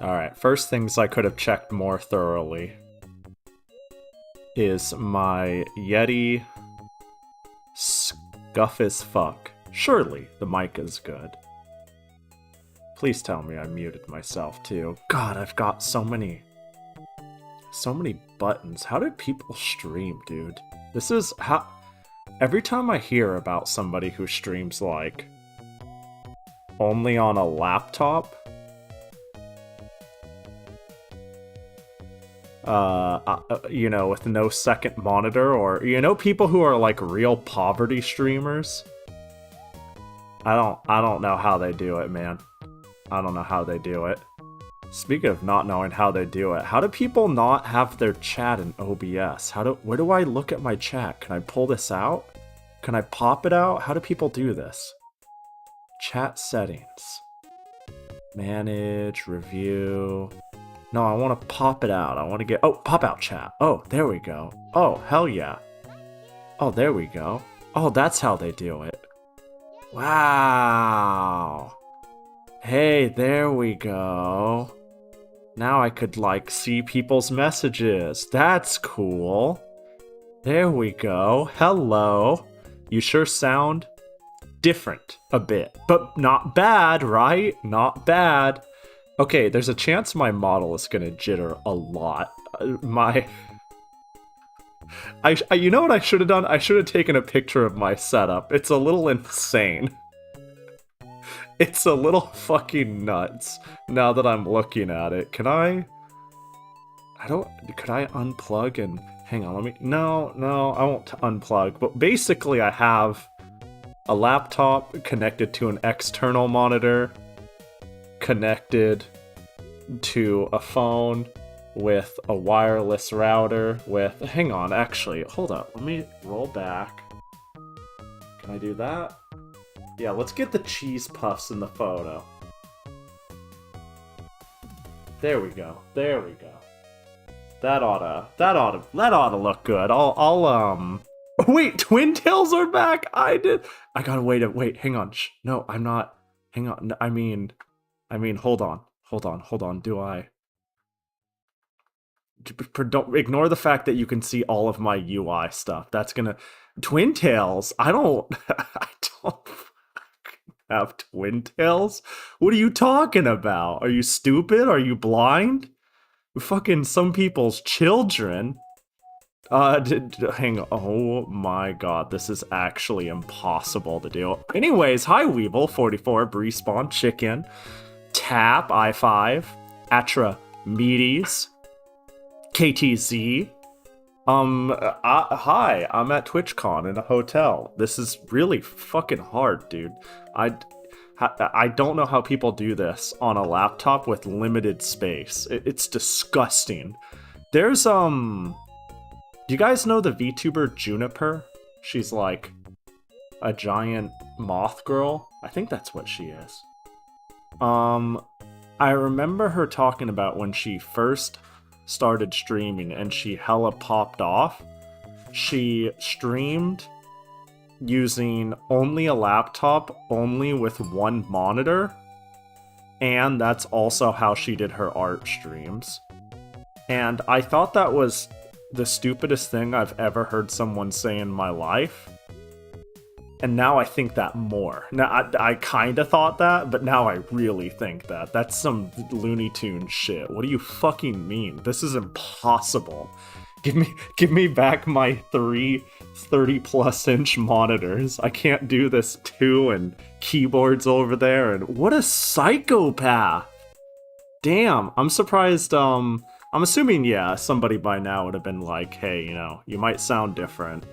Alright, first things I could have checked more thoroughly is my Yeti scuff as fuck. Surely the mic is good. Please tell me I muted myself too. God, I've got so many buttons. How do people stream, dude? This is how... Every time I hear about somebody who streams, like, only on a laptop, you know, with no second monitor, or, you know, people who are, like, real poverty streamers, I don't know how they do it, man. I don't know how they do it. Speaking of not knowing how they do it, how do people not have their chat in OBS? Where do I look at my chat? Can I pull this out? Can I pop it out? How do people do this? Chat settings. Manage, review. No, I want to pop it out. I want to get... Oh, pop out chat. Oh, there we go. Oh, hell yeah. Oh, there we go. Oh, that's how they do it. Wow. Hey, there we go. Now I could, like, see people's messages. That's cool. There we go. Hello. You sure sound different a bit, but not bad, right? Not bad. Okay, there's a chance my model is gonna jitter a lot. You know what I should have done? I should have taken a picture of my setup. It's a little insane. It's a little fucking nuts now that I'm looking at it. Could I unplug and hang on, let me, no, I won't unplug, but basically I have a laptop connected to an external monitor, connected to a phone with a wireless router with, hang on, actually, hold up, let me roll back. Can I do that? Yeah, let's get the cheese puffs in the photo. There we go. There we go. That oughta look good. I'll wait, Twin Tails are back. I gotta wait. Hang on. No, I'm not. Hang on. I mean, hold on. Do I? Don't ignore the fact that you can see all of my UI stuff. That's gonna Twin Tails. I don't have twin tails? What are you talking about? Are you stupid? Are you blind? Fucking some people's children. Hang on. Oh my god, this is actually impossible to do. Anyways, hi Weevil44, Respawn, Chicken, Tap, I5, Atra, Meaties, KTZ. Hi, I'm at Twitchcon in a hotel. This is really fucking hard, dude. I don't know how people do this on a laptop with limited space. It's disgusting. There's, do you guys know the VTuber Juniper? She's like a giant moth girl. I think that's what she is. I remember her talking about when she first started streaming and she hella popped off. She streamed using only a laptop, only with one monitor, and that's also how she did her art streams. And I thought that was the stupidest thing I've ever heard someone say in my life. And now I think that more. Now, I kinda thought that, but now I really think that. That's some Looney Tunes shit. What do you fucking mean? This is impossible. Give me back my 30+ inch monitors. I can't do this too, and keyboards over there, and what a psychopath! Damn, I'm surprised, I'm assuming, yeah, somebody by now would have been like, hey, you know, you might sound different,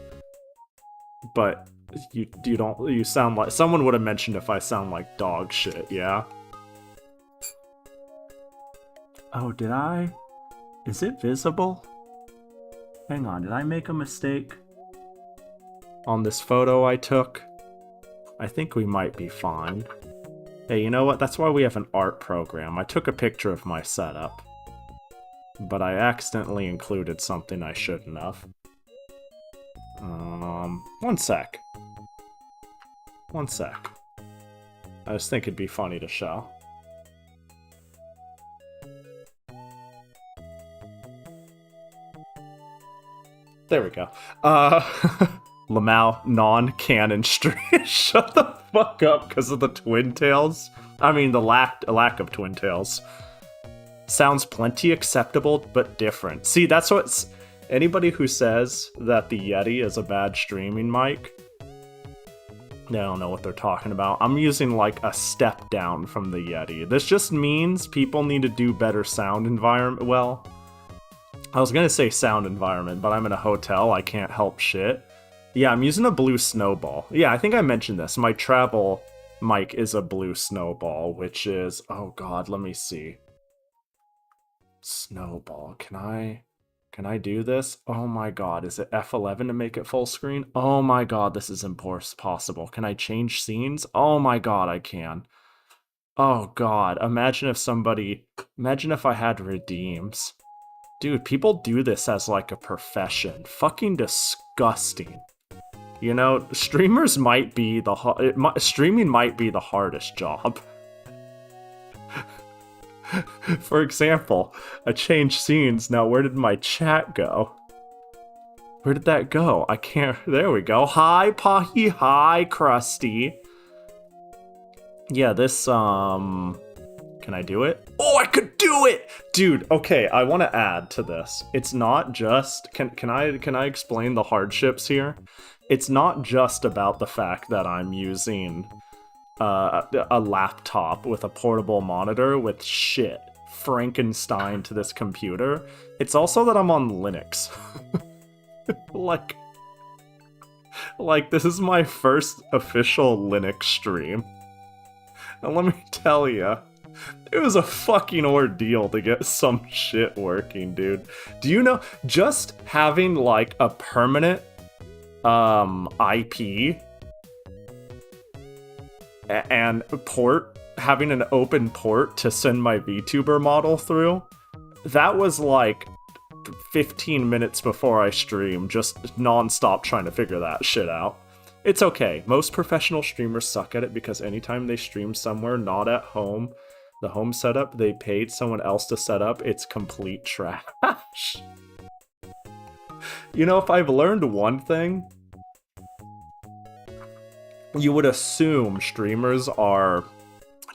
but you sound like, someone would have mentioned if I sound like dog shit, yeah? Oh, did I? Is it visible? Hang on, did I make a mistake on this photo I took? I think we might be fine. Hey, you know what? That's why we have an art program. I took a picture of my setup, but I accidentally included something I shouldn't have. One sec. I just think it'd be funny to show. There we go. Lamau non-canon stream. Shut the fuck up because of the twin tails. I mean, the lack of twin tails. Sounds plenty acceptable, but different. See, that's what's... Anybody who says that the Yeti is a bad streaming mic, they don't know what they're talking about. I'm using like a step down from the Yeti. This just means people need to do better sound environment. Well, I was gonna say sound environment, but I'm in a hotel. I can't help shit. Yeah, I'm using a blue snowball. Yeah, I think I mentioned this. My travel mic is a blue snowball, which is... Oh god, let me see. Snowball, can I do this? Oh my god, is it F11 to make it full screen? Oh my god, this is impossible. Can I change scenes? Oh my god, I can. Oh god, imagine if I had redeems. Dude, people do this as like a profession. Fucking disgusting. You know, streamers might be streaming might be the hardest job. For example, I changed scenes. Now, where did my chat go? Where did that go? I can't... There we go. Hi, Pahi. Hi, Krusty. Yeah, this, Can I do it? Oh, I could do it! Dude, okay, I want to add to this. It's not just... Can I explain the hardships here? It's not just about the fact that I'm using... a laptop with a portable monitor with shit Frankenstein to this computer. It's also that I'm on Linux. like this is my first official Linux stream. And let me tell you, it was a fucking ordeal to get some shit working, dude. Do you know, just having like a permanent IP and port, having an open port to send my VTuber model through, that was like 15 minutes before I streamed, just non-stop trying to figure that shit out. It's okay. Most professional streamers suck at it because anytime they stream somewhere not at home, the home setup they paid someone else to set up, it's complete trash. You know, if I've learned one thing, you would assume streamers are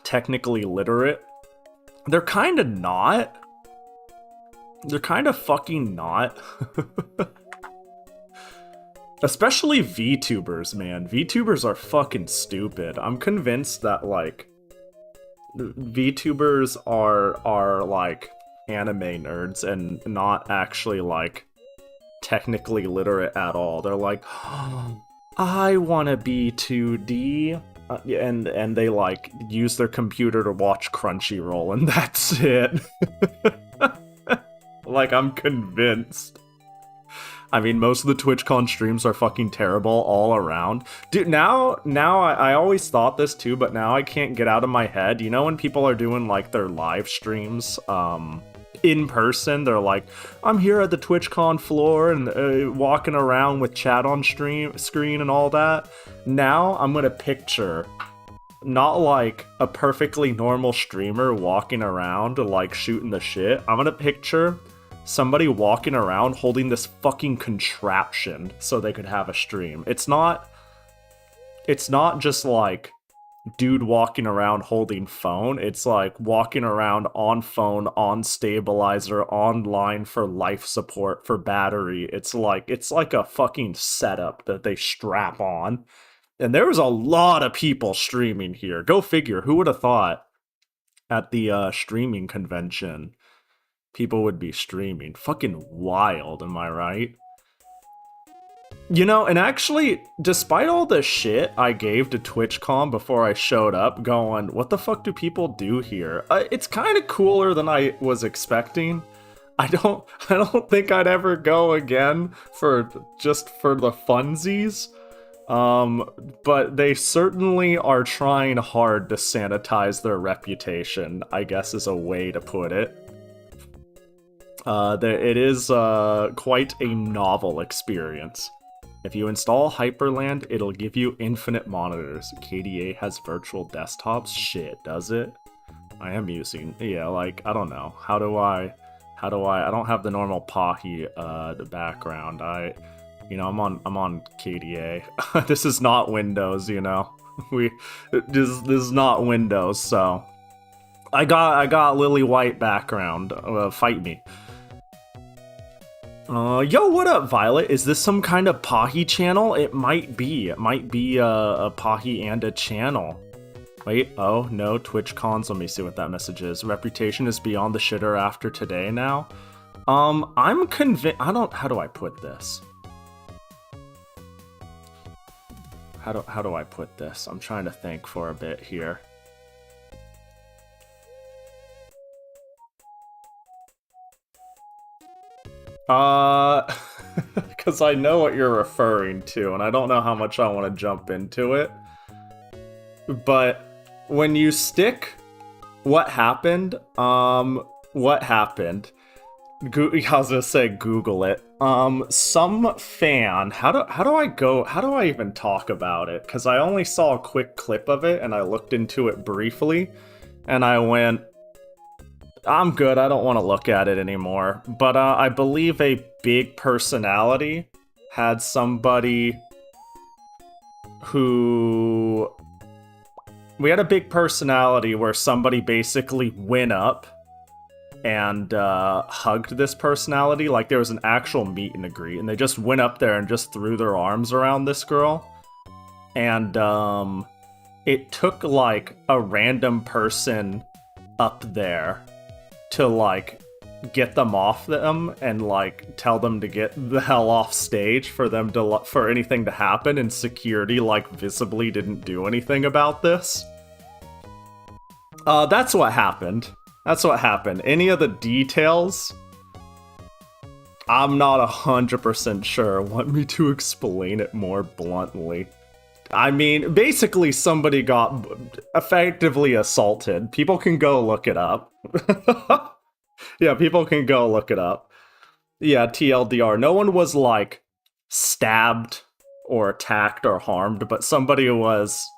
technically literate. They're kind of not. They're kind of fucking not. Especially VTubers, man. VTubers are fucking stupid. I'm convinced that, like, VTubers are like, anime nerds and not actually, like, technically literate at all. They're like... I wanna be 2D, and they like use their computer to watch Crunchyroll, and that's it. Like, I'm convinced. I mean, most of the TwitchCon streams are fucking terrible all around. Dude, now I always thought this too, but now I can't get out of my head. You know when people are doing like their live streams, in person, they're like, I'm here at the TwitchCon floor and walking around with chat on screen and all that. Now I'm gonna picture not like a perfectly normal streamer walking around like shooting the shit. I'm gonna picture somebody walking around holding this fucking contraption so they could have a stream. It's not just like dude walking around holding phone. It's like walking around on phone, on stabilizer, online for life support, for battery. It's like a fucking setup that they strap on. And there was a lot of people streaming here. Go figure. Who would have thought at the streaming convention people would be streaming? Fucking wild, am I right? You know, and actually, despite all the shit I gave to TwitchCon before I showed up, going, what the fuck do people do here? It's kind of cooler than I was expecting. I don't think I'd ever go again just for the funsies. But they certainly are trying hard to sanitize their reputation, I guess is a way to put it. It is quite a novel experience. If you install Hyperland, it'll give you infinite monitors. KDA has virtual desktops? Shit, does it? I am using... Yeah, like, I don't know. How do I How do I don't have the normal Pahi the background. I'm on KDA. This is not Windows, you know. This is not Windows, so I got lily white background. Fight me. Yo, what up, Violet? Is this some kind of Pahi channel? It might be. It might be a Pahi and a channel. Wait, oh, no, Twitchcons. Let me see what that message is. Reputation is beyond the shitter after today now. I'm convinced. How do I put this? How do I put this? I'm trying to think for a bit here. Because I know what you're referring to, and I don't know how much I want to jump into it. But when you stick what happened, what happened? I was gonna say Google it. Some fan. How do I even talk about it? Because I only saw a quick clip of it, and I looked into it briefly, and I went, I'm good, I don't want to look at it anymore. But I believe a big personality had somebody who... We had a big personality where somebody basically went up and hugged this personality. Like, there was an actual meet and greet, and they just went up there and just threw their arms around this girl. And it took, like, a random person up there to, like, get them off them and, like, tell them to get the hell off stage for them to for anything to happen, and security, like, visibly didn't do anything about this. That's what happened. That's what happened. Any of the details, I'm not 100% sure. Want me to explain it more bluntly? I mean, basically somebody got effectively assaulted. People can go look it up. Yeah, people can go look it up. Yeah, TLDR. No one was, like, stabbed or attacked or harmed, but somebody was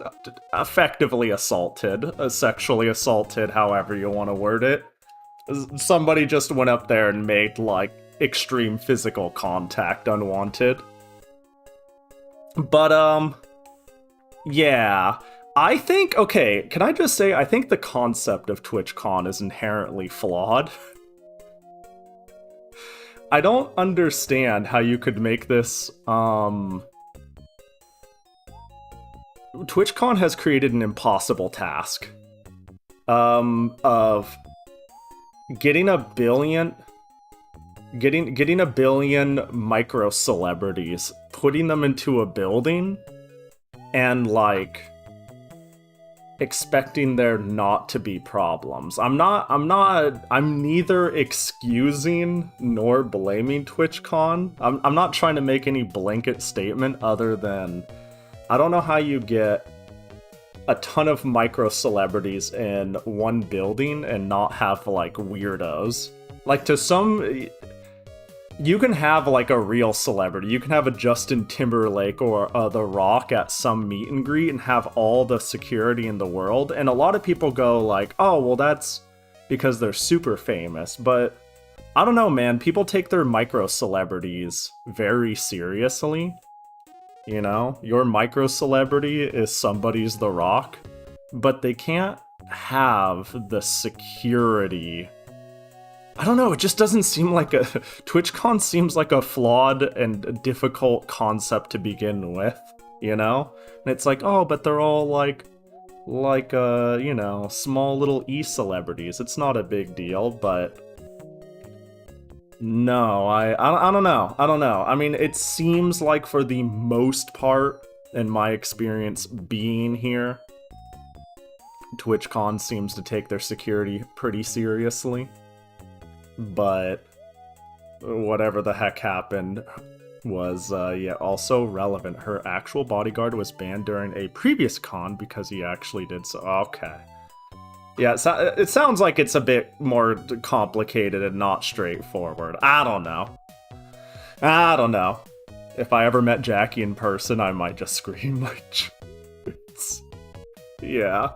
effectively assaulted, sexually assaulted, however you want to word it. Somebody just went up there and made, like, extreme physical contact unwanted. But, yeah. I think, okay, can I just say, I think the concept of TwitchCon is inherently flawed. I don't understand how you could make this, TwitchCon has created an impossible task, of getting a billion micro celebrities, putting them into a building, and, like, expecting there not to be problems. I'm neither excusing nor blaming TwitchCon. I'm not trying to make any blanket statement other than I don't know how you get a ton of micro celebrities in one building and not have, like, weirdos. Like, to some... You can have, like, a real celebrity. You can have a Justin Timberlake or The Rock at some meet and greet and have all the security in the world. And a lot of people go, like, oh, well, that's because they're super famous. But I don't know, man. People take their micro celebrities very seriously. You know? Your micro celebrity is somebody's The Rock. But they can't have the security... I don't know, it just doesn't seem like a... TwitchCon seems like a flawed and difficult concept to begin with, you know? And it's like, oh, but they're all like, you know, small little e-celebrities. It's not a big deal, but... No, I don't know. I don't know. I mean, it seems like for the most part, in my experience being here, TwitchCon seems to take their security pretty seriously. But whatever the heck happened was, yeah, also relevant. Her actual bodyguard was banned during a previous con because he actually did so. Okay. Yeah, it sounds like it's a bit more complicated and not straightforward. I don't know. I don't know. If I ever met Jackie in person, I might just scream like... Yeah.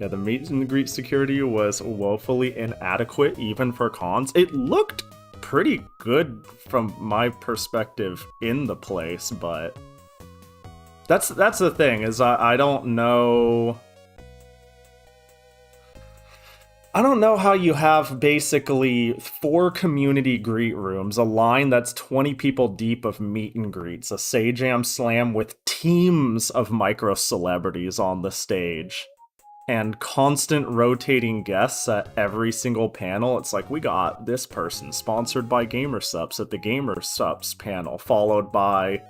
Yeah, the meet and greet security was woefully inadequate even for cons. It looked pretty good from my perspective in the place, but that's the thing, is I don't know. I don't know how you have basically 4 community greet rooms, a line that's 20 people deep of meet and greets, a Sajam Slam with teams of micro celebrities on the stage, and constant rotating guests at every single panel. It's like, we got this person sponsored by GamerSups at the GamerSups panel, followed by,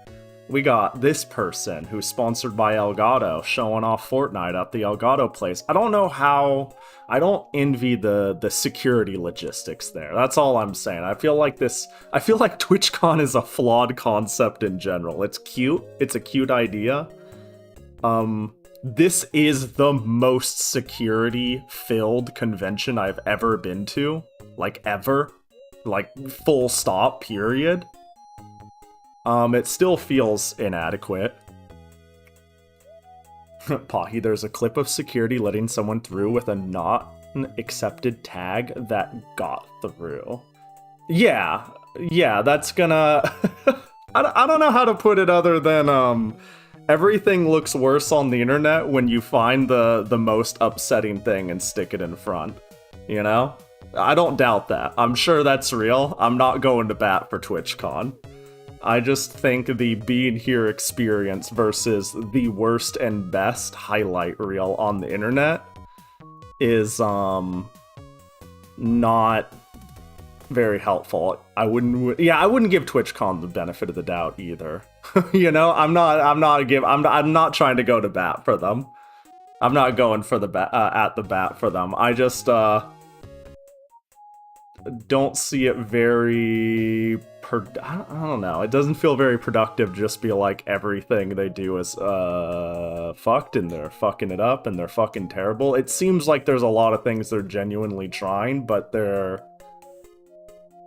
we got this person who's sponsored by Elgato showing off Fortnite at the Elgato place. I don't know how. I don't envy the security logistics there. That's all I'm saying. I feel like TwitchCon is a flawed concept in general. It's cute. It's a cute idea. This is the most security-filled convention I've ever been to. Like, ever. Like, full stop, period. It still feels inadequate. Pahi, there's a clip of security letting someone through with a not accepted tag that got through. Yeah, that's gonna... I don't know how to put it other than, everything looks worse on the internet when you find the most upsetting thing and stick it in front, you know? I don't doubt that. I'm sure that's real. I'm not going to bat for TwitchCon. I just think the being here experience versus the worst and best highlight reel on the internet is not very helpful. I wouldn't give TwitchCon the benefit of the doubt either. You know, I'm not trying to go to bat for them. I'm not going for the at the bat for them. I just don't see it very I don't know. It doesn't feel very productive. Just be like, everything they do is fucked, and they're fucking it up, and they're fucking terrible. It seems like there's a lot of things they're genuinely trying, but they're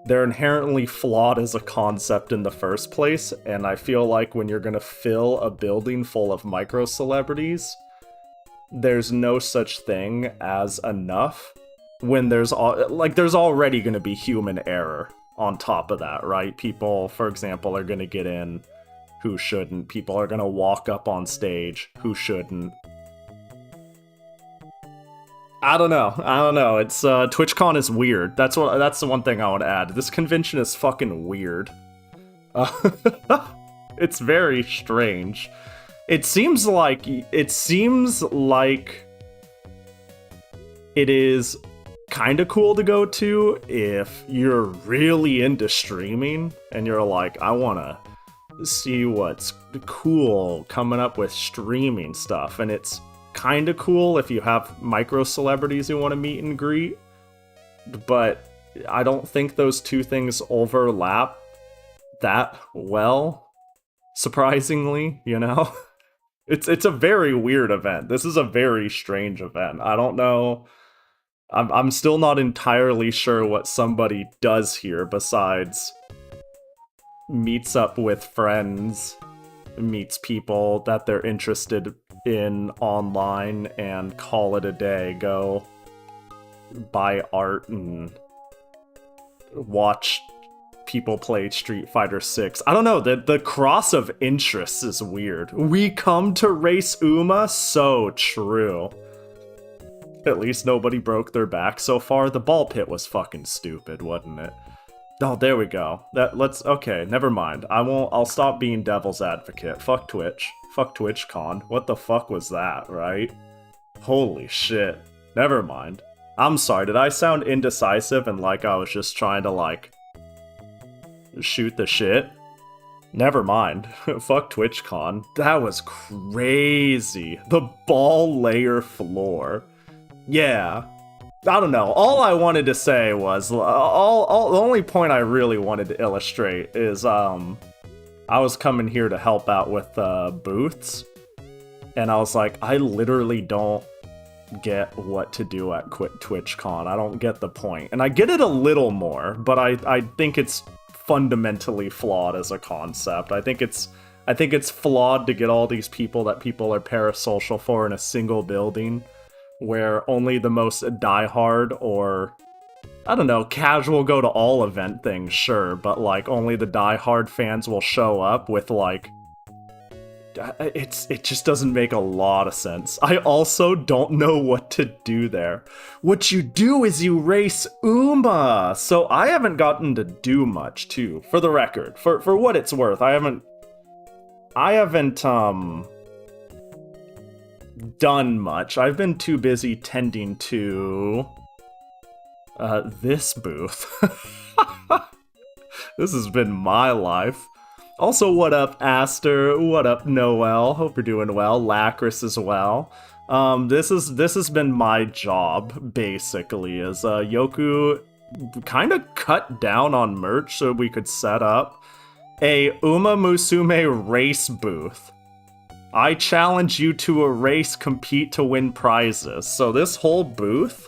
inherently flawed as a concept in the first place. And I feel like when you're gonna fill a building full of micro celebrities, there's no such thing as enough. When there's already gonna be human error on top of that, right? People, for example, are going to get in who shouldn't. People are going to walk up on stage who shouldn't. I don't know. It's TwitchCon is weird. That's the one thing I want to add. This convention is fucking weird. It's very strange. It seems like it is kind of cool to go to if you're really into streaming and you're like, I want to see what's cool coming up with streaming stuff. And it's kind of cool if you have micro celebrities who want to meet and greet, but I don't think those two things overlap that well, surprisingly, you know? It's a very weird event. This is a very strange event. I don't know. I'm still not entirely sure what somebody does here besides meets up with friends, meets people that they're interested in online, and call it a day. Go buy art and watch people play Street Fighter 6. I don't know, the cross of interests is weird. We come to race Uma? So true. At least nobody broke their back so far. The ball pit was fucking stupid, wasn't it? Oh, there we go. Okay, never mind. I'll stop being devil's advocate. Fuck Twitch. Fuck TwitchCon. What the fuck was that, right? Holy shit. Never mind. I'm sorry, did I sound indecisive and like I was just trying to, like, shoot the shit? Never mind. Fuck TwitchCon. That was crazy. The ball layer floor. Yeah, I don't know. All I wanted to say was, the only point I really wanted to illustrate is, I was coming here to help out with booths, and I was like, I literally don't get what to do at TwitchCon. I don't get the point. And I get it a little more, but I think it's fundamentally flawed as a concept. I think it's flawed to get all these people that people are parasocial for in a single building where only the most diehard or, I don't know, casual go to all event things, sure, but like only the diehard fans will show up with like, it just doesn't make a lot of sense. I also don't know what to do there. What you do is you race Uma, so I haven't gotten to do much too. For the record, for what it's worth, I haven't done much. I've been too busy tending to this booth. This has been my life. Also, what up, Aster? What up, Noel? Hope you're doing well. Lacris as well. This has been my job, basically, is Yoku kind of cut down on merch so we could set up a Uma Musume race booth. I challenge you to a race, compete to win prizes. So this whole booth,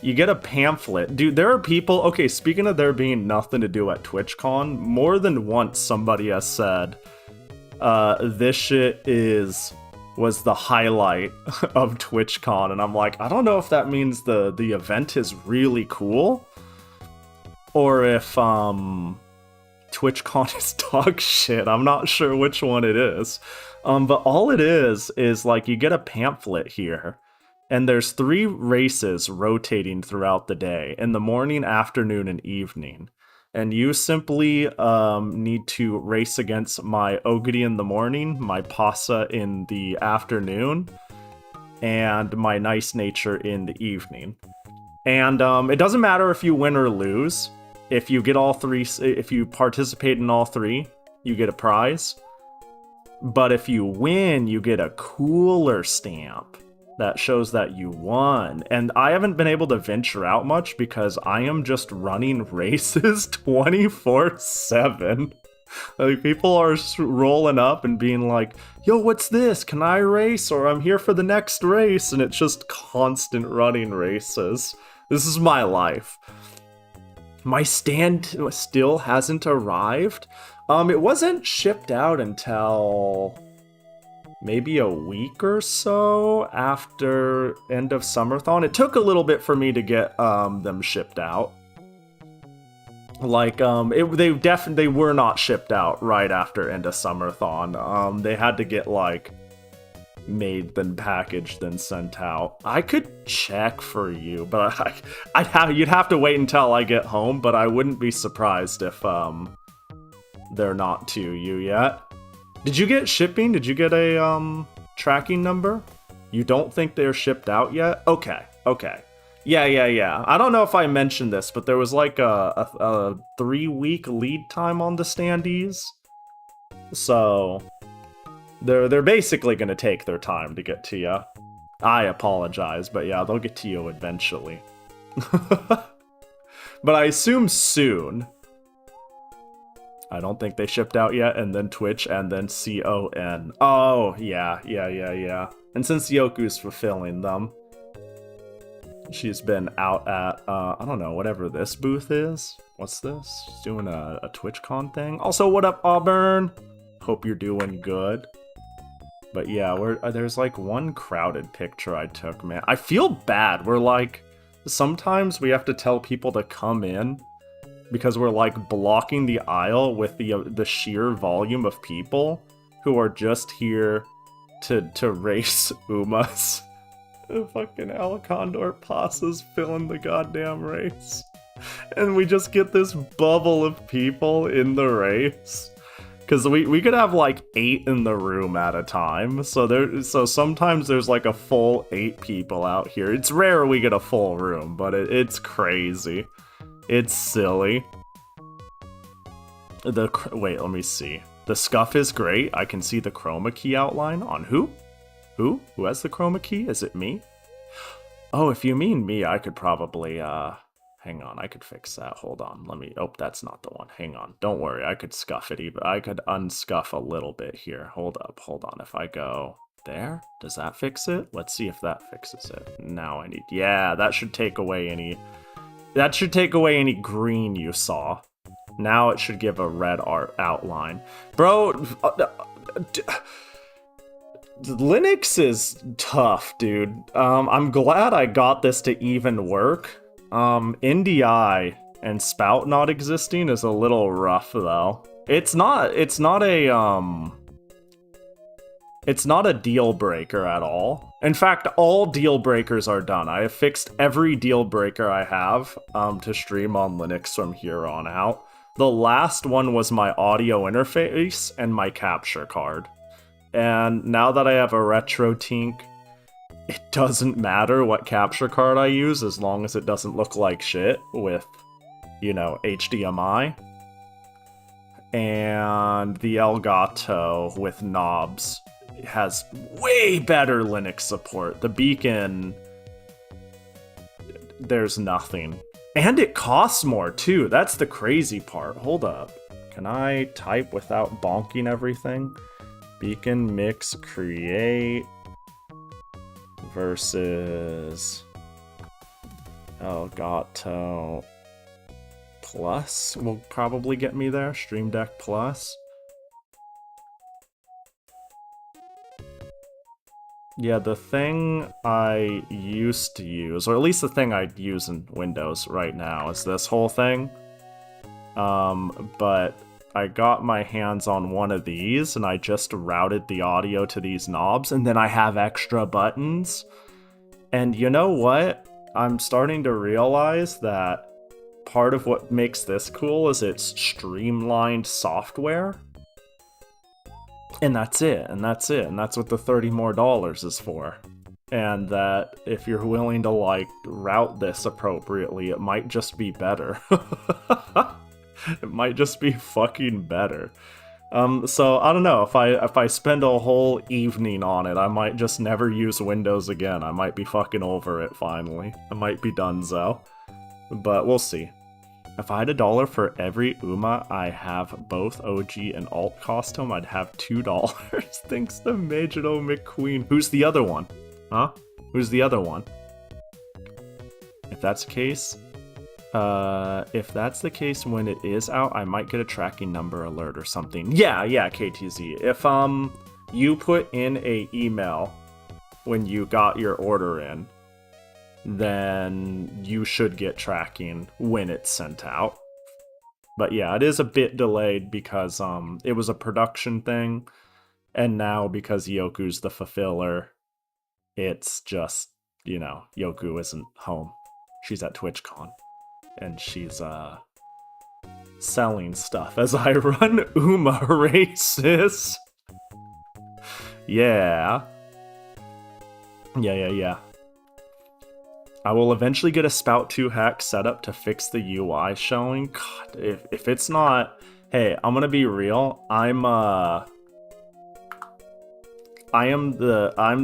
you get a pamphlet. Dude, there are people... Okay, speaking of there being nothing to do at TwitchCon, more than once somebody has said, this shit was the highlight of TwitchCon. And I'm like, I don't know if that means the event is really cool, or if TwitchCon is dog shit. I'm not sure which one it is. But all it is like you get a pamphlet here. And there's 3 races rotating throughout the day, in the morning, afternoon, and evening. And you simply need to race against my Ogiri in the morning, my Pasa in the afternoon, and my Nice Nature in the evening. And it doesn't matter if you win or lose. If you get all 3, if you participate in all 3, you get a prize. But if you win, you get a cooler stamp that shows that you won. And I haven't been able to venture out much because I am just running races 24/7. Like, people are rolling up and being like, yo, what's this? Can I race? Or I'm here for the next race. And it's just constant running races. This is my life. My stand still hasn't arrived. It wasn't shipped out until maybe a week or so after end of Summerthon. It took a little bit for me to get them shipped out. Like, they were not shipped out right after end of Summerthon. They had to get like made, then packaged, then sent out. I could check for you, but you'd have to wait until I get home. But I wouldn't be surprised if they're not to you yet. Did you get shipping? Did you get a tracking number? You don't think they're shipped out yet? Okay. Yeah. I don't know if I mentioned this, but there was like a 3-week lead time on the standees. So they're basically gonna take their time to get to you. I apologize, but yeah, they'll get to you eventually. But I assume soon. I don't think they shipped out yet, and then Twitch, and then CON. Oh, yeah. And since Yoku's fulfilling them, she's been out at, I don't know, whatever this booth is. What's this? She's doing a TwitchCon thing. Also, what up, Auburn? Hope you're doing good. But yeah, there's like one crowded picture I took, man. I feel bad. We're like, sometimes we have to tell people to come in, because we're like blocking the aisle with the sheer volume of people who are just here to race Umas. Fucking El Condor Pasa's filling the goddamn race. And we just get this bubble of people in the race. Because we could have like 8 in the room at a time. So sometimes there's like a full 8 people out here. It's rare we get a full room, but it's crazy. It's silly. Wait, let me see. The scuff is great. I can see the chroma key outline on who? Who has the chroma key? Is it me? Oh, if you mean me, I could probably, hang on, I could fix that. Hold on, oh, that's not the one. Hang on, don't worry, I could scuff it even. I could unscuff a little bit here. Hold on. If I go there, does that fix it? Let's see if that fixes it. Now I need, yeah, that should take away any green you saw. Now it should give a red art outline. Bro, Linux is tough, dude. I'm glad I got this to even work. NDI and Spout not existing is a little rough, though. It's not a deal breaker at all. In fact, all deal breakers are done. I have fixed every deal breaker I have to stream on Linux from here on out. The last one was my audio interface and my capture card. And now that I have a RetroTink, it doesn't matter what capture card I use as long as it doesn't look like shit with, you know, HDMI. And the Elgato with knobs has way better Linux support. The Beacon, there's nothing. And it costs more too. That's the crazy part. Hold up. Can I type without bonking everything? Beacon mix create versus Elgato Plus will probably get me there. Stream Deck Plus. Yeah, the thing I used to use, or at least the thing I use in Windows right now, is this whole thing. But I got my hands on one of these, and I just routed the audio to these knobs, and then I have extra buttons. And you know what? I'm starting to realize that part of what makes this cool is it's streamlined software. And that's it, and that's it, and that's what the $30 more is for. And that if you're willing to, like, route this appropriately, it might just be better. It might just be fucking better. So I don't know, if I spend a whole evening on it, I might just never use Windows again. I might be fucking over it finally. I might be donezo. But we'll see. If I had $1 for every Uma I have both OG and alt costume, I'd have $2. Thanks to Major McQueen. Who's the other one? Huh? Who's the other one? If that's the case, when it is out, I might get a tracking number alert or something. Yeah, KTZ. If you put in a email when you got your order in, then you should get tracking when it's sent out. But yeah, it is a bit delayed because it was a production thing, and now because Yoku's the fulfiller, it's just, you know, Yoku isn't home. She's at Twitchcon, and she's selling stuff as I run Uma races. Yeah. I will eventually get a Spout 2 hack set up to fix the UI showing. God, if it's not... Hey, I'm gonna be real. I'm the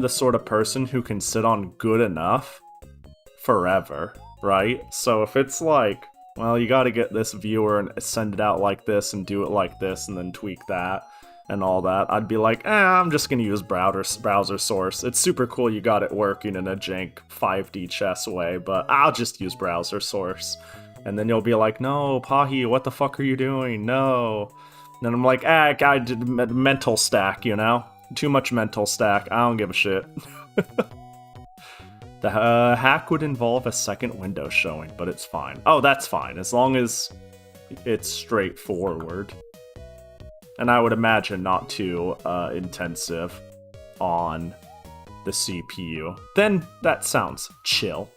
sort of person who can sit on good enough forever, right? So if it's like, well, you gotta get this viewer and send it out like this and do it like this and then tweak that and all that, I'd be like, I'm just gonna use browser source. It's super cool you got it working in a jank 5D chess way, but I'll just use browser source. And then you'll be like, no, Pahi, what the fuck are you doing? No. And then I'm like, I did mental stack, you know? Too much mental stack. I don't give a shit. The hack would involve a second window showing, but it's fine. Oh, that's fine, as long as it's straightforward. And I would imagine not too intensive on the CPU. Then that sounds chill.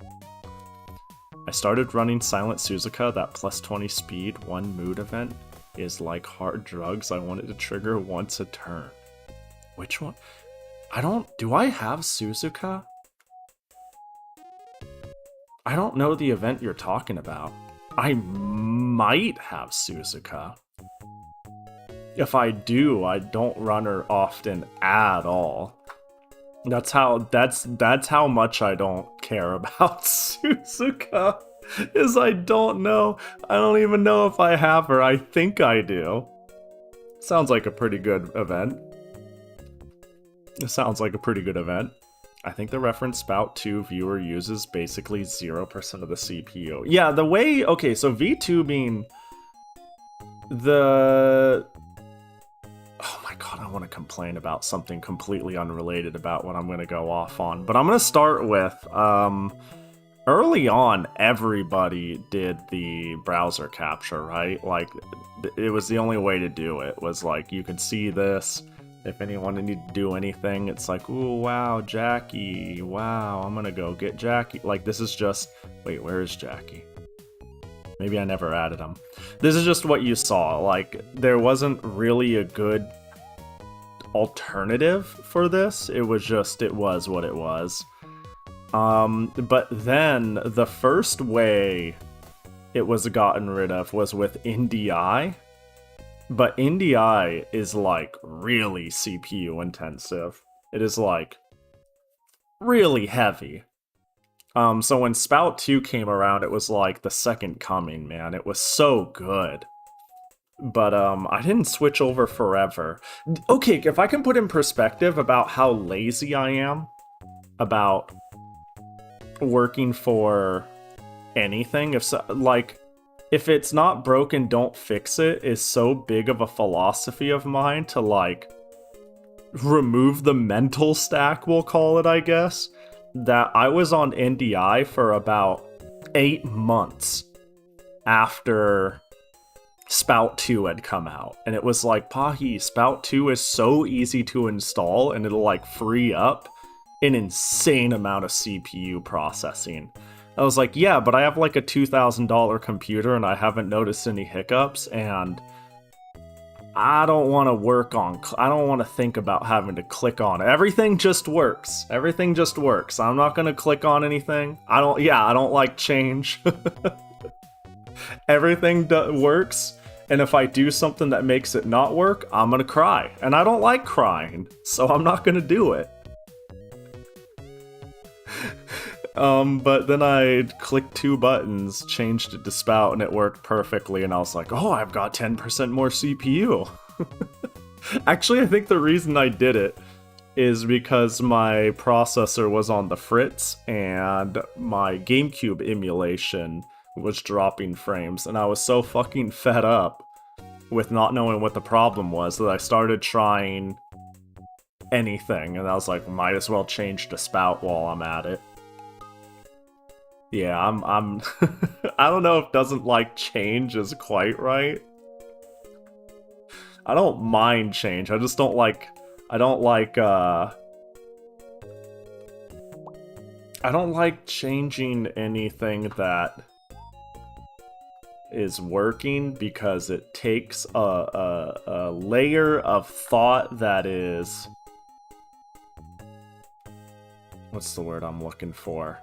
I started running Silent Suzuka. That plus 20 speed, 1 mood event is like hard drugs. I want it to trigger once a turn. Which one? Do I have Suzuka? I don't know the event you're talking about. I might have Suzuka. If I do, I don't run her often at all. That's how much I don't care about Suzuka. Is I don't know. I don't even know if I have her. I think I do. Sounds like a pretty good event. It sounds like a pretty good event. I think the reference Spout 2 viewer uses basically 0% of the CPU. Yeah, the way... Okay, so VTubing... Oh my god. God, I want to complain about something completely unrelated about what I'm going to go off on. But I'm going to start with, early on, everybody did the browser capture, right? Like, it was the only way to do it, was like, you could see this. If anyone needed to do anything, it's like, ooh, wow, Jackie, wow, I'm gonna go get Jackie. Like, this is just, wait, where is Jackie? Maybe I never added him. This is just what you saw. Like, there wasn't really a good alternative for this. It was just, it was what it was. But then the first way it was gotten rid of was with NDI. But NDI is like really CPU intensive. It is like really heavy. So when Spout 2 came around, it was like the second coming, man. It was so good. But I didn't switch over forever. Okay, if I can put in perspective about how lazy I am about working for anything, if it's not broken, don't fix it, is so big of a philosophy of mine to, like, remove the mental stack, we'll call it, I guess, that I was on NDI for about 8 months after Spout 2 had come out. And it was like, Pahi, Spout 2 is so easy to install, and it'll, like, free up an insane amount of CPU processing. I was like, yeah, but I have like a $2,000 computer and I haven't noticed any hiccups, and I don't want to I don't want to think about having to click on it. Everything just works. Everything just works. I'm not going to click on anything. I don't like change. Everything works, and if I do something that makes it not work, I'm going to cry. And I don't like crying, so I'm not going to do it. But then I clicked 2 buttons, changed it to Spout, and it worked perfectly, and I was like, oh, I've got 10% more CPU. Actually, I think the reason I did it is because my processor was on the fritz, and my GameCube emulation was dropping frames, and I was so fucking fed up with not knowing what the problem was that I started trying anything, and I was like, might as well change to Spout while I'm at it. Yeah, I'm I don't know if doesn't like change is quite right. I don't mind change, I just don't like changing anything that is working, because it takes a layer of thought that is, what's the word I'm looking for?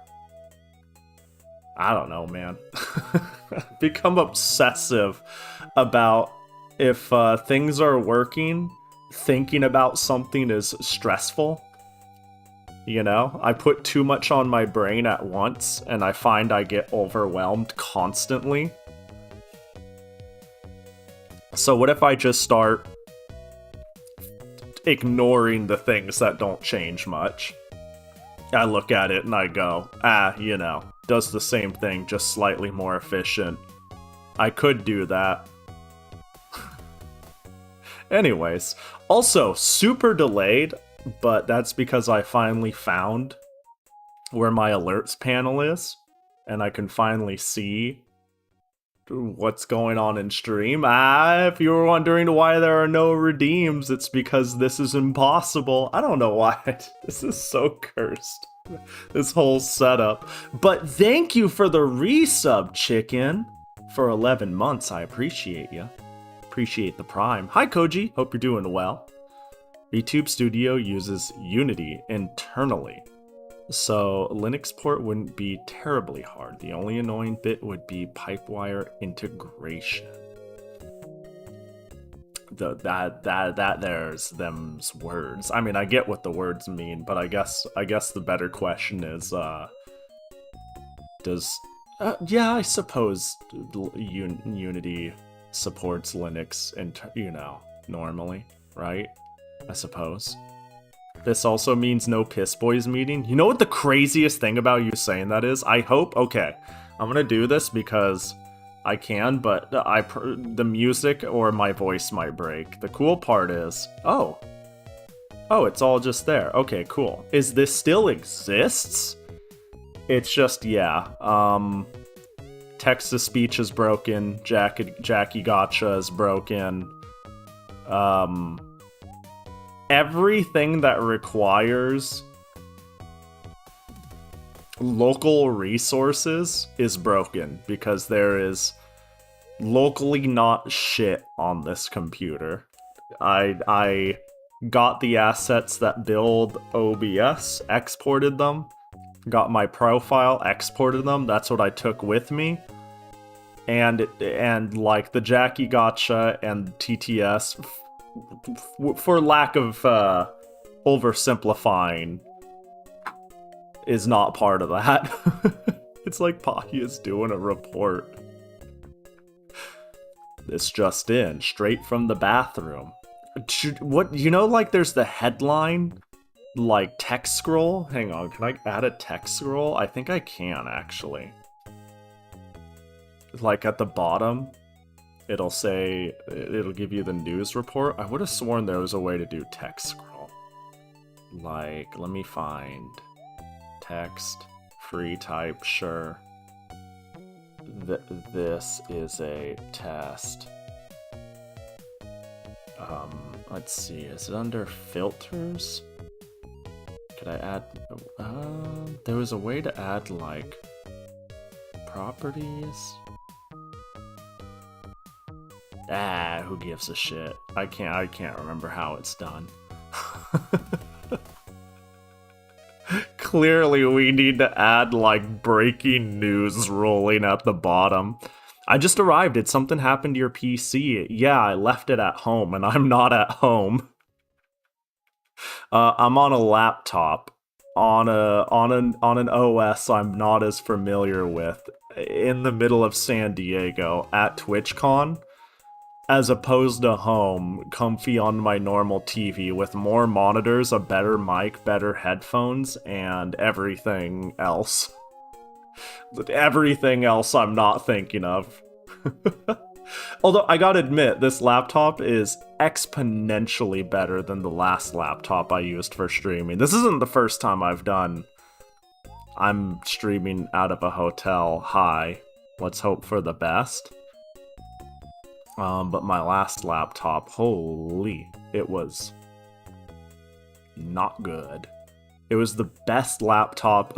I don't know, man. Become obsessive about if things are working, thinking about something is stressful. You know? I put too much on my brain at once, and I find I get overwhelmed constantly. So what if I just start ignoring the things that don't change much? I look at it and I go, you know, does the same thing, just slightly more efficient. I could do that. Anyways, also, super delayed, but that's because I finally found where my alerts panel is, and I can finally see what's going on in stream. If you were wondering why there are no redeems, it's because this is impossible. I don't know why. This is so cursed, this whole setup. But thank you for the resub, chicken, for 11 months. I appreciate you. Appreciate the prime. Hi, Koji. Hope you're doing well. VTube Studio uses Unity internally, so Linux port wouldn't be terribly hard. The only annoying bit would be pipewire integration. There's them's words. I mean, I get what the words mean, but I guess the better question is, yeah, I suppose Unity supports Linux, and you know, normally, right? I suppose. This also means no Piss Boys meeting. You know what the craziest thing about you saying that is? I hope, okay, I'm gonna do this because I can, but the music or my voice might break. The cool part is, oh, it's all just there. Okay, cool. Is this still exists? It's just, yeah. Text-to-speech is broken. Jackie Gotcha is broken. Everything that requires local resources is broken because there is locally not shit on this computer. I got the assets that build OBS, exported them, got my profile, exported them. That's what I took with me. And like the Jackie Gotcha and TTS, for lack of oversimplifying, is not part of that. It's like Pahi is doing a report. This just in, straight from the bathroom. What, you know, like there's the headline, like text scroll? Hang on, can I add a text scroll? I think I can, actually. Like at the bottom, it'll say, it'll give you the news report. I would have sworn there was a way to do text scroll. Like, let me find text, free type, sure. This is a test. Let's see, is it under filters? Could I add, there was a way to add like properties. Who gives a shit? I can't remember how it's done. Clearly we need to add like breaking news rolling at the bottom. I just arrived. Did something happen to your PC? Yeah, I left it at home and I'm not at home. I'm on a laptop on an OS I'm not as familiar with in the middle of San Diego at Twitchcon, as opposed to home, comfy on my normal TV with more monitors, a better mic, better headphones, and everything else. Everything else I'm not thinking of. Although, I gotta admit, this laptop is exponentially better than the last laptop I used for streaming. This isn't the first time I'm streaming out of a hotel. Hi. Let's hope for the best. But my last laptop, holy, it was not good. It was the best laptop,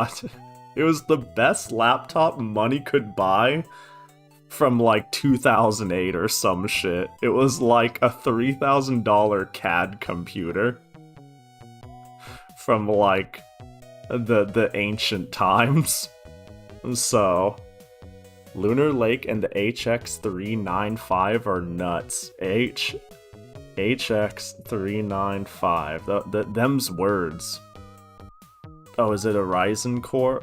it was the best laptop money could buy from like 2008 or some shit. It was like a $3,000 CAD computer from like the ancient times. So Lunar Lake and the HX395 are nuts. HX395. Them's words. Oh, is it a Ryzen core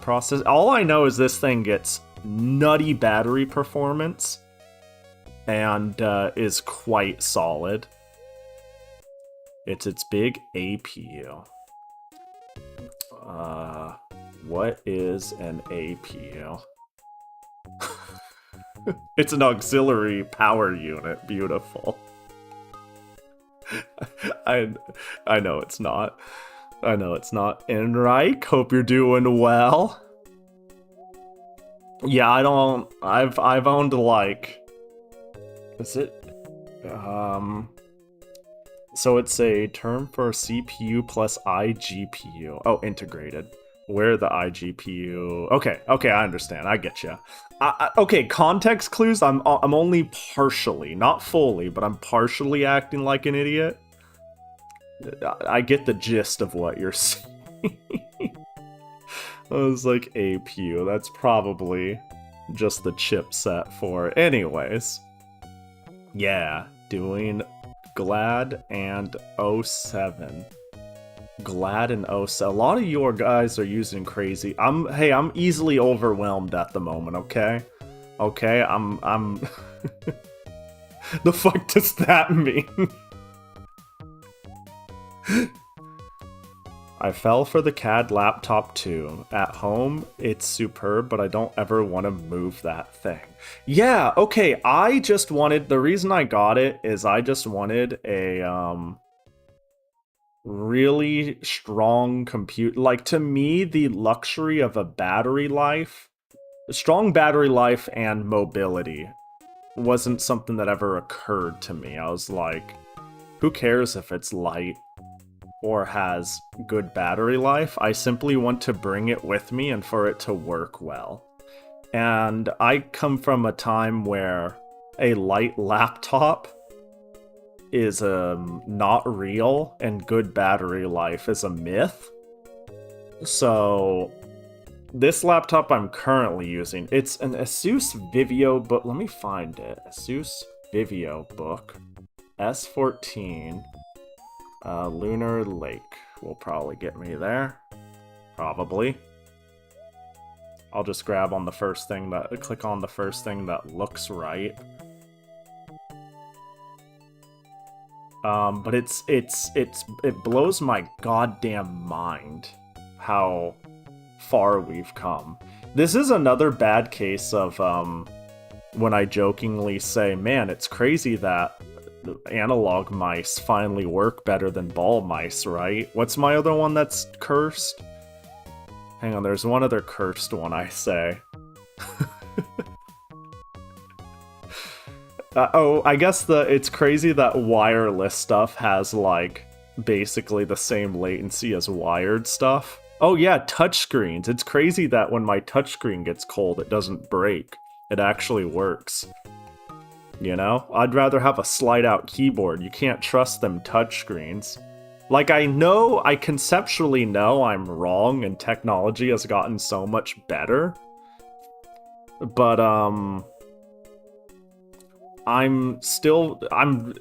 process? All I know is this thing gets nutty battery performance and is quite solid. It's its big APU. What is an APU? It's an auxiliary power unit. Beautiful. I know it's not. I know it's not. Enrique, hope you're doing well. Yeah, I've owned like, is it? So it's a term for CPU plus iGPU. Oh, integrated. Where the iGPU? Okay, I understand. I get you. Okay, context clues. I'm only partially, not fully, but I'm partially acting like an idiot. I get the gist of what you're saying. I was like APU. That's probably just the chipset for it. Anyways, yeah, doing Glad and 07. Glad and 07. A lot of your guys are using crazy. I'm easily overwhelmed at the moment, okay? Okay, I'm the fuck does that mean? I fell for the CAD laptop too. At home, it's superb, but I don't ever want to move that thing. Yeah, okay, I just wanted... The reason I got it is I just wanted a, really strong compute. Like, to me, the luxury of a battery life, strong battery life and mobility wasn't something that ever occurred to me. I was like, who cares if it's light or has good battery life? I simply want to bring it with me and for it to work well. And I come from a time where a light laptop is not real and good battery life is a myth. So this laptop I'm currently using, it's an Asus Vivio book. Let me find it. Asus Vivio book S14 Lunar Lake will probably get me there. Probably. I'll just grab on the first thing that, click on the first thing that looks right. But it blows my goddamn mind how far we've come. This is another bad case of when I jokingly say, man, it's crazy that analog mice finally work better than ball mice, right? What's my other one that's cursed? Hang on, there's one other cursed one I say. Oh, I guess it's crazy that wireless stuff has, like, basically the same latency as wired stuff. Oh yeah, touchscreens. It's crazy that when my touchscreen gets cold, it doesn't break. It actually works. You know? I'd rather have a slide-out keyboard. You can't trust them touchscreens. Like, I conceptually know I'm wrong and technology has gotten so much better. But,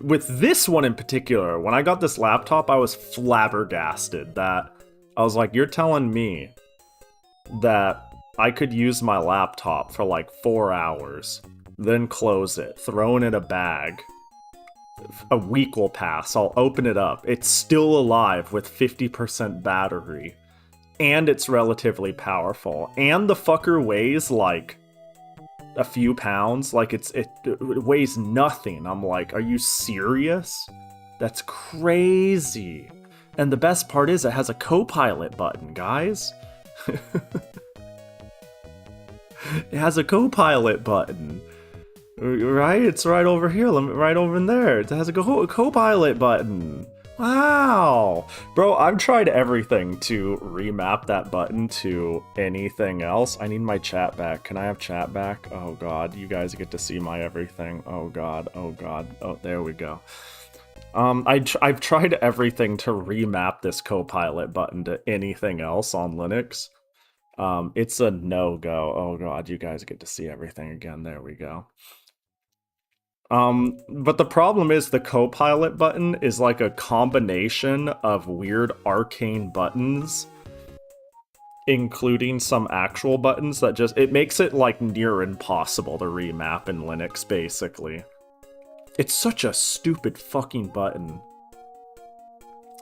with this one in particular, when I got this laptop, I was flabbergasted that I was like, you're telling me that I could use my laptop for like 4 hours, then close it, throw it in a bag. A week will pass, I'll open it up. It's still alive with 50% battery. And it's relatively powerful. And the fucker weighs like a few pounds. Like it weighs nothing. I'm like, are you serious? That's crazy. And the best part is it has a co-pilot button, guys. It has a co-pilot button. Right? It's right over here, right over in there. It has a co-pilot button. Wow! Bro, I've tried everything to remap that button to anything else. I need my chat back. Can I have chat back? Oh god, you guys get to see my everything. Oh god, oh god. Oh, there we go. I've tried everything to remap this co-pilot button to anything else on Linux. It's a no-go. Oh god, you guys get to see everything again. There we go. But the problem is the co-pilot button is like a combination of weird arcane buttons, including some actual buttons that just, it makes it like near impossible to remap in Linux, basically. It's such a stupid fucking button.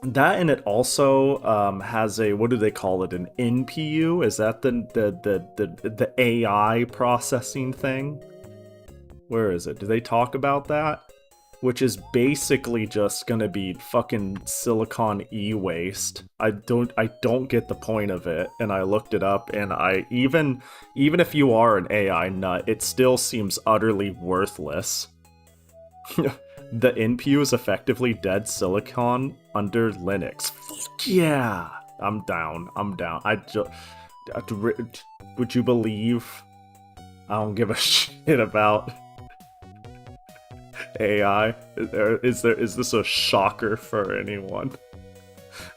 That, and it also has a, what do they call it, an NPU? Is that the AI processing thing? Where is it? Do they talk about that? Which is basically just gonna be fucking silicon e-waste. I don't get the point of it, and I looked it up, and even if you are an AI nut, it still seems utterly worthless. The NPU is effectively dead silicon under Linux. Fuck yeah! I'm down. I'm down. Would you believe? I don't give a shit about AI. Is this a shocker for anyone?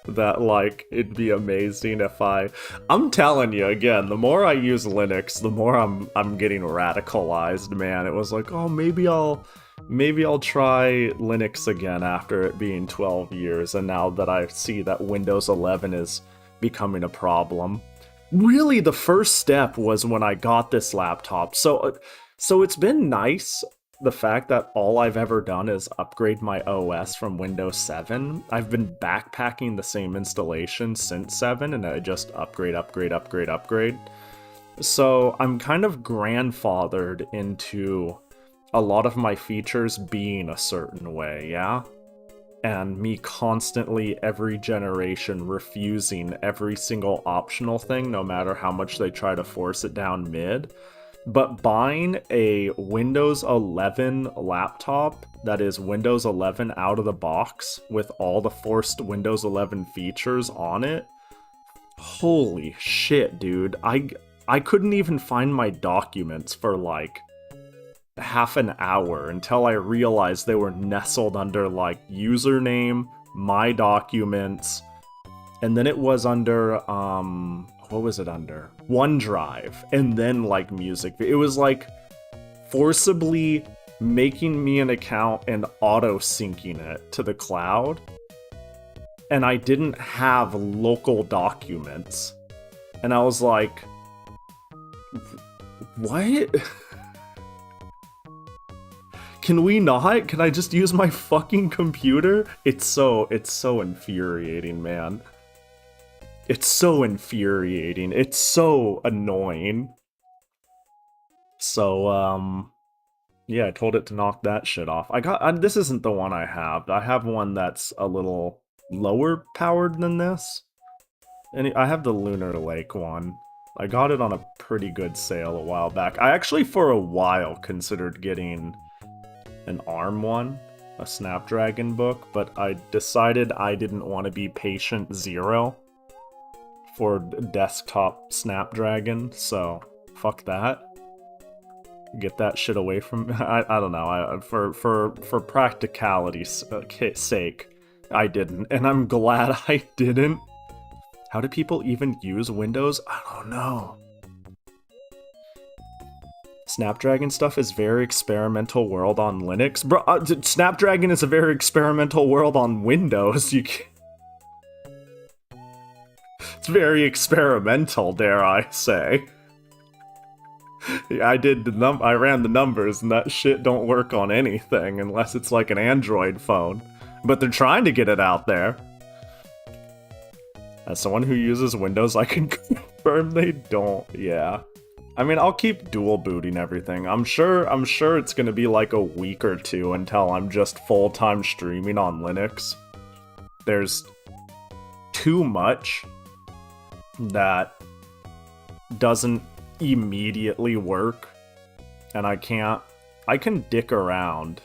That, like, it'd be amazing if I'm telling you, again, the more I use Linux, the more I'm getting radicalized, man. It was like, oh, maybe I'll try Linux again after it being 12 years, and now that I see that Windows 11 is becoming a problem. Really, the first step was when I got this laptop. So it's been nice. the fact that all I've ever done is upgrade my OS from Windows 7. I've been backpacking the same installation since 7, and I just upgrade. So I'm kind of grandfathered into a lot of my features being a certain way, yeah? And me constantly, every generation, refusing every single optional thing, no matter how much they try to force it down mid. But buying a Windows 11 laptop that is Windows 11 out of the box with all the forced Windows 11 features on it, holy shit, dude. I couldn't even find my documents for like half an hour until I realized they were nestled under like username, my documents, and then it was under what was it under? OneDrive, and then like music. It was like forcibly making me an account and auto syncing it to the cloud, and I didn't have local documents, and I was like, what? Can we not? Can I just use my fucking computer? It's so infuriating, man. It's so infuriating. It's so annoying. So, yeah, I told it to knock that shit off. This isn't the one I have. I have one that's a little lower powered than this. And I have the Lunar Lake one. I got it on a pretty good sale a while back. I actually, for a while, considered getting an ARM one, a Snapdragon book, but I decided I didn't want to be patient zero for desktop Snapdragon, so fuck that. Get that shit away from me. I don't know. For practicality's sake, I didn't, and I'm glad I didn't. How do people even use Windows? I don't know. Snapdragon stuff is very experimental world on Linux. Bro, Snapdragon is a very experimental world on Windows. It's very experimental, dare I say. I ran the numbers, and that shit don't work on anything unless it's like an Android phone. But they're trying to get it out there. As someone who uses Windows, I can confirm they don't. Yeah. I mean, I'll keep dual booting everything. I'm sure it's gonna be like a week or two until I'm just full-time streaming on Linux. There's too much that doesn't immediately work, and I can dick around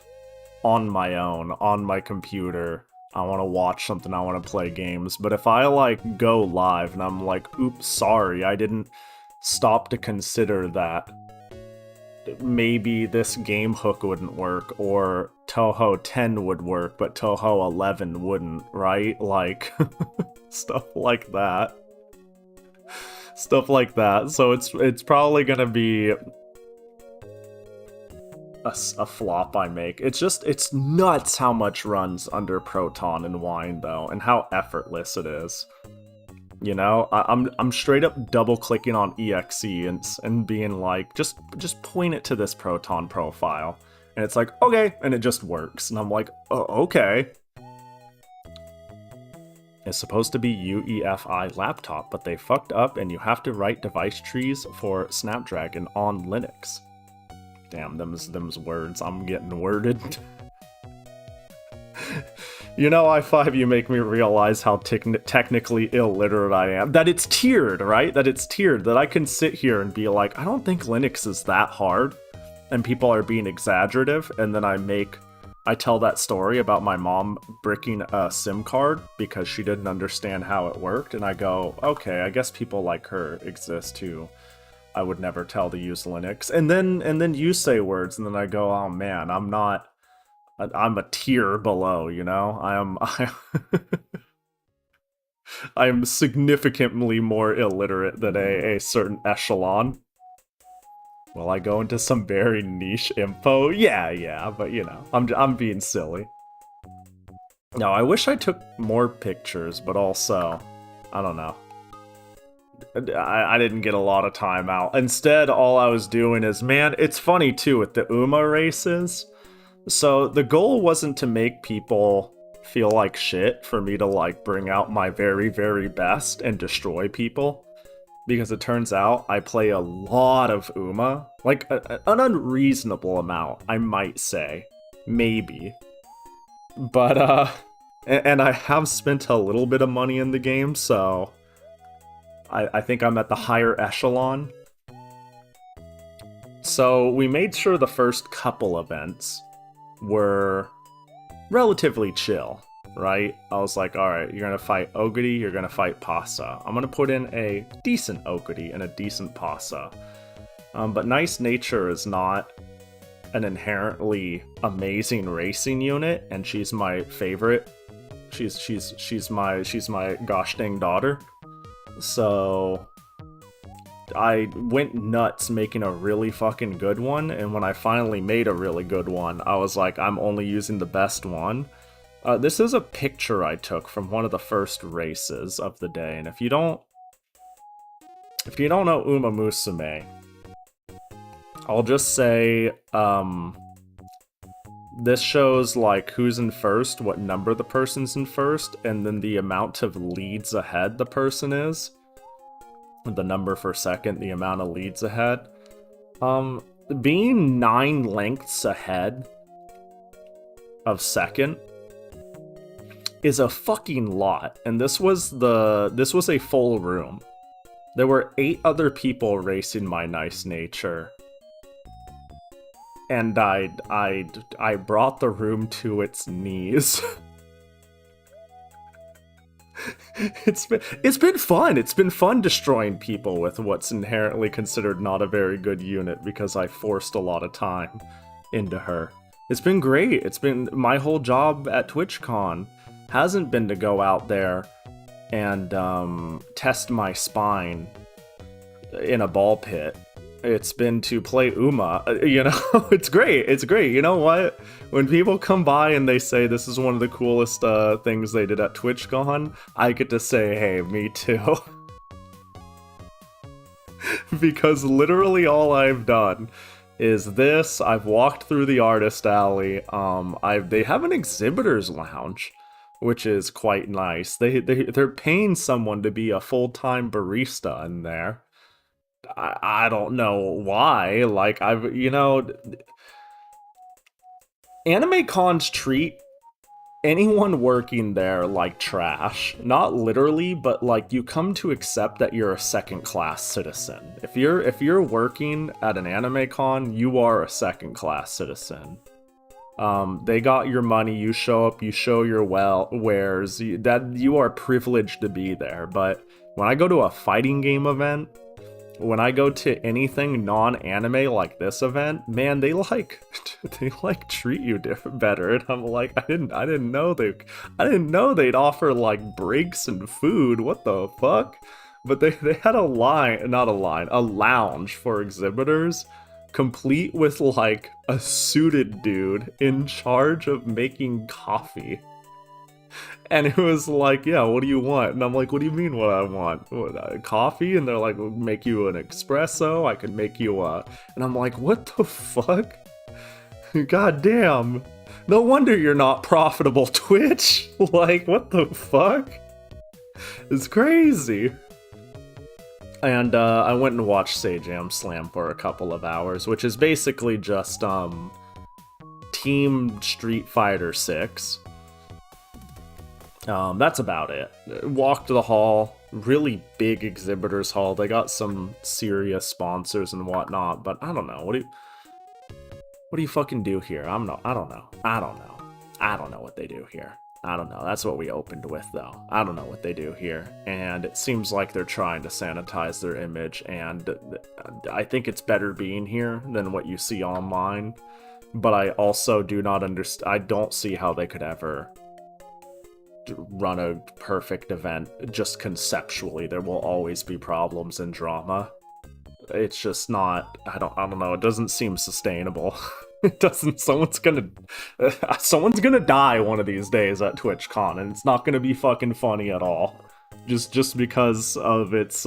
on my own, on my computer. I want to watch something, I want to play games, but if I like go live and I'm like, oops, sorry, I didn't stop to consider that maybe this game hook wouldn't work, or Toho 10 would work, but Toho 11 wouldn't, right? Like, stuff like that. Stuff like that. So it's probably gonna be a flop I make. It's nuts how much runs under Proton and Wine, though, and how effortless it is. You know, I'm straight up double clicking on exe and being like, just point it to this Proton profile, and it's like, okay, and it just works, and I'm like, oh, okay. It's supposed to be UEFI laptop, but they fucked up, and you have to write device trees for Snapdragon on Linux. Damn, them's words. I'm getting worded. You know, i5, you make me realize how technically illiterate I am. That it's tiered, right? That it's tiered. That I can sit here and be like, I don't think Linux is that hard, and people are being exaggerative, and then I tell that story about my mom bricking a SIM card because she didn't understand how it worked, and I go, okay, I guess people like her exist who I would never tell to use Linux. And then you say words, and then I go, oh man, I'm a tier below, you know? I am significantly more illiterate than a certain echelon. Will I go into some very niche info? Yeah, but you know, I'm being silly. No, I wish I took more pictures, but also, I don't know. I didn't get a lot of time out. Instead, all I was doing is, man, it's funny too with the UMA races. So the goal wasn't to make people feel like shit for me to like bring out my very, very best and destroy people. Because it turns out I play a lot of UMA. Like an unreasonable amount, I might say. Maybe. But, and I have spent a little bit of money in the game, so I think I'm at the higher echelon. So we made sure the first couple events were relatively chill, right? I was like, alright, you're gonna fight Oguri, you're gonna fight Pasa. I'm gonna put in a decent Oguri and a decent Pasa. But Nice Nature is not an inherently amazing racing unit, and she's my favorite. She's my gosh dang daughter. So I went nuts making a really fucking good one, and when I finally made a really good one, I was like, I'm only using the best one. This is a picture I took from one of the first races of the day, and if you don't know Uma Musume, I'll just say, this shows like who's in first, what number the person's in first, and then the amount of leads ahead the person is. The number for second, the amount of leads ahead. Being 9 lengths ahead of second is a fucking lot, and this was a full room. There were 8 other people racing my Nice Nature. And I brought the room to its knees. It's been fun. It's been fun destroying people with what's inherently considered not a very good unit because I forced a lot of time into her. It's been great. It's been my whole job at Twitchcon hasn't been to go out there and test my spine in a ball pit. It's been to play Uma, you know. It's great. It's great. You know what? When people come by and they say this is one of the coolest things they did at TwitchCon, I get to say, hey, me too. Because literally all I've done is this. I've walked through the artist alley. They have an exhibitors lounge, which is quite nice. They're paying someone to be a full-time barista in there. I don't know why. Like, anime cons treat anyone working there like trash. Not literally, but like you come to accept that you're a second-class citizen. If you're working at an anime con, you are a second-class citizen. They got your money, you show up, you show your wares, that you are privileged to be there. But when I go to a fighting game event, when I go to anything non-anime like this event, man, they treat you better, and I'm like, I didn't know they'd offer like breaks and food. What the fuck? But they had a lounge for exhibitors, complete with like a suited dude in charge of making coffee. And it was like, yeah, what do you want? And I'm like, what do you mean what I want? Coffee? And they're like, we'll make you an espresso. I could make you a... And I'm like, what the fuck? God damn. No wonder you're not profitable, Twitch. Like, what the fuck? It's crazy. And I went and watched Sejam Slam for a couple of hours, which is basically just Team Street Fighter 6. That's about it. Walked the hall, really big exhibitors hall. They got some serious sponsors and whatnot, but I don't know. What do you fucking do here? I don't know what they do here. I don't know. That's what we opened with, though. I don't know what they do here. And it seems like they're trying to sanitize their image, and I think it's better being here than what you see online. But I also do not understand. I don't see how they could ever run a perfect event. Just conceptually, there will always be problems and drama. It's just not, I don't know, it doesn't seem sustainable. It doesn't, someone's gonna die one of these days at TwitchCon, and it's not gonna be fucking funny at all. just because of its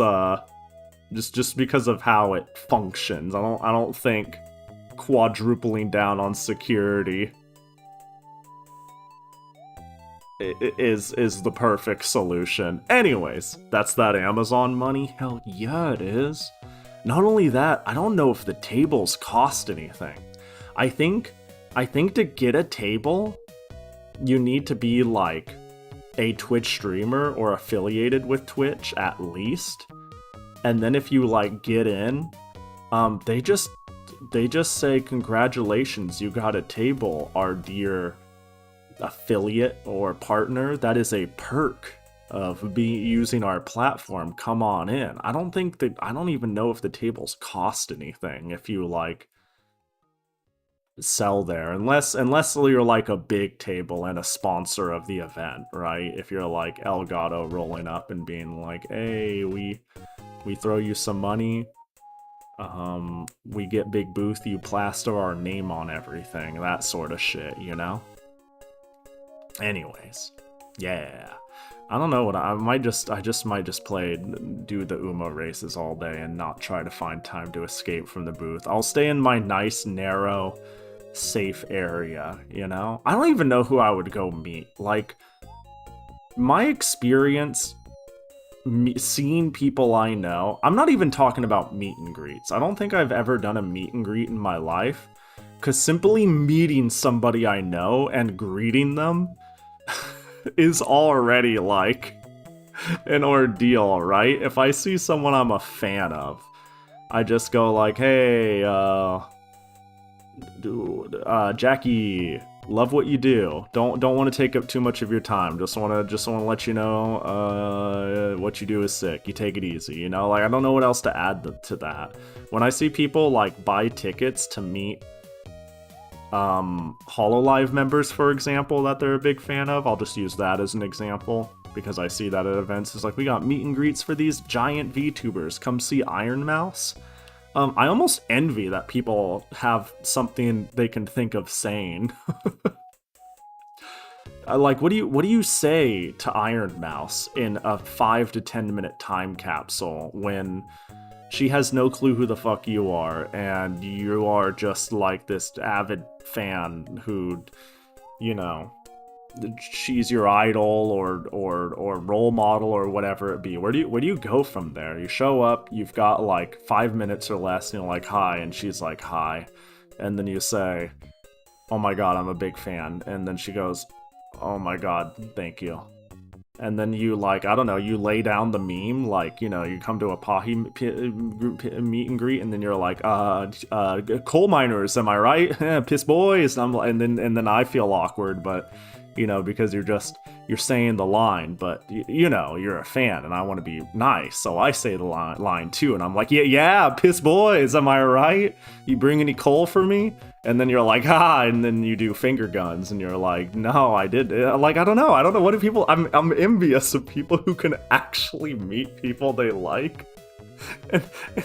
just because of how it functions. I don't think quadrupling down on security is the perfect solution. Anyways, that's that Amazon money. Hell yeah, it is. Not only that, I don't know if the tables cost anything. I think to get a table, you need to be like a Twitch streamer or affiliated with Twitch at least. And then if you like get in, they just say congratulations, you got a table, our dear affiliate or partner. That is a perk of using our platform. Come on in. I don't even know if the tables cost anything if you like sell there, unless you're like a big table and a sponsor of the event, right? If you're like Elgato rolling up and being like, hey, we throw you some money, we get big booth, you plaster our name on everything, that sort of shit, you know? Anyways, yeah. I don't know what I might just play, do the Umo races all day and not try to find time to escape from the booth. I'll stay in my nice, narrow, safe area, you know? I don't even know who I would go meet. Like, my experience seeing people I know, I'm not even talking about meet and greets. I don't think I've ever done a meet and greet in my life, because simply meeting somebody I know and greeting them is already like an ordeal, right? If I see someone I'm a fan of, I just go like, hey, dude, Jackie, love what you do. Don't want to take up too much of your time. Just want to let you know what you do is sick. You take it easy, you know? Like, I don't know what else to add to that. When I see people like buy tickets to meet HoloLive members, for example, that they're a big fan of, I'll just use that as an example because I see that at events. It's like, we got meet and greets for these giant VTubers. Come see Iron Mouse. I almost envy that people have something they can think of saying. Like, what do you say to Iron Mouse in a 5 to 10 minute time capsule when she has no clue who the fuck you are, and you are just like this avid fan who, you know, she's your idol or role model or whatever it be. Where do you go from there? You show up, you've got like 5 minutes or less, and you're like, hi, and she's like, hi. And then you say, oh my god, I'm a big fan. And then she goes, oh my god, thank you. And then you, like, I don't know, you lay down the meme, like, you know, you come to a Pahi meet and greet, and then you're like, coal miners, am I right? Piss boys. And then I feel awkward, but, you know, because you're saying the line, but, you know, you're a fan, and I want to be nice, so I say the line too, and I'm like, yeah, piss boys, am I right? You bring any coal for me? And then you're like, and then you do finger guns, and you're like, no, I did. Like, I don't know. What do people... I'm envious of people who can actually meet people they like and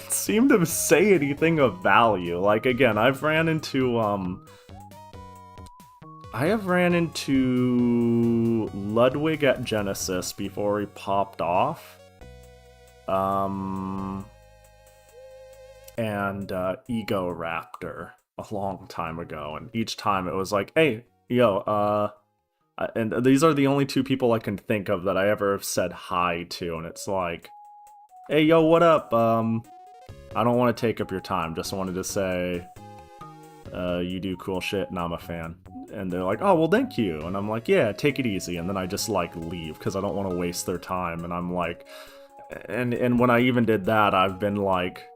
seem to say anything of value. Like, again, I have ran into Ludwig at Genesis before he popped off. And Ego Raptor a long time ago, and each time it was like, hey, yo, and these are the only two people I can think of that I ever have said hi to, and it's like, hey, yo, what up? I don't want to take up your time, just wanted to say, you do cool shit, and I'm a fan. And they're like, oh, well, thank you. And I'm like, yeah, take it easy. And then I just, like, leave, because I don't want to waste their time. And I'm like, and when I even did that, I've been like,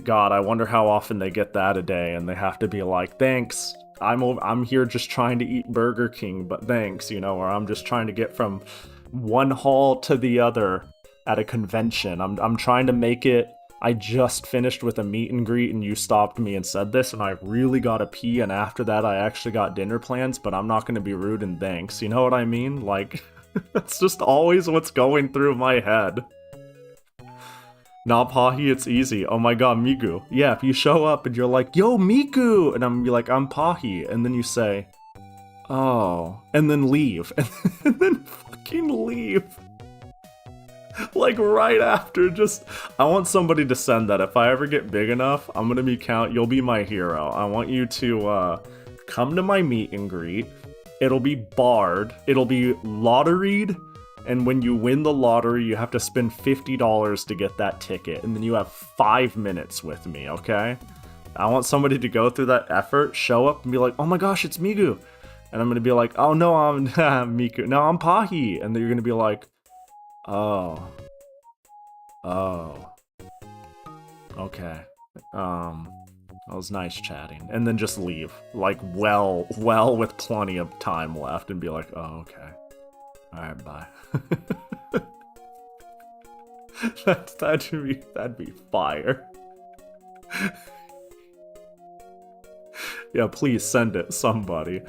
God, I wonder how often they get that a day, and they have to be like, thanks, I'm here just trying to eat Burger King, but thanks, you know, or I'm just trying to get from one hall to the other at a convention. I'm trying to make it. I just finished with a meet and greet, and you stopped me and said this, and I really gotta pee, and after that I actually got dinner plans, but I'm not gonna be rude and thanks, you know what I mean? Like, that's just always what's going through my head. Not Pahi, it's easy. Oh my god, Migu. Yeah, if you show up and you're like, yo, Miku! And I'm like, I'm Pahi. And then you say, oh. And then leave. And then fucking leave. Like right after, just I want somebody to send that. If I ever get big enough, I'm gonna be you'll be my hero. I want you to come to my meet and greet. It'll be barred, it'll be lotteried, and when you win the lottery you have to spend $50 to get that ticket, and then you have 5 minutes with me, okay? I want somebody to go through that effort, show up and be like, oh my gosh, it's Migu. And I'm gonna be like, oh no, I'm Miku. No, I'm Pahi. And then you're gonna be like, oh, okay. That was nice chatting. And then just leave, like well with plenty of time left, and be like, oh, okay. All right, bye. That'd be fire. Yeah, please send it, somebody.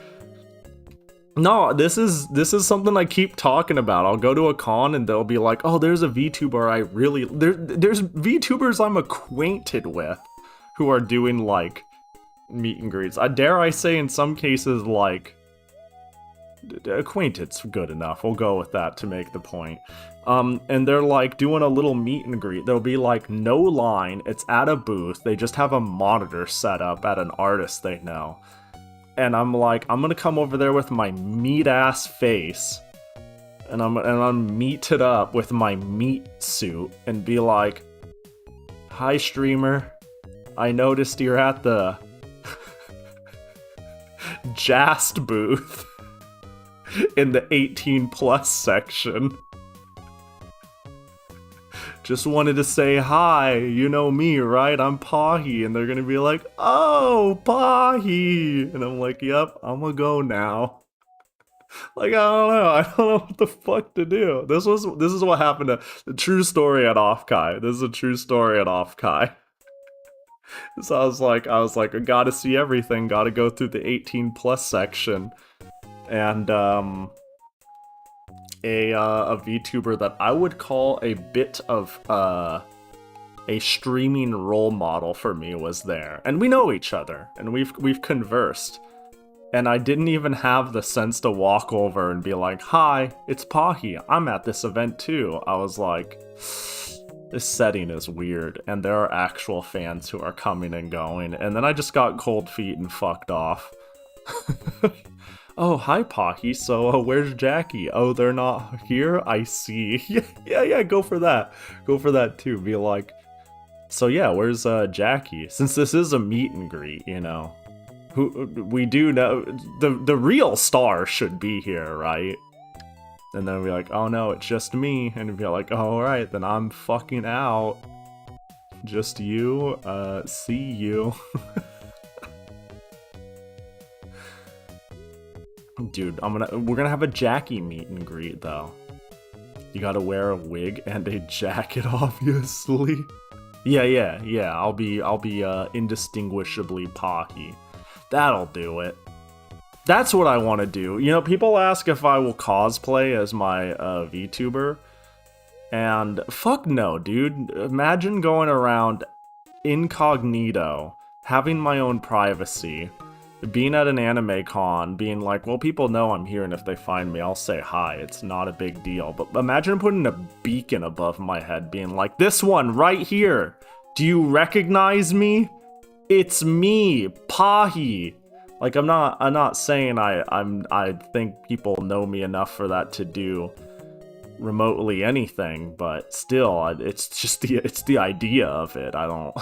No, this is something I keep talking about. I'll go to a con and they'll be like, oh, there's a VTuber there's VTubers I'm acquainted with who are doing, like, meet and greets. Dare I say, in some cases, like, acquaintance good enough. We'll go with that to make the point. And they're, like, doing a little meet and greet. There'll be, like, no line. It's at a booth. They just have a monitor set up at an artist they know. And I'm like, I'm gonna come over there with my meat-ass face, and I'm meated up with my meat suit, and be like, hi, streamer. I noticed you're at the Jast booth in the 18+ section. Just wanted to say hi, you know me, right? I'm Pahi. And they're gonna be like, oh, Pahi. And I'm like, yep, I'm gonna go now. Like, I don't know what the fuck to do. This is what happened to the true story at Offkai. This is a true story at Offkai. So I was like, I gotta see everything, gotta go through the 18+ section. And a VTuber that I would call a bit of a streaming role model for me was there, and we know each other, and we've conversed, and I didn't even have the sense to walk over and be like, hi, it's Pahi, I'm at this event too. I was like, this setting is weird, and there are actual fans who are coming and going, and then I just got cold feet and fucked off. Oh, hi, Pahi. So, where's Jackie? Oh, they're not here? I see. Yeah, go for that. Go for that, too. Be like, so yeah, where's Jackie? Since this is a meet and greet, you know. We do know, the real star should be here, right? And then we're like, oh no, it's just me. And be like, oh, alright, then I'm fucking out. Just you, see you. Dude, we're gonna have a Jackie meet and greet though. You gotta wear a wig and a jacket, obviously. Yeah. I'll be indistinguishably Pahi. That'll do it. That's what I want to do. You know, people ask if I will cosplay as my VTuber, and fuck no, dude. Imagine going around incognito, having my own privacy. Being at an anime con, being like, well, people know I'm here, and if they find me, I'll say hi. It's not a big deal. But imagine putting a beacon above my head, being like, this one right here. Do you recognize me? It's me, Pahi. Like, I'm not saying I think people know me enough for that to do remotely anything, but still, it's just the idea of it. I don't.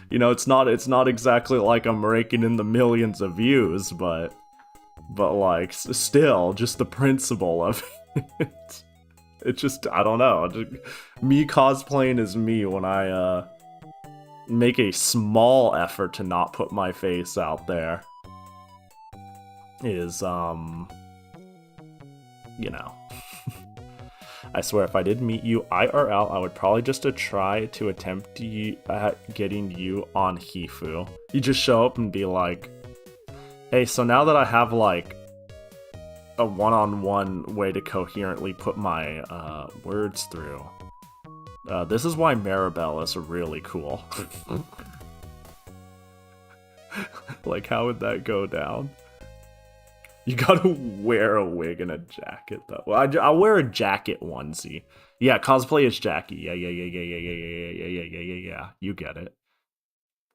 You know, it's not exactly like I'm raking in the millions of views, but like, still, just the principle of it. It's just, I don't know. Me cosplaying as me when I make a small effort to not put my face out there is, you know. I swear, if I did meet you IRL, I would probably just try to attempt at getting you on Hifu. You just show up and be like, hey, so now that I have, like, a one-on-one way to coherently put my words through, this is why Maribel is really cool. Like, how would that go down? You gotta wear a wig and a jacket, though. Well, I'll wear a jacket onesie. Yeah, cosplay as Jackie. Yeah. You get it.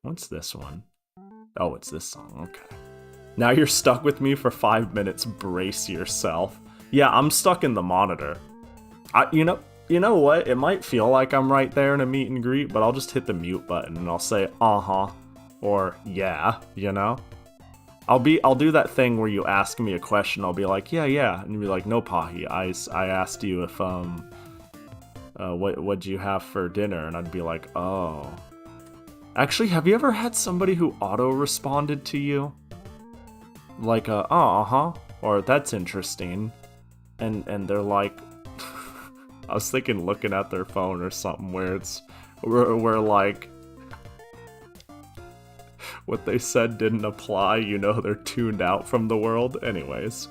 What's this one? Oh, it's this song. Okay. Now you're stuck with me for 5 minutes. Brace yourself. Yeah, I'm stuck in the monitor. You know what? It might feel like I'm right there in a meet and greet, but I'll just hit the mute button and I'll say, uh-huh, or yeah, you know? I'll do that thing where you ask me a question, I'll be like, yeah, and you'll be like, no, Pahi, I asked you if, what'd you have for dinner? And I'd be like, oh. Actually, have you ever had somebody who auto-responded to you? Like, oh, uh-huh, or that's interesting. And they're like, I was thinking looking at their phone or something where where like, what they said didn't apply, you know, they're tuned out from the world. Anyways.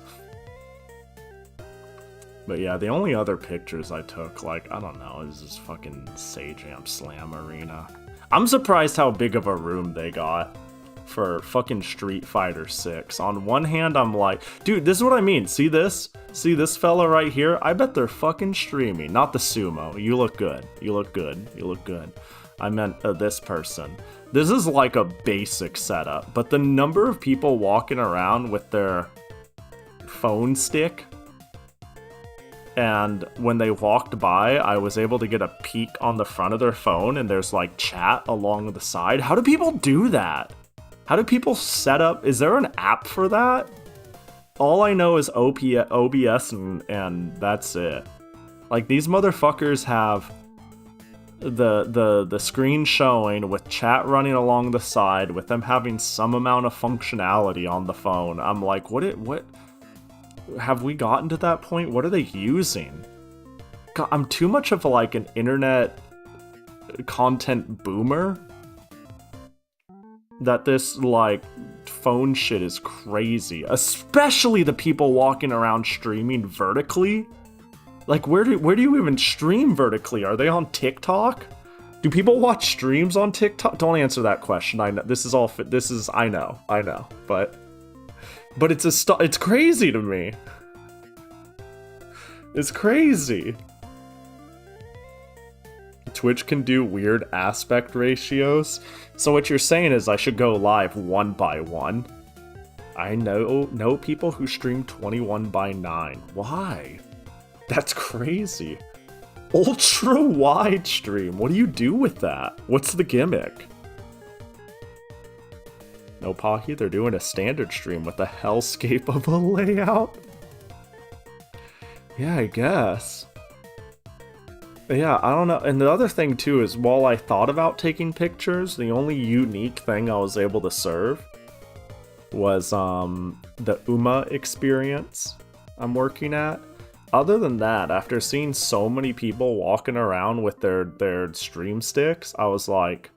But yeah, the only other pictures I took, like, I don't know, is this fucking Sejam Slam Arena. I'm surprised how big of a room they got for fucking Street Fighter 6. On one hand, I'm like, dude, this is what I mean. See this? See this fella right here? I bet they're fucking streaming. Not the sumo. You look good. You look good. You look good. I meant this person. This is like a basic setup, but the number of people walking around with their phone stick, and when they walked by, I was able to get a peek on the front of their phone, and there's like chat along the side. How do people do that? How do people set up? Is there an app for that? All I know is OBS and that's it. Like, these motherfuckers have the screen showing with chat running along the side with them having some amount of functionality on the phone. I'm like, what have we gotten to that point? What are they using? God, I'm too much of like an internet content boomer that this like phone shit is crazy, especially the people walking around streaming vertically. Like, where do you even stream vertically? Are they on TikTok? Do people watch streams on TikTok? Don't answer that question. I know this is all. I know, but it's crazy to me. It's crazy. Twitch can do weird aspect ratios. So what you're saying is I should go live 1 by 1. I know people who stream 21 by 9. Why? That's crazy. Ultra wide stream. What do you do with that? What's the gimmick? No, Pahi, they're doing a standard stream with a hellscape of a layout. Yeah, I guess. Yeah, I don't know. And the other thing too is, while I thought about taking pictures, the only unique thing I was able to serve was the UMA experience I'm working at. Other than that, after seeing so many people walking around with their stream sticks, I was like,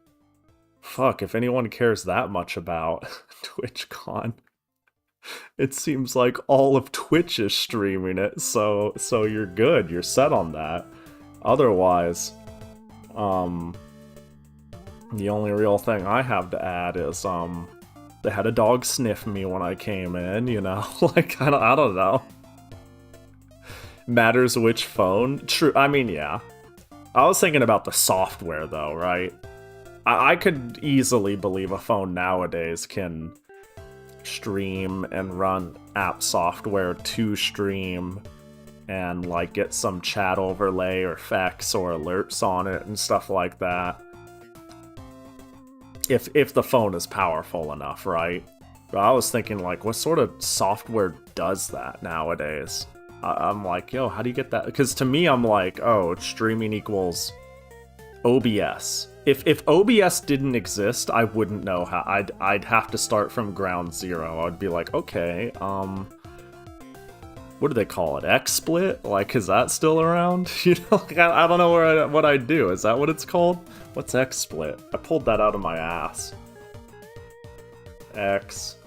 fuck, if anyone cares that much about TwitchCon, it seems like all of Twitch is streaming it, so you're good, you're set on that. Otherwise, the only real thing I have to add is, they had a dog sniff me when I came in, you know? Like, I don't know. Matters which phone? True, I mean, yeah. I was thinking about the software, though, right? I could easily believe a phone nowadays can stream and run app software to stream and, like, get some chat overlay or effects or alerts on it and stuff like that. If the phone is powerful enough, right? But I was thinking, like, what sort of software does that nowadays? I'm like, yo, how do you get that? Because to me, I'm like, oh, streaming equals OBS. If OBS didn't exist, I wouldn't know how. I'd have to start from ground zero. I'd be like, okay, what do they call it? XSplit? Like, is that still around? You know, like, I don't know what I'd do. Is that what it's called? What's XSplit? I pulled that out of my ass. XSplit.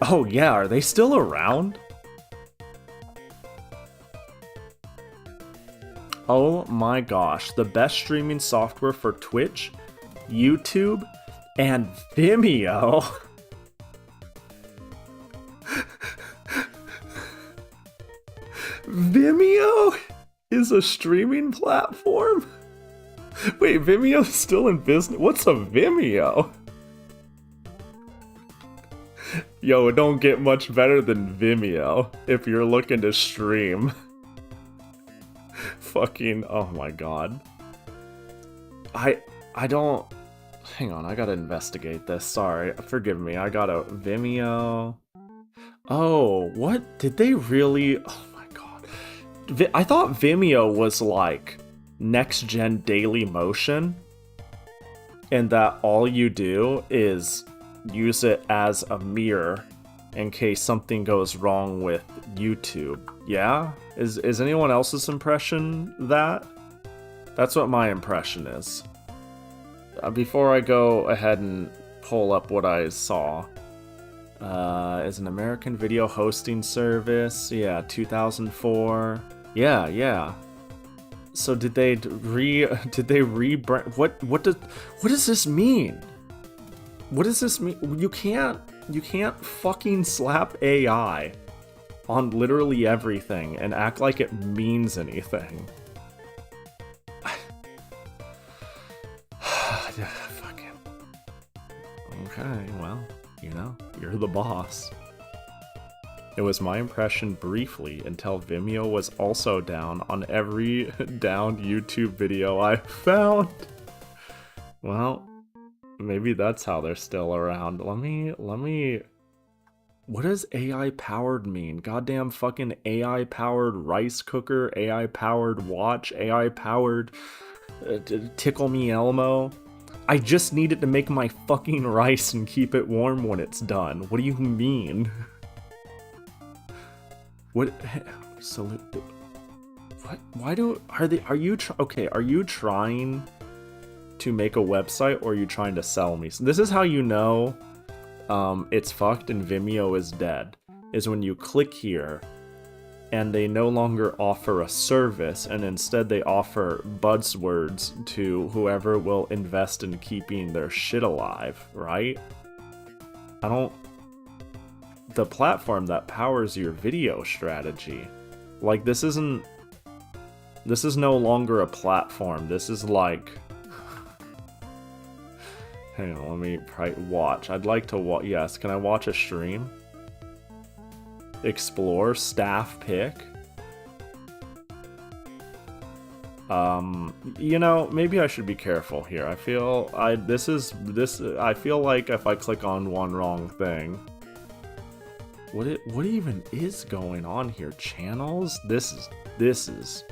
Oh yeah, are they still around? Oh my gosh, the best streaming software for Twitch, YouTube, and Vimeo. Vimeo is a streaming platform? Wait, Vimeo's still in business? What's a Vimeo? Yo, it don't get much better than Vimeo if you're looking to stream. Fucking, oh my god. I don't... Hang on, I gotta investigate this. Sorry, forgive me. I got a Vimeo. Oh, what? Did they really... Oh my god. I thought Vimeo was like next-gen Daily Motion, and that all you do is use it as a mirror in case something goes wrong with YouTube. Yeah? Is anyone else's impression that? That's what my impression is. Before I go ahead and pull up what I saw, is an American video hosting service. Yeah, 2004. Yeah. So did they rebrand? What does this mean? What does this mean? You can't fucking slap AI on literally everything and act like it means anything. Fucking. Okay, well, you know, you're the boss. It was my impression briefly until Vimeo was also down on every downed YouTube video I found. Well, maybe that's how they're still around. Let me... What does AI-powered mean? Goddamn fucking AI-powered rice cooker, AI-powered watch, AI-powered Tickle Me Elmo. I just need it to make my fucking rice and keep it warm when it's done. What do you mean? What? Salute. What? Why do... Are you trying to make a website, or are you trying to sell me? So this is how you know it's fucked and Vimeo is dead, is when you click here and they no longer offer a service, and instead they offer buzzwords to whoever will invest in keeping their shit alive, right? The platform that powers your video strategy, like, this is no longer a platform. This is like... Hang on, let me watch. I'd like to watch. Yes, can I watch a stream? Explore, staff pick. You know, maybe I should be careful here. I feel I feel like if I click on one wrong thing. What even is going on here? Channels? This is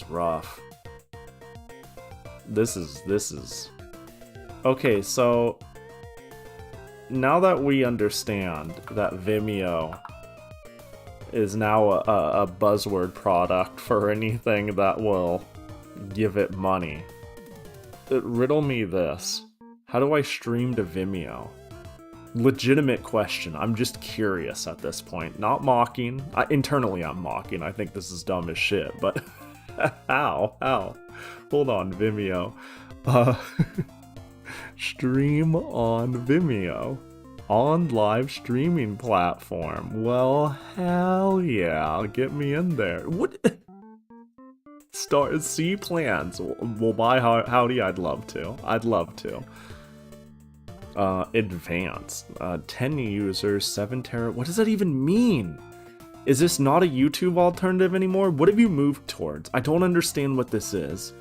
rough. This is okay, so now that we understand that Vimeo is now a buzzword product for anything that will give it money, riddle me this. How do I stream to Vimeo? Legitimate question. I'm just curious at this point. Not mocking. Internally, I'm mocking. I think this is dumb as shit, but how? Hold on, Vimeo. Stream on Vimeo. On live streaming platform. Well, hell yeah. Get me in there. What? C plans. We'll buy Howdy. I'd love to. Advanced. 10 users, 7 tera. What does that even mean? Is this not a YouTube alternative anymore? What have you moved towards? I don't understand what this is.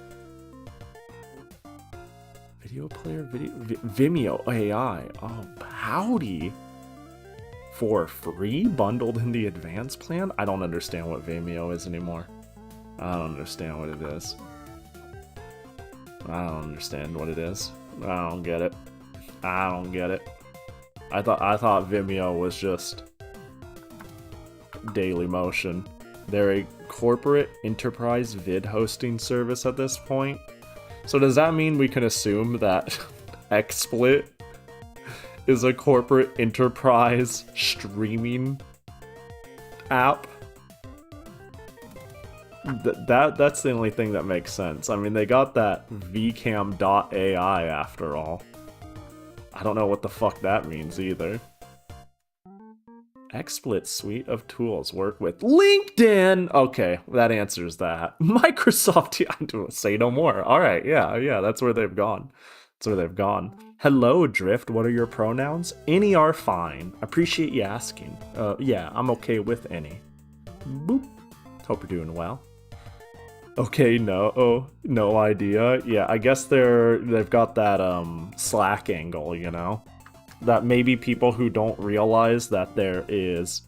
Video player, Vimeo AI. Oh, howdy. For free, bundled in the advanced plan? I don't understand what Vimeo is anymore. I don't understand what it is. I don't understand what it is. I don't get it. I don't get it. I thought Vimeo was just Daily Motion. They're a corporate enterprise vid hosting service at this point. So does that mean we can assume that XSplit is a corporate enterprise streaming app? That's the only thing that makes sense. I mean, they got that vcam.ai after all. I don't know what the fuck that means either. XSplit suite of tools work with LinkedIn. Okay, that answers that. Microsoft, I don't say no more. All right, yeah, that's where they've gone. That's where they've gone. Hello, Drift. What are your pronouns? Any are fine. Appreciate you asking. Yeah, I'm okay with any. Boop. Hope you're doing well. Okay, no idea. Yeah, I guess they've got that Slack angle, you know? That maybe people who don't realize that there is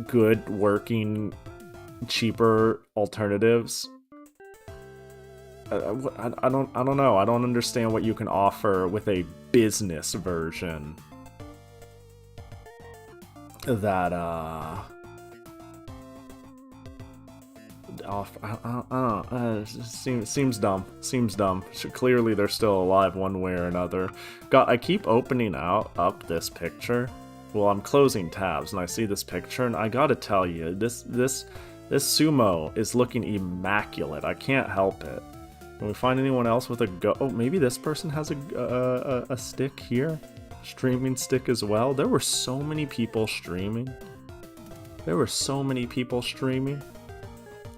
good working cheaper alternatives. I don't know. I don't understand what you can offer with a business version that seems dumb. Seems dumb. Clearly they're still alive one way or another. God, I keep opening up this picture. Well, I'm closing tabs and I see this picture, and I gotta tell you, this sumo is looking immaculate. I can't help it. Can we find anyone else with a go? Oh, maybe this person has a stick here, streaming stick as well. There were so many people streaming.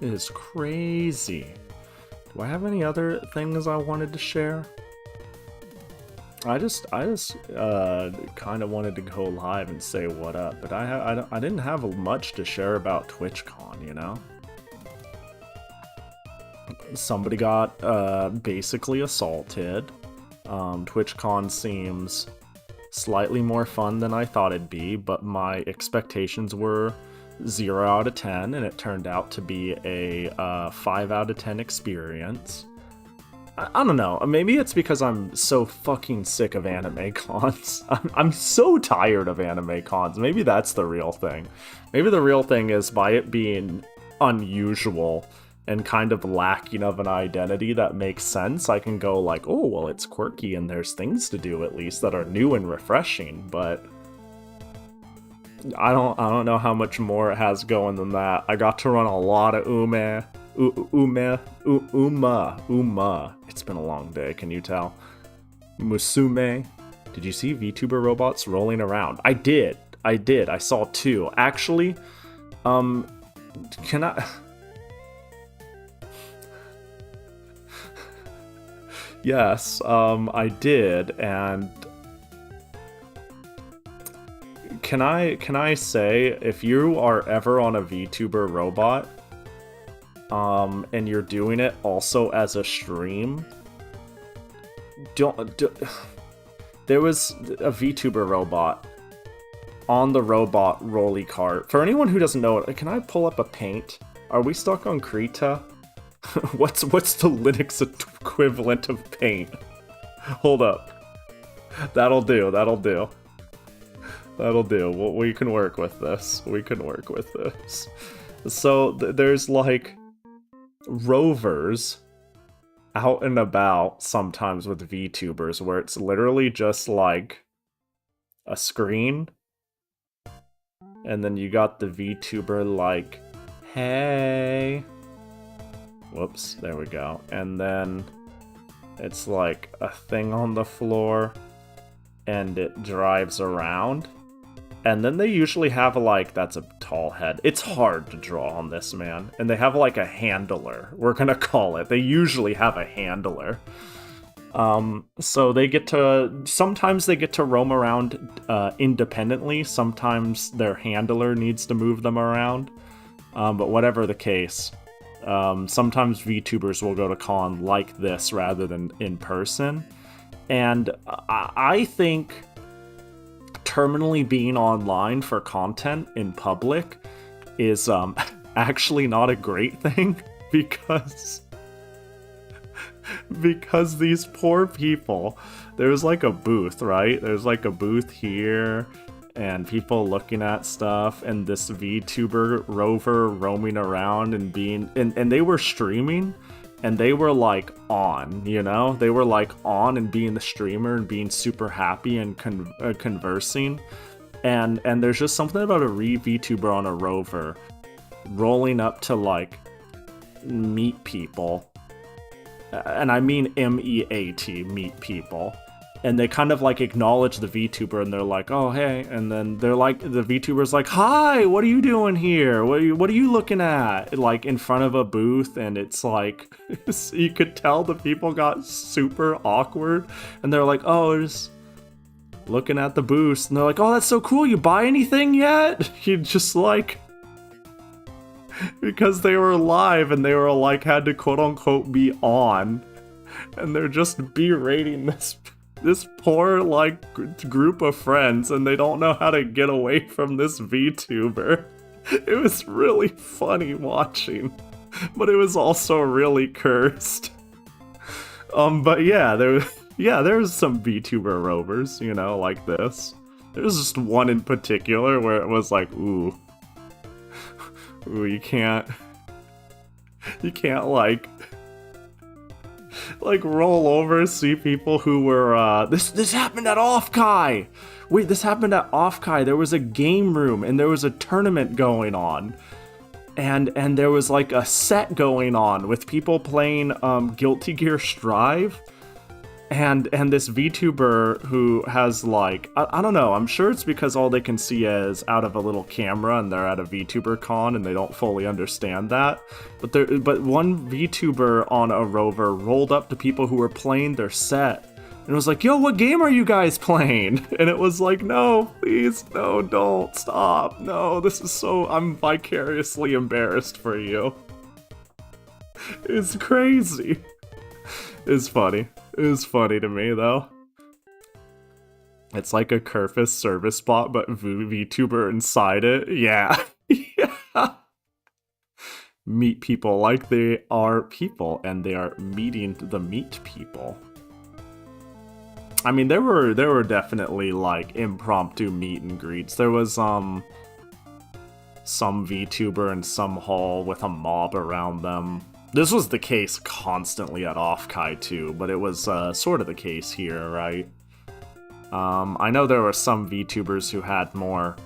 It is crazy. Do I have any other things I wanted to share? I just kind of wanted to go live and say what up, but I didn't have much to share about TwitchCon, you know? Somebody got basically assaulted. TwitchCon seems slightly more fun than I thought it'd be, but my expectations were 0 out of 10, and it turned out to be a 5 out of 10 experience. I don't know, maybe it's because I'm so fucking sick of anime cons. I'm so tired of anime cons. Maybe that's the real thing. Maybe the real thing is, by it being unusual and kind of lacking of an identity that makes sense, I can go like, oh, well, it's quirky and there's things to do at least that are new and refreshing, but I don't know how much more it has going than that. I got to run a lot of Uma. It's been a long day, can you tell? Musume. Did you see VTuber robots rolling around? I did. I saw 2. Actually, can I... Yes, I did, and can I say, if you are ever on a VTuber robot, and you're doing it also as a stream, there was a VTuber robot on the robot rolly cart. For anyone who doesn't know it, can I pull up a paint? Are we stuck on Krita? What's the Linux equivalent of paint? Hold up. That'll do. We can work with this. So there's like rovers out and about sometimes with VTubers where it's literally just like a screen, and then you got the VTuber like, hey. Whoops, there we go. And then it's like a thing on the floor and it drives around. And then they usually have like, that's a tall head. It's hard to draw on this, man. And they have like a handler, we're gonna call it. They usually have a handler. So they get to, sometimes they get to roam around independently. Sometimes their handler needs to move them around. But whatever the case, sometimes VTubers will go to con like this rather than in person. And I think terminally being online for content in public is actually not a great thing, because these poor people, there's like a booth, right? There's like a booth here and people looking at stuff, and this VTuber rover roaming around and being, and they were streaming, and they were like on, you know? They were like on and being the streamer and being super happy and conversing. And there's just something about a VTuber on a rover rolling up to like meet people. And I mean MEAT, meet people. and they kind of like acknowledge the VTuber, and they're like, "Oh hey," and then they're like, the VTuber's like, "Hi, what are you doing here? What are you looking at?" Like in front of a booth, and it's like you could tell the people got super awkward, and they're like, "Oh, just looking at the booth," and they're like, "Oh, that's so cool. You buy anything yet?" You just like. Because they were live and they were like had to quote unquote be on, and they're just berating this poor like group of friends, and they don't know how to get away from this VTuber. It was really funny watching, but it was also really cursed. But yeah, there was some VTuber rovers, you know, like this. There was just one in particular where it was like, ooh, you can't like roll over, see people who were this happened at Oiivae. Wait, this happened at Oiivae. There was a game room and there was a tournament going on, and there was like a set going on with people playing Guilty Gear Strive. And this VTuber who has like, I don't know, I'm sure it's because all they can see is out of a little camera and they're at a VTuber con and they don't fully understand that. But one VTuber on a rover rolled up to people who were playing their set and was like, "Yo, what game are you guys playing?" And it was like, "No, please, no, don't, stop, no, this is so, I'm vicariously embarrassed for you." It's crazy. It's funny. It was funny to me, though. It's like a Kerfus service bot, but VTuber inside it. Yeah. Yeah. Meet people like they are people, and they are meeting the meat people. I mean, there were definitely, like, impromptu meet and greets. There was, some VTuber in some hall with a mob around them. This was the case constantly at Oiivae too, but it was sort of the case here, right? I know there were some VTubers who had more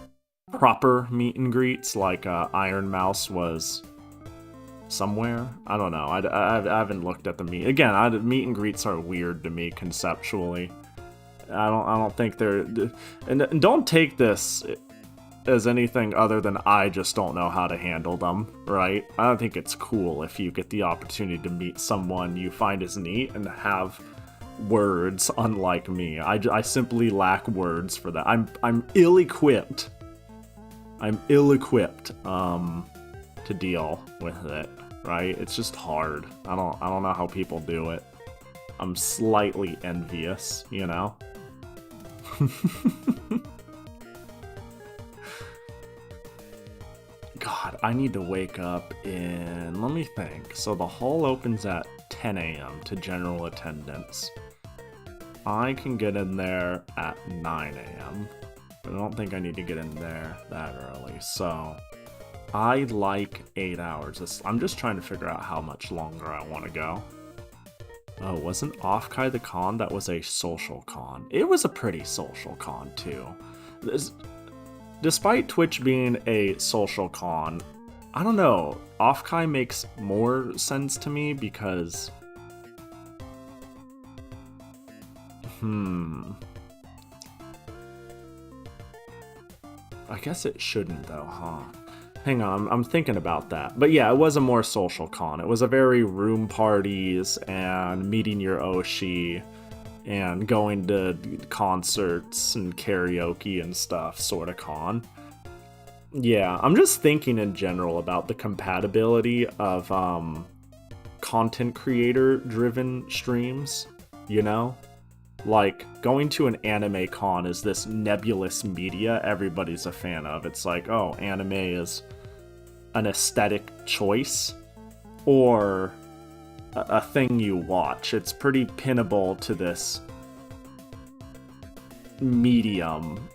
proper meet and greets, like Iron Mouse was somewhere. I don't know. I haven't looked at the meet. Again, meet and greets are weird to me conceptually. I don't think they're, and don't take this as anything other than I just don't know how to handle them, right? I don't think it's cool if you get the opportunity to meet someone you find is neat and have words, unlike me. I simply lack words for that. I'm ill-equipped. I'm ill-equipped to deal with it, right? It's just hard. I don't know how people do it. I'm slightly envious, you know? God, I need to wake up in, let me think. So the hall opens at 10 a.m. to general attendance. I can get in there at 9 a.m. but I don't think I need to get in there that early. So I like 8 hours. I'm just trying to figure out how much longer I want to go. Oh, wasn't Oiivae the con? That was a social con. It was a pretty social con too. Despite Twitch being a social con, I don't know, Oiivae makes more sense to me because... I guess it shouldn't though, huh? Hang on, I'm thinking about that. But yeah, it was a more social con. It was a very room parties and meeting your Oshi and going to concerts and karaoke and stuff sort of con. Yeah, I'm just thinking in general about the compatibility of content creator driven streams, you know? Like, going to an anime con is this nebulous media everybody's a fan of. It's like, oh, anime is an aesthetic choice or a thing you watch. It's pretty pinnable to this medium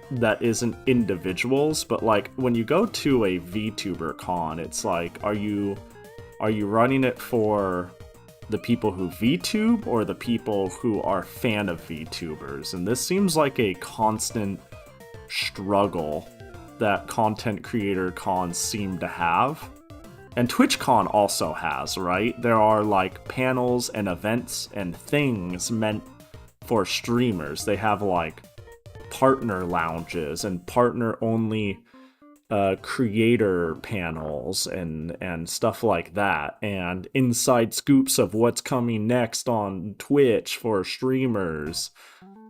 that isn't individuals, but like when you go to a VTuber con, it's like, are you running it for the people who VTube or the people who are fan of VTubers? And this seems like a constant struggle that content creator cons seem to have. And Twitchcon also has, right? There are like panels and events and things meant for streamers. They have like partner lounges and partner only creator panels and stuff like that, and inside scoops of what's coming next on Twitch for streamers.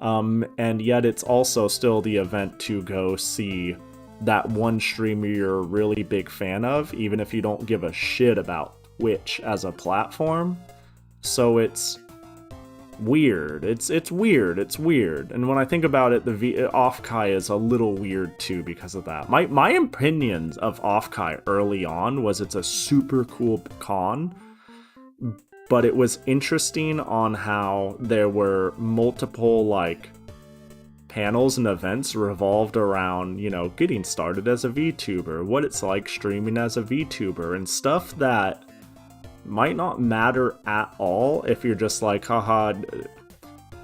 And yet it's also still the event to go see that one streamer you're a really big fan of, even if you don't give a shit about Twitch as a platform. So it's weird. It's weird. And when I think about it, the Off-Kai is a little weird too because of that. My opinions of Off-Kai early on was it's a super cool con, but it was interesting on how there were multiple like panels and events revolved around, you know, getting started as a VTuber, what it's like streaming as a VTuber, and stuff that might not matter at all if you're just like, haha,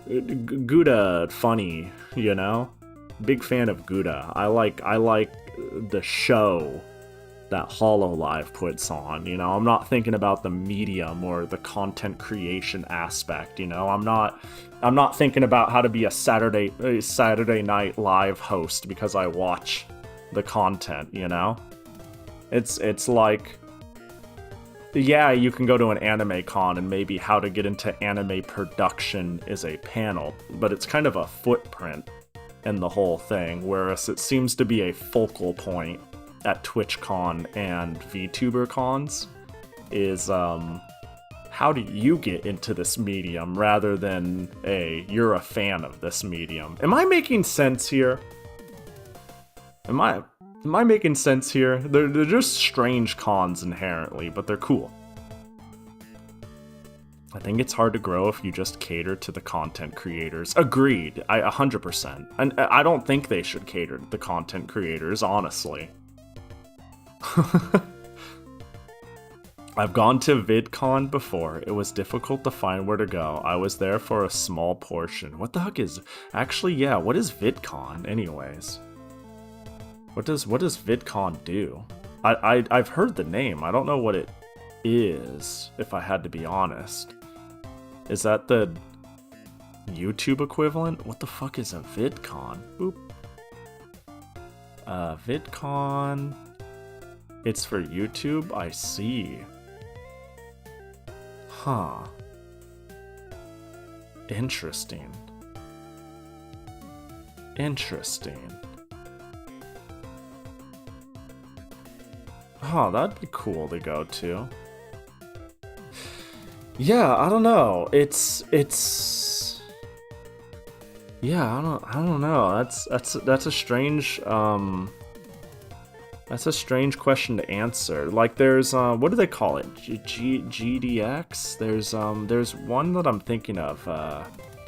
Gouda funny, you know? Big fan of Gouda. I like the show that HoloLive puts on, you know? I'm not thinking about the medium or the content creation aspect, you know? I'm not thinking about how to be a Saturday Night Live host because I watch the content, you know? It's like, yeah, you can go to an anime con and maybe how to get into anime production is a panel, but it's kind of a footprint in the whole thing, whereas it seems to be a focal point at TwitchCon and VTuber cons is how do you get into this medium rather than you're a fan of this medium. Am I making sense here? Am I making sense here? They're just strange cons inherently, but they're cool. I think it's hard to grow if you just cater to the content creators. Agreed, 100%. And I don't think they should cater to the content creators, honestly. I've gone to VidCon before. It was difficult to find where to go. I was there for a small portion. What the heck is... Actually, yeah, what is VidCon, anyways? What does VidCon do? I've heard the name. I don't know what it is, if I had to be honest. Is that the YouTube equivalent? What the fuck is a VidCon? Boop. VidCon... It's for YouTube? I see. Huh. Interesting. Oh, that'd be cool to go to. Yeah, I don't know. It's yeah, I don't know. That's a strange that's a strange question to answer. Like there's what do they call it? GDX? There's one that I'm thinking of.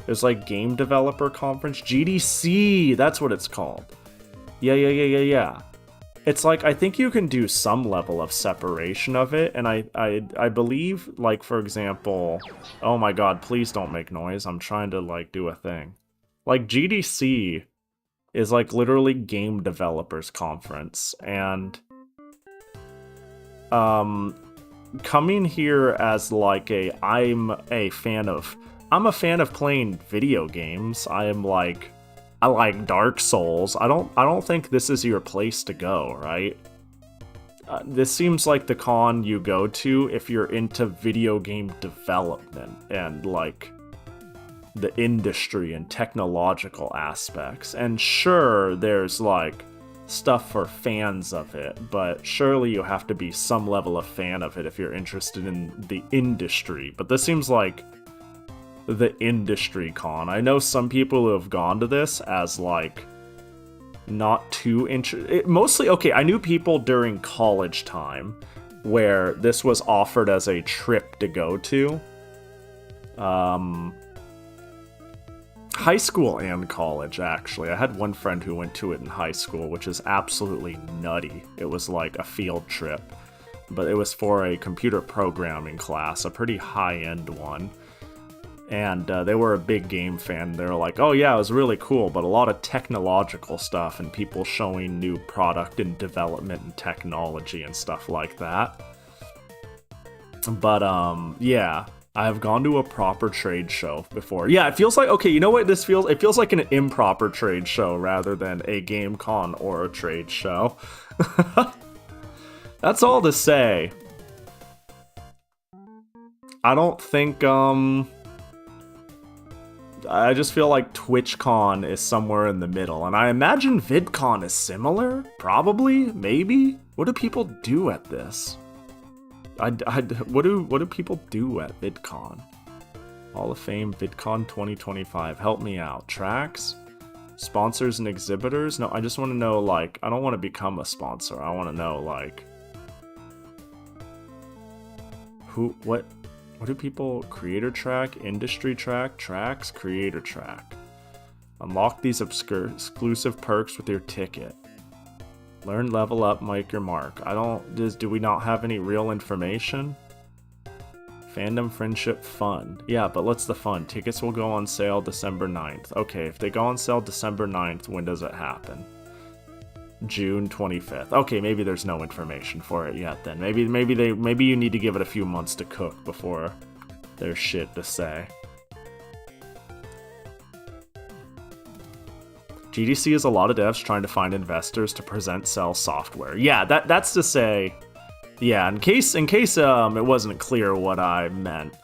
There's like game developer conference, GDC, that's what it's called. Yeah. It's like, I think you can do some level of separation of it, and I believe, like, for example, oh my god, please don't make noise, I'm trying to, like, do a thing. Like, GDC is, like, literally Game Developers Conference, and, coming here as, like, I'm a fan of playing video games. I like Dark Souls. I don't think this is your place to go, right? This seems like the con you go to if you're into video game development and like the industry and technological aspects. And sure, there's like stuff for fans of it, but surely you have to be some level of fan of it if you're interested in the industry. But this seems like the industry con. I know some people who have gone to this as like not too mostly okay. I knew people during college time where this was offered as a trip to go to. High school and college, actually. I had one friend who went to it in high school, which is absolutely nutty. It was like a field trip, but it was for a computer programming class, a pretty high-end one. And they were a big game fan. They were like, oh yeah, it was really cool, but a lot of technological stuff and people showing new product and development and technology and stuff like that. But yeah, I have gone to a proper trade show before. Yeah, it feels like, okay, you know what this feels? It feels like an improper trade show rather than a game con or a trade show. That's all to say. I don't think, I just feel like TwitchCon is somewhere in the middle, and I imagine VidCon is similar? Probably? Maybe? What do people do at this? What do people do at VidCon? Hall of Fame VidCon 2025. Help me out. Tracks? Sponsors and exhibitors? No, I just want to know, like, I don't want to become a sponsor. I want to know, like, what do people, creator track, industry track, tracks, creator track. Unlock these obscure exclusive perks with your ticket. Learn, level up, mic your mark. Do we not have any real information? Fandom, friendship, fun. Yeah, but what's the fun? Tickets will go on sale December 9th. Okay, if they go on sale December 9th, when does it happen? June 25th. Okay, maybe there's no information for it yet then. Maybe you need to give it a few months to cook before there's shit to say. GDC is a lot of devs trying to find investors to sell software. Yeah, that's to say, yeah, in case it wasn't clear what I meant.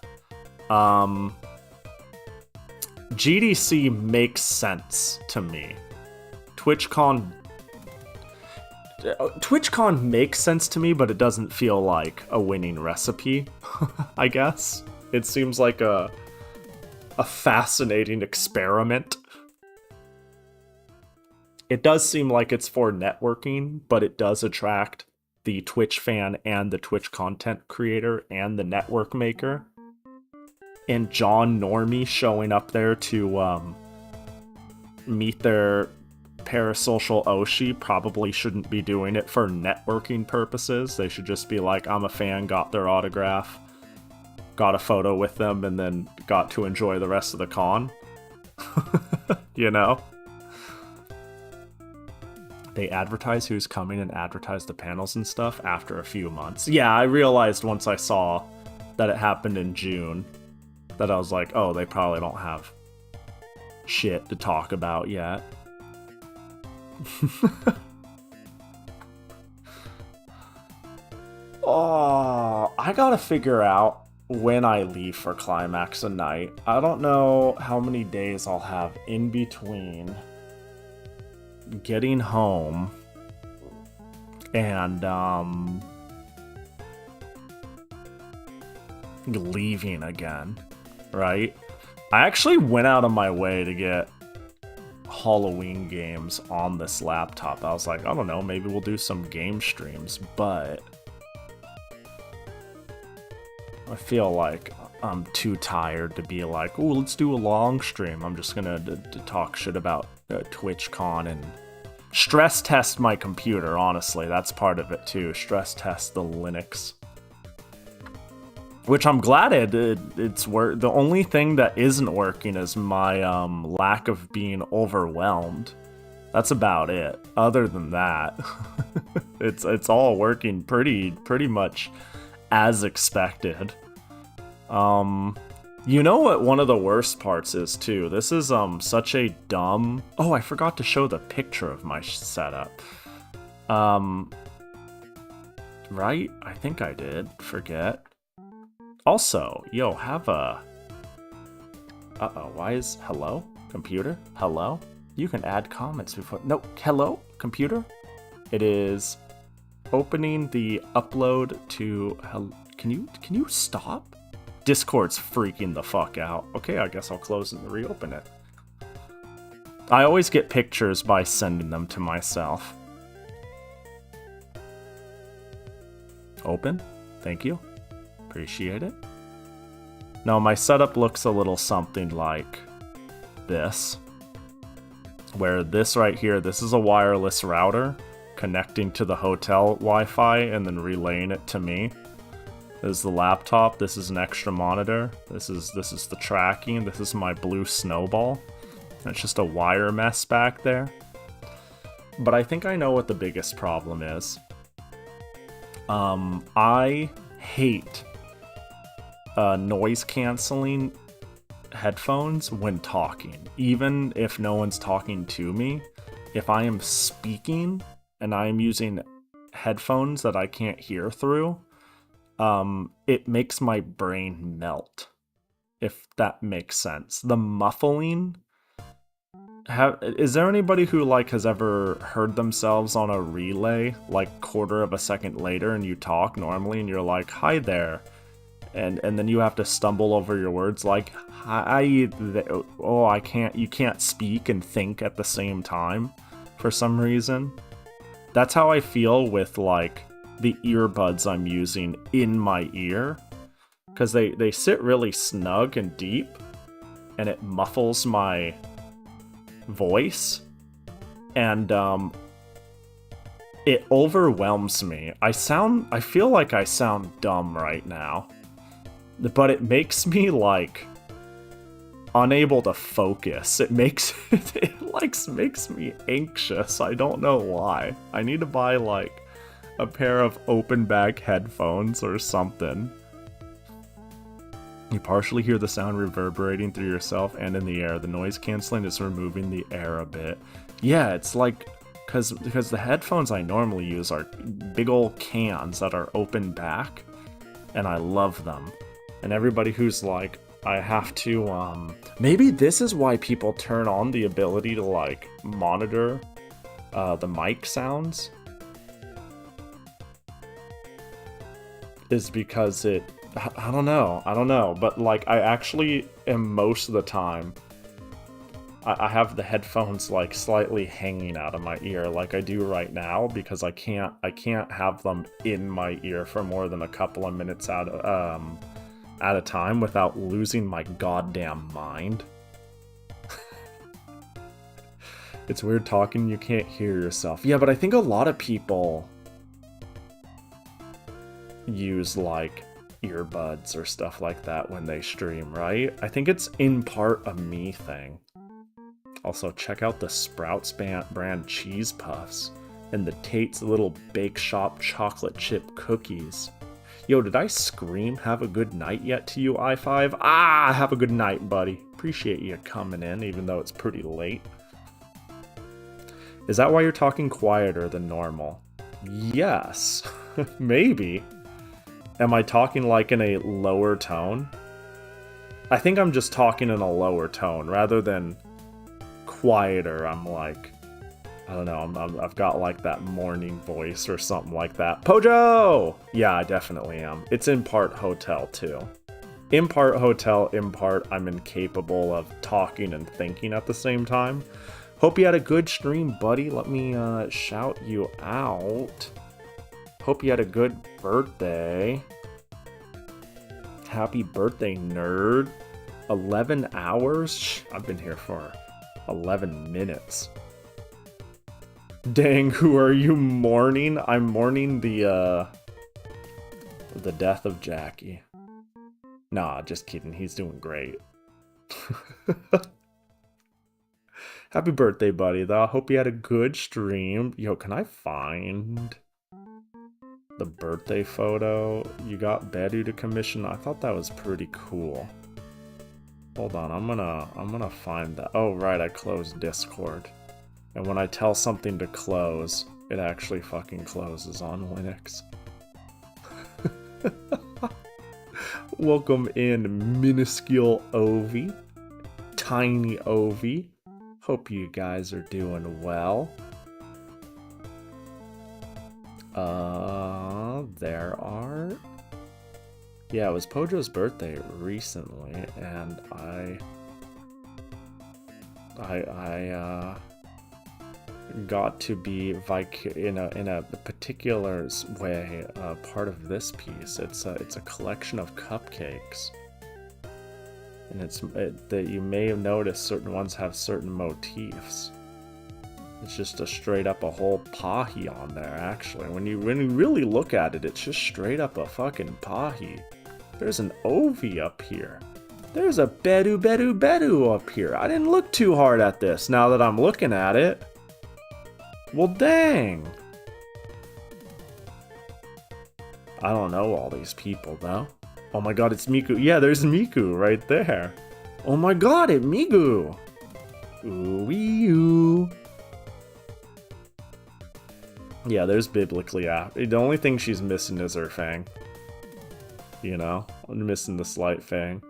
GDC makes sense to me. TwitchCon makes sense to me, but it doesn't feel like a winning recipe, I guess. It seems like a fascinating experiment. It does seem like it's for networking, but it does attract the Twitch fan and the Twitch content creator and the network maker. And John Normie showing up there to meet their parasocial Oshi probably shouldn't be doing it for networking purposes. They should just be like, I'm a fan, got their autograph, got a photo with them, and then got to enjoy the rest of the con. You know? They advertise who's coming and advertise the panels and stuff after a few months. Yeah, I realized once I saw that it happened in June that I was like, oh, they probably don't have shit to talk about yet. Oh, I gotta figure out when I leave for Climax a night. I don't know how many days I'll have in between getting home and leaving again, right? I actually went out of my way to get Halloween games on this laptop. I was like, I don't know, maybe we'll do some game streams, but I feel like I'm too tired to be like, oh, let's do a long stream. I'm just gonna talk shit about TwitchCon and stress test my computer, honestly. That's part of it too. Stress test the Linux. Which I'm glad it's work. The only thing that isn't working is my lack of being overwhelmed. That's about it. Other than that, it's all working pretty much as expected. You know what one of the worst parts is too? This is such a dumb... Oh, I forgot to show the picture of my setup. Right? I think I did. Forget. Also, yo, have a... Uh-oh, why is... Hello? Computer? Hello? You can add comments before... No, hello? Computer? It is opening the upload to... Can you stop? Discord's freaking the fuck out. Okay, I guess I'll close and reopen it. I always get pictures by sending them to myself. Open. Thank you. Appreciate it. No, my setup looks a little something like this. Where this right here, this is a wireless router connecting to the hotel Wi-Fi and then relaying it to me. This is the laptop, this is an extra monitor, this is the tracking, this is my blue snowball. And it's just a wire mess back there. But I think I know what the biggest problem is. I hate noise canceling headphones when talking. Even if no one's talking to me, if I am speaking and I am using headphones that I can't hear through, it makes my brain melt, if that makes sense. The muffling. Is there anybody who like has ever heard themselves on a relay like quarter of a second later and you talk normally and you're like, hi there, and then you have to stumble over your words like, hi, you can't speak and think at the same time for some reason? That's how I feel with like the earbuds I'm using in my ear, because they sit really snug and deep and it muffles my voice, and it overwhelms me. I feel like I sound dumb right now, but it makes me like unable to focus. It makes me anxious. I don't know why. I need to buy like a pair of open back headphones or something. You partially hear the sound reverberating through yourself and in the air. The noise canceling is removing the air a bit. Yeah, it's like, because the headphones I normally use are big old cans that are open back, and I love them. And everybody who's like, I have to, maybe this is why people turn on the ability to like monitor the mic sounds, is because I don't know, but like I actually am most of the time, I have the headphones like slightly hanging out of my ear like I do right now, because I can't have them in my ear for more than a couple of minutes at a time without losing my goddamn mind. It's weird talking, you can't hear yourself. Yeah, but I think a lot of people use like earbuds or stuff like that when they stream, right? I think it's in part a me thing. Also, check out the Sprouts brand cheese puffs and the Tate's little bake shop chocolate chip cookies. Yo, did I scream have a good night yet to you, I5? Ah, have a good night, buddy. Appreciate you coming in, even though it's pretty late. Is that why you're talking quieter than normal? Yes, maybe. Am I talking like in a lower tone? I think I'm just talking in a lower tone rather than quieter. I'm like, I don't know, I've got like that morning voice or something like that. Pojo! Yeah, I definitely am. It's in part hotel too. In part hotel, in part I'm incapable of talking and thinking at the same time. Hope you had a good stream, buddy. Let me shout you out. Hope you had a good birthday. Happy birthday, nerd. 11 hours? I've been here for 11 minutes. Dang, who are you mourning? I'm mourning the death of Jackie. Nah, just kidding. He's doing great. Happy birthday, buddy, though. I hope you had a good stream. Yo, can I find the birthday photo you got Bedu to commission? I thought that was pretty cool. Hold on, I'm gonna find that. Oh right, I closed Discord. And when I tell something to close, it actually fucking closes on Linux. Welcome in, minuscule Ovi, tiny Ovi. Hope you guys are doing well. There are... Yeah, it was Pojo's birthday recently, and I got to be in a particular way part of this piece. It's a collection of cupcakes, and that you may have noticed certain ones have certain motifs. It's just a straight up a whole Pahi on there, actually. When you really look at it, it's just straight up a fucking Pahi. There's an Ovi up here. There's a Bedu up here. I didn't look too hard at this now that I'm looking at it. Well, dang. I don't know all these people, though. Oh my god, it's Miku. Yeah, there's Miku right there. Oh my god, it's Miku. Ooh. Yeah, there's biblically apt. The only thing she's missing is her fang. You know? I'm missing the slight fang.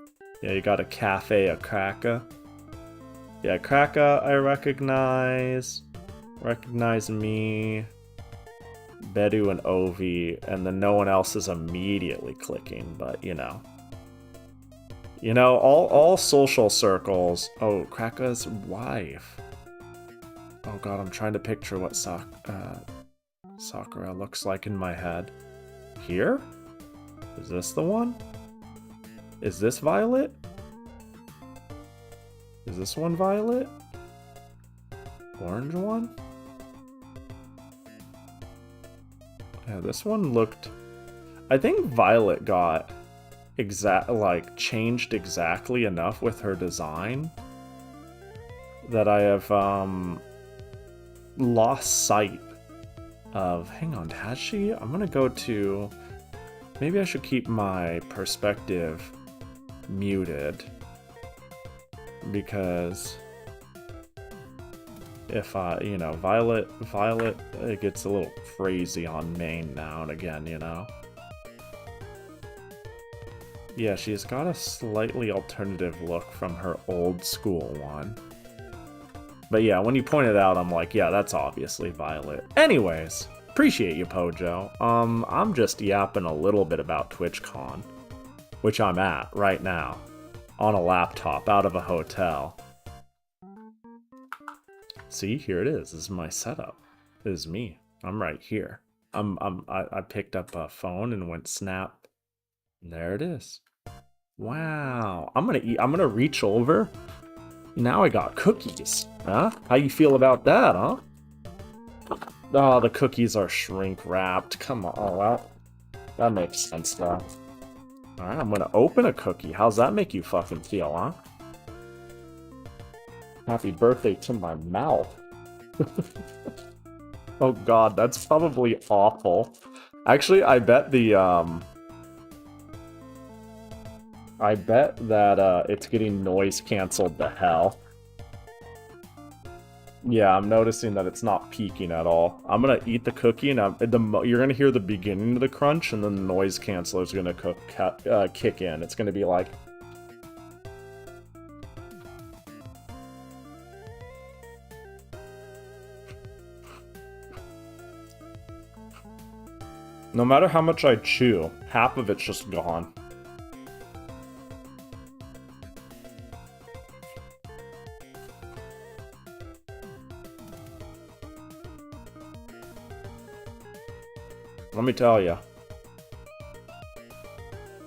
Yeah, you got a cafe, a Kraka. Yeah, Kraka, I recognize. Recognize me. Bedu and Ovi, and then no one else is immediately clicking, but you know. You know, all social circles. Oh, Kraka's wife. Oh god, I'm trying to picture what Sakura looks like in my head. Here? Is this the one? Is this Violet? Is this one Violet? Orange one? Yeah, this one looked... I think Violet got changed exactly enough with her design that I have lost sight of... Hang on, has she? I'm gonna go to... Maybe I should keep my perspective muted, because if you know, Violet, it gets a little crazy on main now and again, you know? Yeah, she's got a slightly alternative look from her old school one. But yeah, when you point it out, I'm like, yeah, that's obviously Violet. Anyways, appreciate you, Pojo. I'm just yapping a little bit about TwitchCon, which I'm at right now, on a laptop, out of a hotel. See, here it is. This is my setup. This is me. I'm right here. I picked up a phone and went snap. And there it is. Wow. I'm gonna reach over. Now I got cookies. Huh? How you feel about that, huh? Oh, the cookies are shrink wrapped. Come on. Oh, well, that makes sense, though. Alright, I'm gonna open a cookie. How's that make you fucking feel, huh? Happy birthday to my mouth. Oh god, that's probably awful. Actually, I bet that it's getting noise canceled to hell. Yeah, I'm noticing that it's not peaking at all. I'm gonna eat the cookie, and you're gonna hear the beginning of the crunch, and then the noise canceller is gonna kick in. It's gonna be like... No matter how much I chew, half of it's just gone. Let me tell you,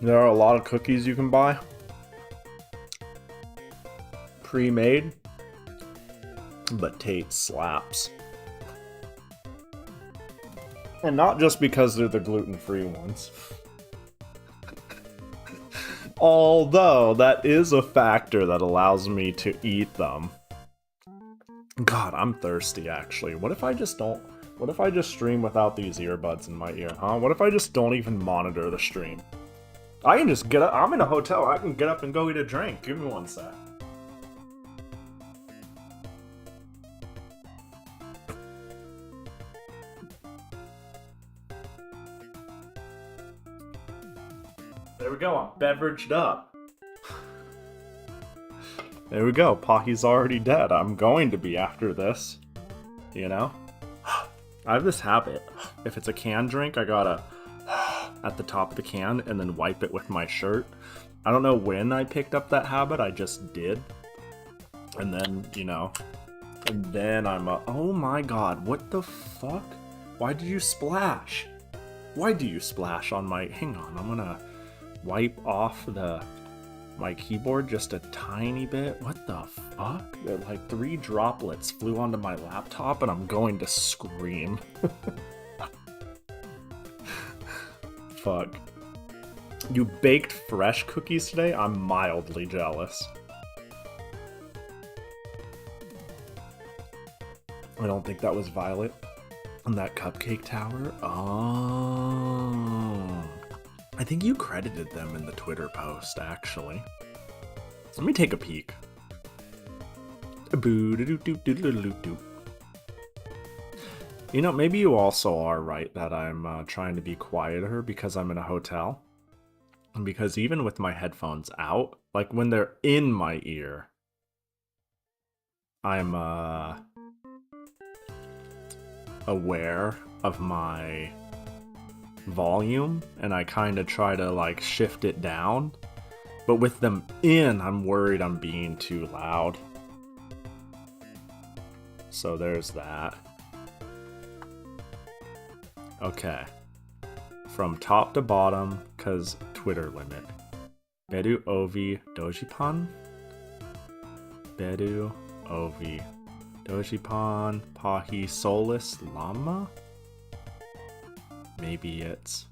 there are a lot of cookies you can buy, pre-made, but Tate slaps. And not just because they're the gluten-free ones. Although, that is a factor that allows me to eat them. God, I'm thirsty, actually. What if I just stream without these earbuds in my ear, huh? What if I just don't even monitor the stream? I can just get up. I'm in a hotel. I can get up and go eat a drink. Give me one sec. There we go. I'm beveraged up. There we go. Pahi's already dead. I'm going to be after this. You know? I have this habit. If it's a canned drink, I gotta at the top of the can and then wipe it with my shirt. I don't know when I picked up that habit, I just did. And then, you know, and then oh my god, what the fuck? Why did you splash? Why do you splash on my... Hang on, I'm gonna wipe off my keyboard just a tiny bit. What the fuck? Like 3 droplets flew onto my laptop and I'm going to scream. Fuck. You baked fresh cookies today? I'm mildly jealous. I don't think that was Violet on that cupcake tower. Oh. I think you credited them in the Twitter post, actually. Let me take a peek. You know, maybe you also are right that I'm trying to be quieter because I'm in a hotel. Because even with my headphones out, like when they're in my ear, I'm aware of my volume and I kind of try to like shift it down. But with them in, I'm worried I'm being too loud. So there's that. Okay. From top to bottom, cause Twitter limit. Bedu Ovi Dojipan? Bedu Ovi Dojipan Pahi Solis Lama? Maybe it's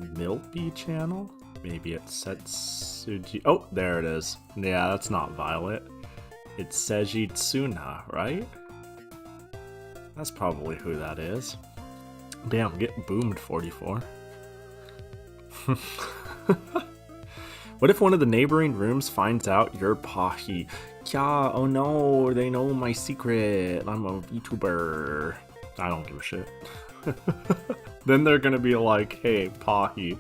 Milpy channel? Maybe it's Setsuji. Oh, there it is. Yeah, that's not Violet. It's Seiji Tsuna, right? That's probably who that is. Damn, get boomed 44. What if one of the neighboring rooms finds out you're Pahi? Kya, oh no, they know my secret. I'm a VTuber. I don't give a shit. Then they're gonna be like, hey, Pahi,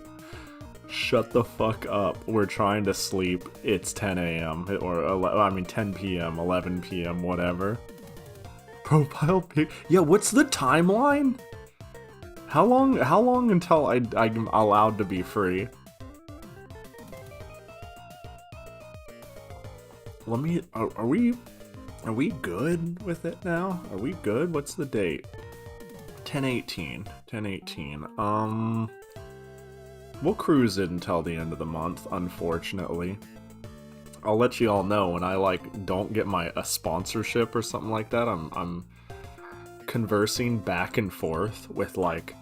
shut the fuck up. We're trying to sleep. It's 10 a.m. or 10 p.m., 11 p.m., whatever. Profile pic. Yeah, what's the timeline? How long until I'm allowed to be free? Let me. Are we good with it now? Are we good? What's the date? 10/18. 10/18. We'll cruise it until the end of the month. Unfortunately, I'll let you all know when I like don't get a sponsorship or something like that. I'm conversing back and forth with like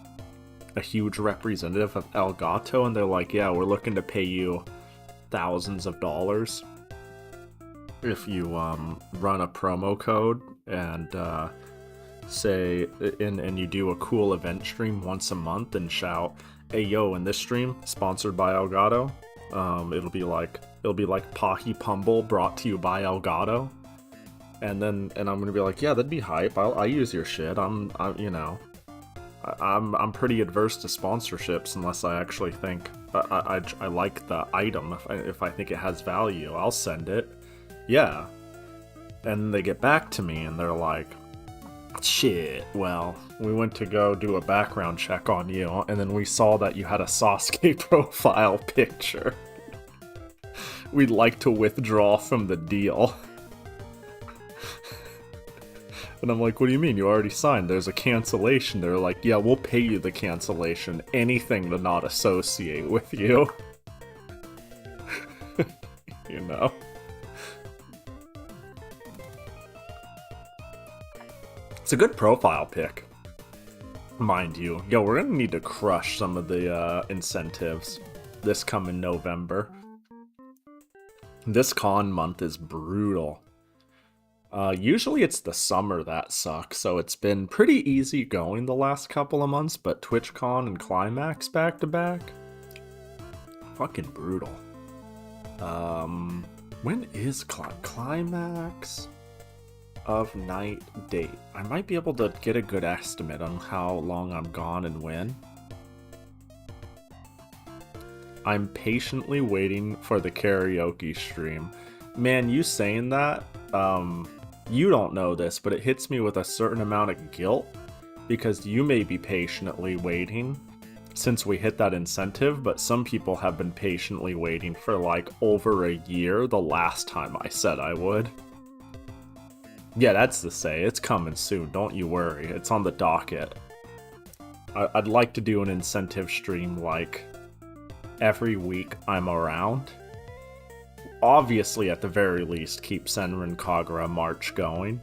a huge representative of Elgato, and they're like, yeah, we're looking to pay you thousands of dollars if you run a promo code and say and you do a cool event stream once a month and shout, hey yo, in this stream sponsored by Elgato, it'll be like Pahi Pumble brought to you by Elgato, and I'm gonna be like, yeah, that'd be hype. I use your shit. I'm pretty adverse to sponsorships unless I actually think I like the item. If I think it has value, I'll send it. Yeah. And they get back to me and they're like, shit, well, we went to go do a background check on you and then we saw that you had a Sasuke profile picture. We'd like to withdraw from the deal. And I'm like, what do you mean? You already signed. There's a cancellation. They're like, yeah, we'll pay you the cancellation. Anything to not associate with you. You know? It's a good profile pic. Mind you. Yo, we're gonna need to crush some of the incentives this coming November. This con month is brutal. Usually it's the summer that sucks, so it's been pretty easy going the last couple of months, but TwitchCon and Climax back to back, fucking brutal. When is Climax of night date? I might be able to get a good estimate on how long I'm gone and when. I'm patiently waiting for the karaoke stream. Man, you saying that, you don't know this, but it hits me with a certain amount of guilt because you may be patiently waiting since we hit that incentive, but some people have been patiently waiting for like over a year the last time I said I would. Yeah, that's to say, it's coming soon, don't you worry, it's on the docket. I'd like to do an incentive stream like every week I'm around. Obviously, at the very least, keep Senran Kagura March going.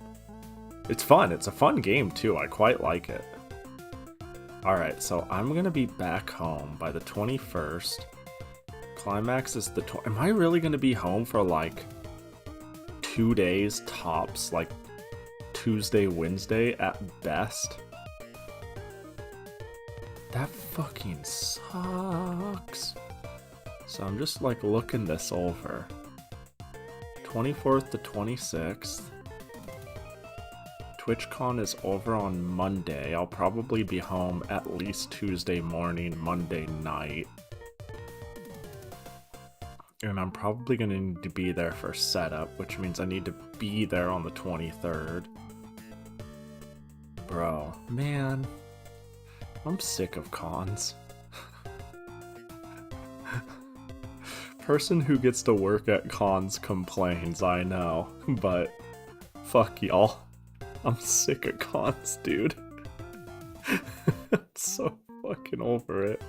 It's fun. It's a fun game, too. I quite like it. Alright, so I'm gonna be back home by the 21st. Climax is the... Am I really gonna be home for, like, 2 days tops? Like, Tuesday, Wednesday at best? That fucking sucks. So I'm just like looking this over. 24th to 26th. Twitchcon is over on Monday. I'll probably be home at least Tuesday morning, Monday night. And I'm probably going to need to be there for setup, which means I need to be there on the 23rd. Bro, man, I'm sick of cons. Person who gets to work at cons complains, I know, but fuck y'all. I'm sick of cons, dude. So fucking over it.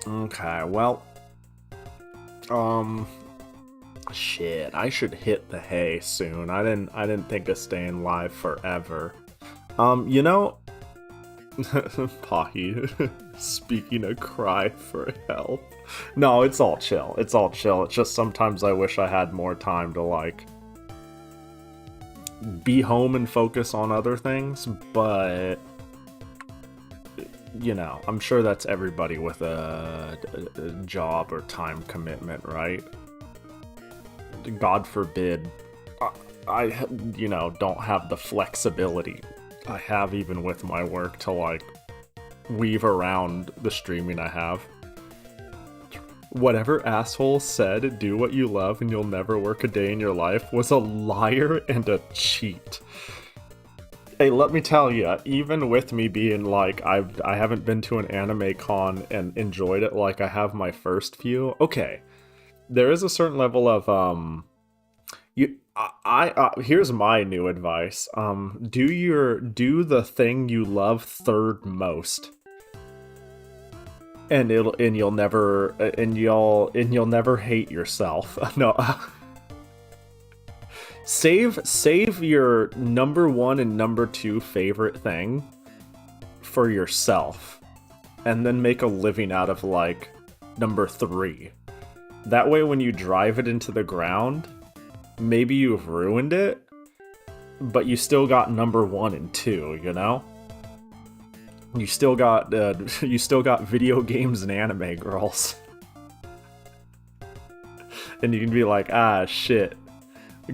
Okay, well, shit, I should hit the hay soon. I didn't think of staying live forever. You know, Pahi, speaking of cry for help. No, it's all chill. It's all chill. It's just sometimes I wish I had more time to, like, be home and focus on other things, but, you know, I'm sure that's everybody with a job or time commitment, right? God forbid I, you know, don't have the flexibility I have even with my work to, like, weave around the streaming I have. Whatever asshole said, do what you love and you'll never work a day in your life, was a liar and a cheat. Hey, let me tell you, even with me being like, I haven't been to an anime con and enjoyed it like I have my first few, okay, there is a certain level of, here's my new advice. Do the thing you love third most, and you'll never hate yourself. No, save your number 1 and number 2 favorite thing for yourself, and then make a living out of, like, number 3. That way, when you drive it into the ground, maybe you've ruined it, but you still got number 1 and 2, you know? You still got video games and anime girls. And you can be like, ah, shit.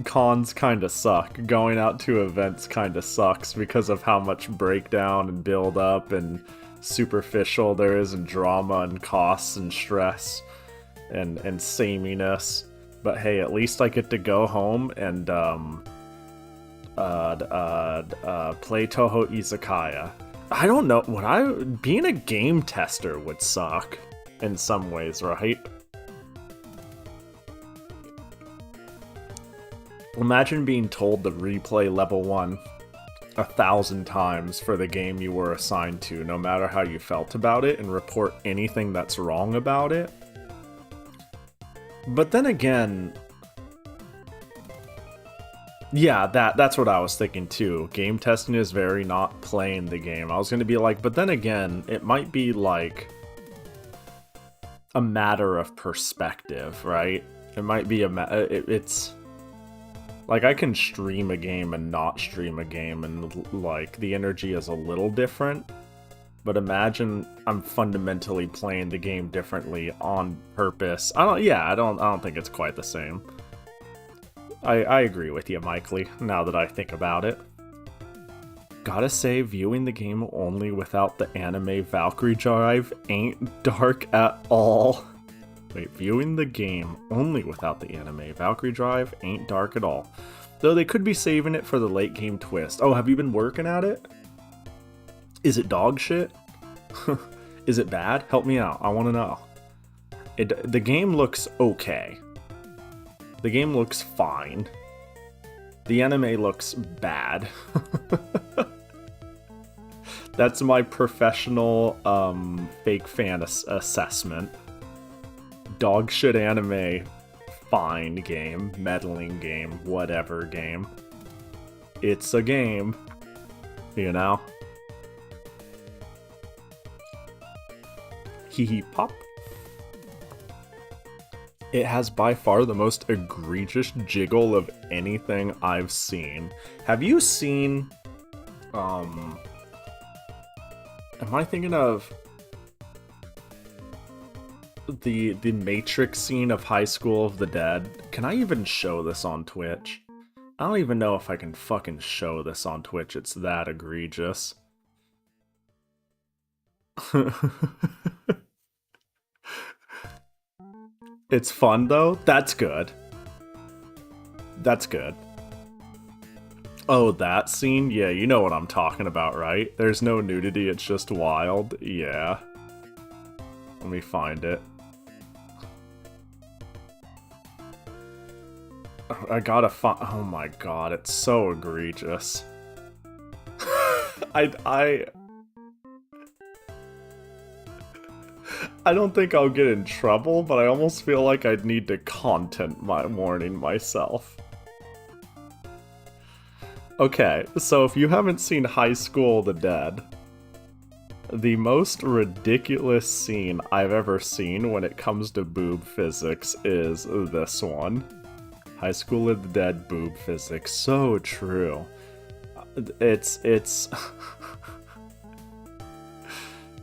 Cons kinda suck. Going out to events kinda sucks because of how much breakdown and build up and superficial there is, and drama and costs and stress and sameness. But hey, at least I get to go home and play Toho Izakaya. I don't know, being a game tester would suck in some ways, right? Imagine being told to replay level 1 1,000 times for the game you were assigned to, no matter how you felt about it, and report anything that's wrong about it. But then again, yeah, that's what I was thinking too. Game testing is very not playing the game. I was going to be like, but then again, it might be like a matter of perspective, right? It might be it's like I can stream a game and not stream a game, and like the energy is a little different. But imagine I'm fundamentally playing the game differently on purpose. I don't think it's quite the same. I agree with you, Mikely, now that I think about it. Gotta say, viewing the game only without the anime Valkyrie drive ain't dark at all. Wait, viewing the game only without the anime Valkyrie drive ain't dark at all. Though they could be saving it for the late game twist. Oh, have you been working at it? Is it dog shit? Is it bad? Help me out, I want to know. The game looks okay. The game looks fine. The anime looks bad. That's my professional fake fan assessment. Dog shit anime, fine game, meddling game, whatever game. It's a game, you know? Hee hee pop. It has by far the most egregious jiggle of anything I've seen. Have you seen, am I thinking of the Matrix scene of High School of the Dead? Can I even show this on Twitch? I don't even know if I can fucking show this on Twitch. It's that egregious. It's fun though? That's good. That's good. Oh, that scene? Yeah, you know what I'm talking about, right? There's no nudity, it's just wild. Yeah. Let me find it. I gotta find. Oh my god, it's so egregious. I don't think I'll get in trouble, but I almost feel like I'd need to content my warning myself. Okay, so if you haven't seen High School of the Dead, the most ridiculous scene I've ever seen when it comes to boob physics is this one. High School of the Dead boob physics, so true. It's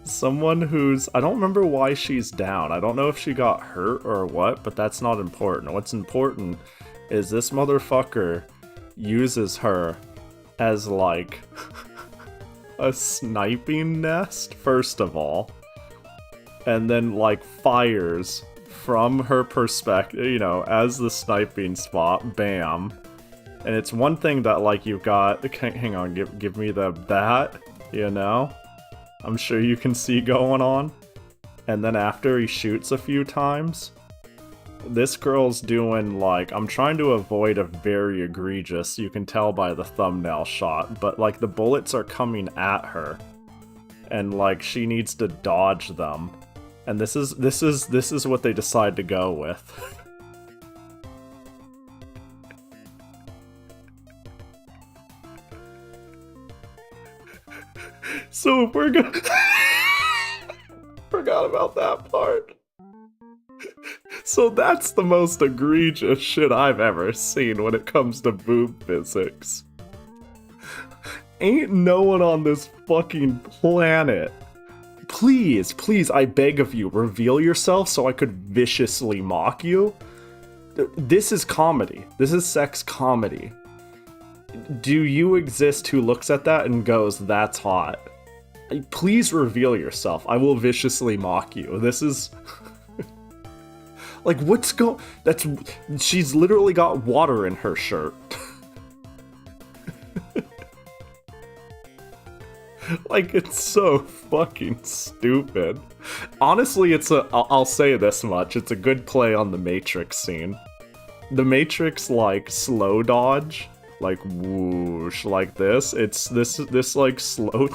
someone who's, I don't remember why she's down. I don't know if she got hurt or what, but that's not important. What's important is this motherfucker uses her as like a sniping nest, first of all, and then like fires from her perspective, you know, as the sniping spot, bam. And it's one thing that like you've got, hang on, give me that, you know? I'm sure you can see going on. And then after he shoots a few times, this girl's doing like, I'm trying to avoid a very egregious, you can tell by the thumbnail shot, but like the bullets are coming at her. And like she needs to dodge them. And this is what they decide to go with. So if we're gonna forgot about that part. So that's the most egregious shit I've ever seen when it comes to boob physics. Ain't no one on this fucking planet. Please, please, I beg of you, reveal yourself so I could viciously mock you. This is comedy. This is sex comedy. Do you exist who looks at that and goes, that's hot? Please reveal yourself. I will viciously mock you. This is... like, what's that's... She's literally got water in her shirt. Like, it's so fucking stupid. Honestly, I'll say this much, it's a good play on the Matrix scene. The Matrix, like, slow dodge, like, whoosh, like this, it's this like, slow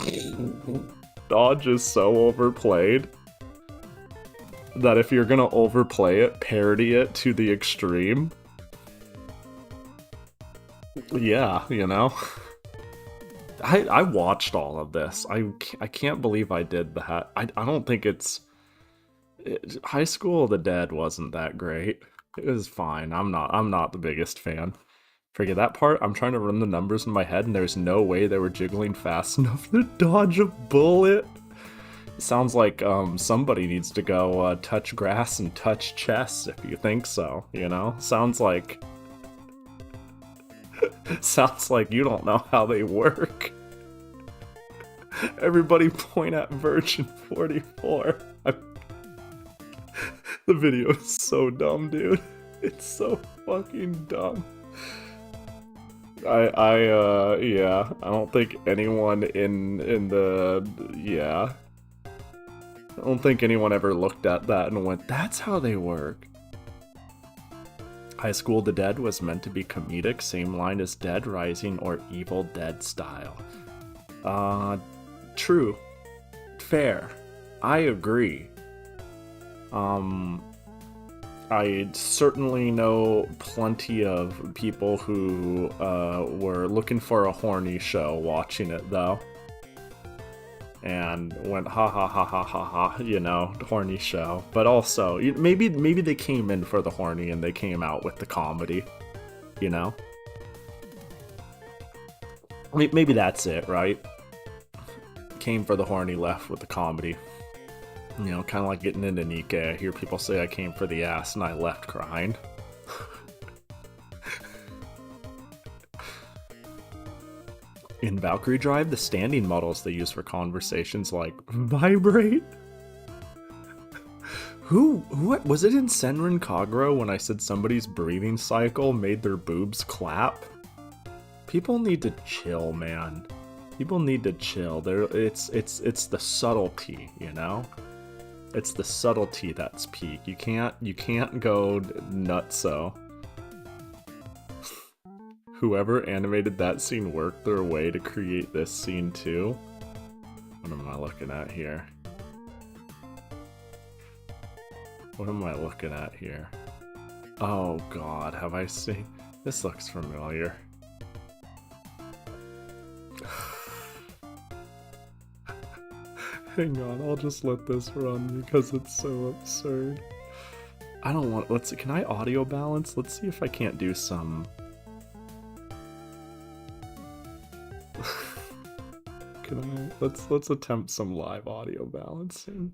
dodge is so overplayed that if you're gonna overplay it, parody it to the extreme, yeah, you know? I watched all of this. I can't believe I did that. I don't think High School of the Dead wasn't that great. It was fine. I'm not the biggest fan. Forget that part. I'm trying to run the numbers in my head and there's no way they were jiggling fast enough to dodge a bullet. It sounds like somebody needs to go touch grass and touch chests if you think so, you know? Sounds like you don't know how they work. Everybody point at Virgin 44. The video is so dumb, dude. It's so fucking dumb. Yeah, I don't think anyone in the, yeah. I don't think anyone ever looked at that and went, that's how they work. High School of the Dead was meant to be comedic, same line as Dead Rising or Evil Dead style. True. Fair. I agree. I certainly know plenty of people who were looking for a horny show watching it, though. and went ha ha ha ha ha ha, you know, horny show. But also, maybe they came in for the horny and they came out with the comedy, you know? Maybe that's it, right? Came for the horny, left with the comedy. You know, kind of like getting into Nikkei. I hear people say I came for the ass and I left crying. In Valkyrie Drive, the standing models they use for conversations like vibrate. What was it in Senran Kagura when I said somebody's breathing cycle made their boobs clap? People need to chill, man. People need to chill. It's the subtlety, you know? It's the subtlety that's peak. You can't go nutso. Whoever animated that scene worked their way to create this scene too. What am I looking at here? What am I looking at here? Oh god, have I seen... This looks familiar. Hang on, I'll just let this run because it's so absurd. I don't want... Can I audio balance? Let's see if I can't do some... Can I... Let's attempt some live audio balancing.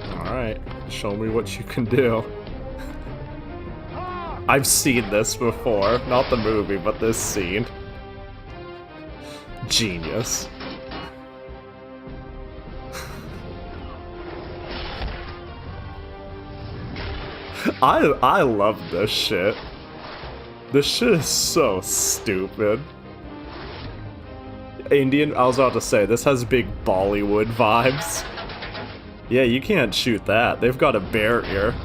Alright, show me what you can do. I've seen this before. Not the movie, but this scene. Genius. I love this shit. This shit is so stupid. I was about to say, this has big Bollywood vibes. Yeah, you can't shoot that. They've got a barrier.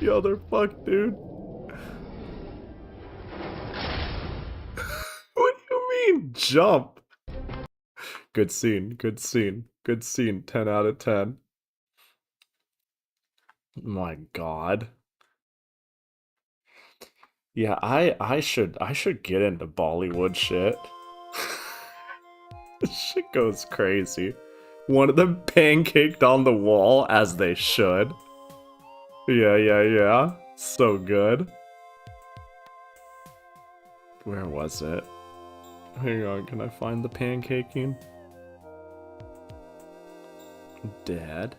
Yo, they're fucked, dude. What do you mean, jump? Good scene, good scene, good scene. 10 out of 10. My god. Yeah, I should get into Bollywood shit. This shit goes crazy. One of them pancaked on the wall, as they should. Yeah. So good. Where was it? Hang on, can I find the pancaking? Dead.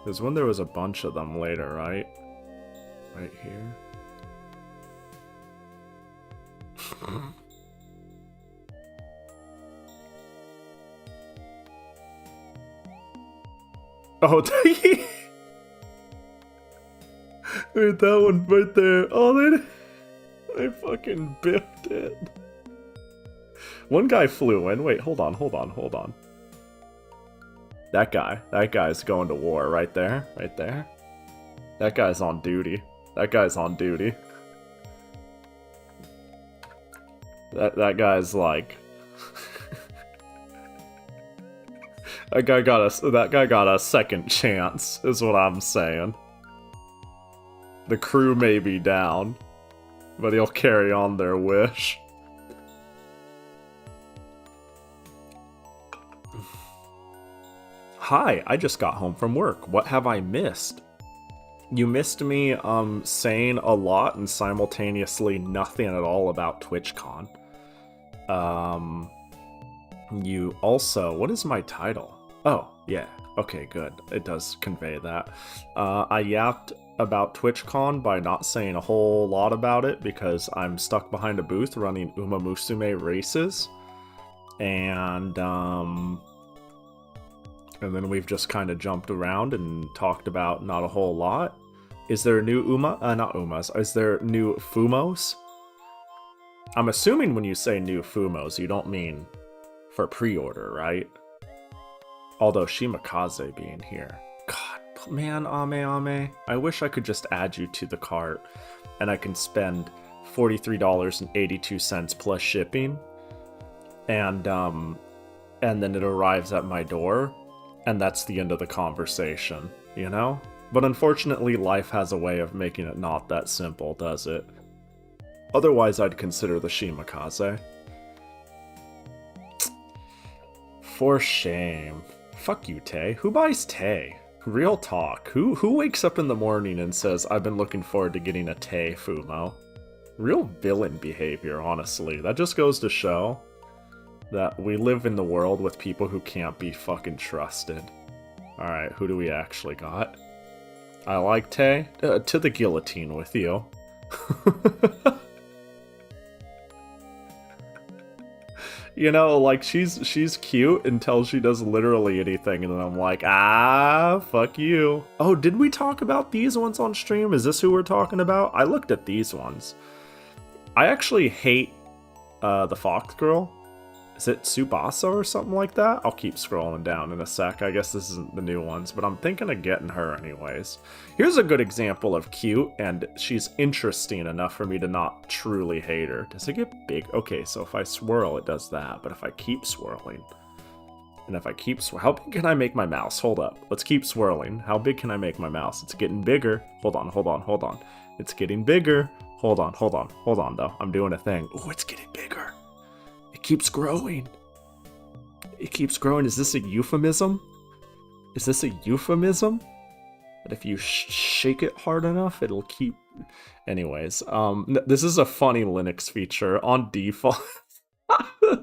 Because when there was a bunch of them later, right? Right here. Oh, wait, that one right there. Oh, they fucking biffed it. One guy flew in. Wait, hold on. That guy's going to war right there. That guy's on duty. That guy's like... That guy got a second chance, is what I'm saying. The crew may be down, but he'll carry on their wish. Hi, I just got home from work. What have I missed? You missed me saying a lot and simultaneously nothing at all about TwitchCon. You also... What is my title? Oh, yeah. Okay, good. It does convey that. I yapped about TwitchCon by not saying a whole lot about it because I'm stuck behind a booth running Uma Musume races. And then we've just kind of jumped around and talked about not a whole lot. Is there a new Uma? Not Umas. Is there new Fumos? I'm assuming when you say new Fumos, you don't mean for pre-order, right? Although Shimakaze being here. God, man, Ame. I wish I could just add you to the cart and I can spend $43.82 plus shipping, and then it arrives at my door, and that's the end of the conversation, you know? But unfortunately, life has a way of making it not that simple, does it? Otherwise, I'd consider the Shimakaze. For shame. Fuck you, Tay. Who buys Tay? Real talk. Who wakes up in the morning and says, I've been looking forward to getting a Tay Fumo? Real villain behavior, honestly. That just goes to show that we live in the world with people who can't be fucking trusted. Alright, who do we actually got? I like Tay. To the guillotine with you. You know, like, she's cute until she does literally anything, and then I'm like, fuck you. Oh, did we talk about these ones on stream? Is this who we're talking about? I looked at these ones. I actually hate the Fox Girl. Is it Tsubasa or something like that? I'll keep scrolling down in a sec. I guess this isn't the new ones, but I'm thinking of getting her anyways. Here's a good example of cute, and she's interesting enough for me to not truly hate her. Does it get big? Okay, so if I swirl, it does that, but if I keep swirling, and if I keep how big can I make my mouse? Hold up. Let's keep swirling. How big can I make my mouse? It's getting bigger. Hold on. It's getting bigger. Hold on, though. I'm doing a thing. Oh, it's getting bigger. It keeps growing. Is this a euphemism? That if you shake it hard enough, it'll keep... Anyways, this is a funny Linux feature on default. I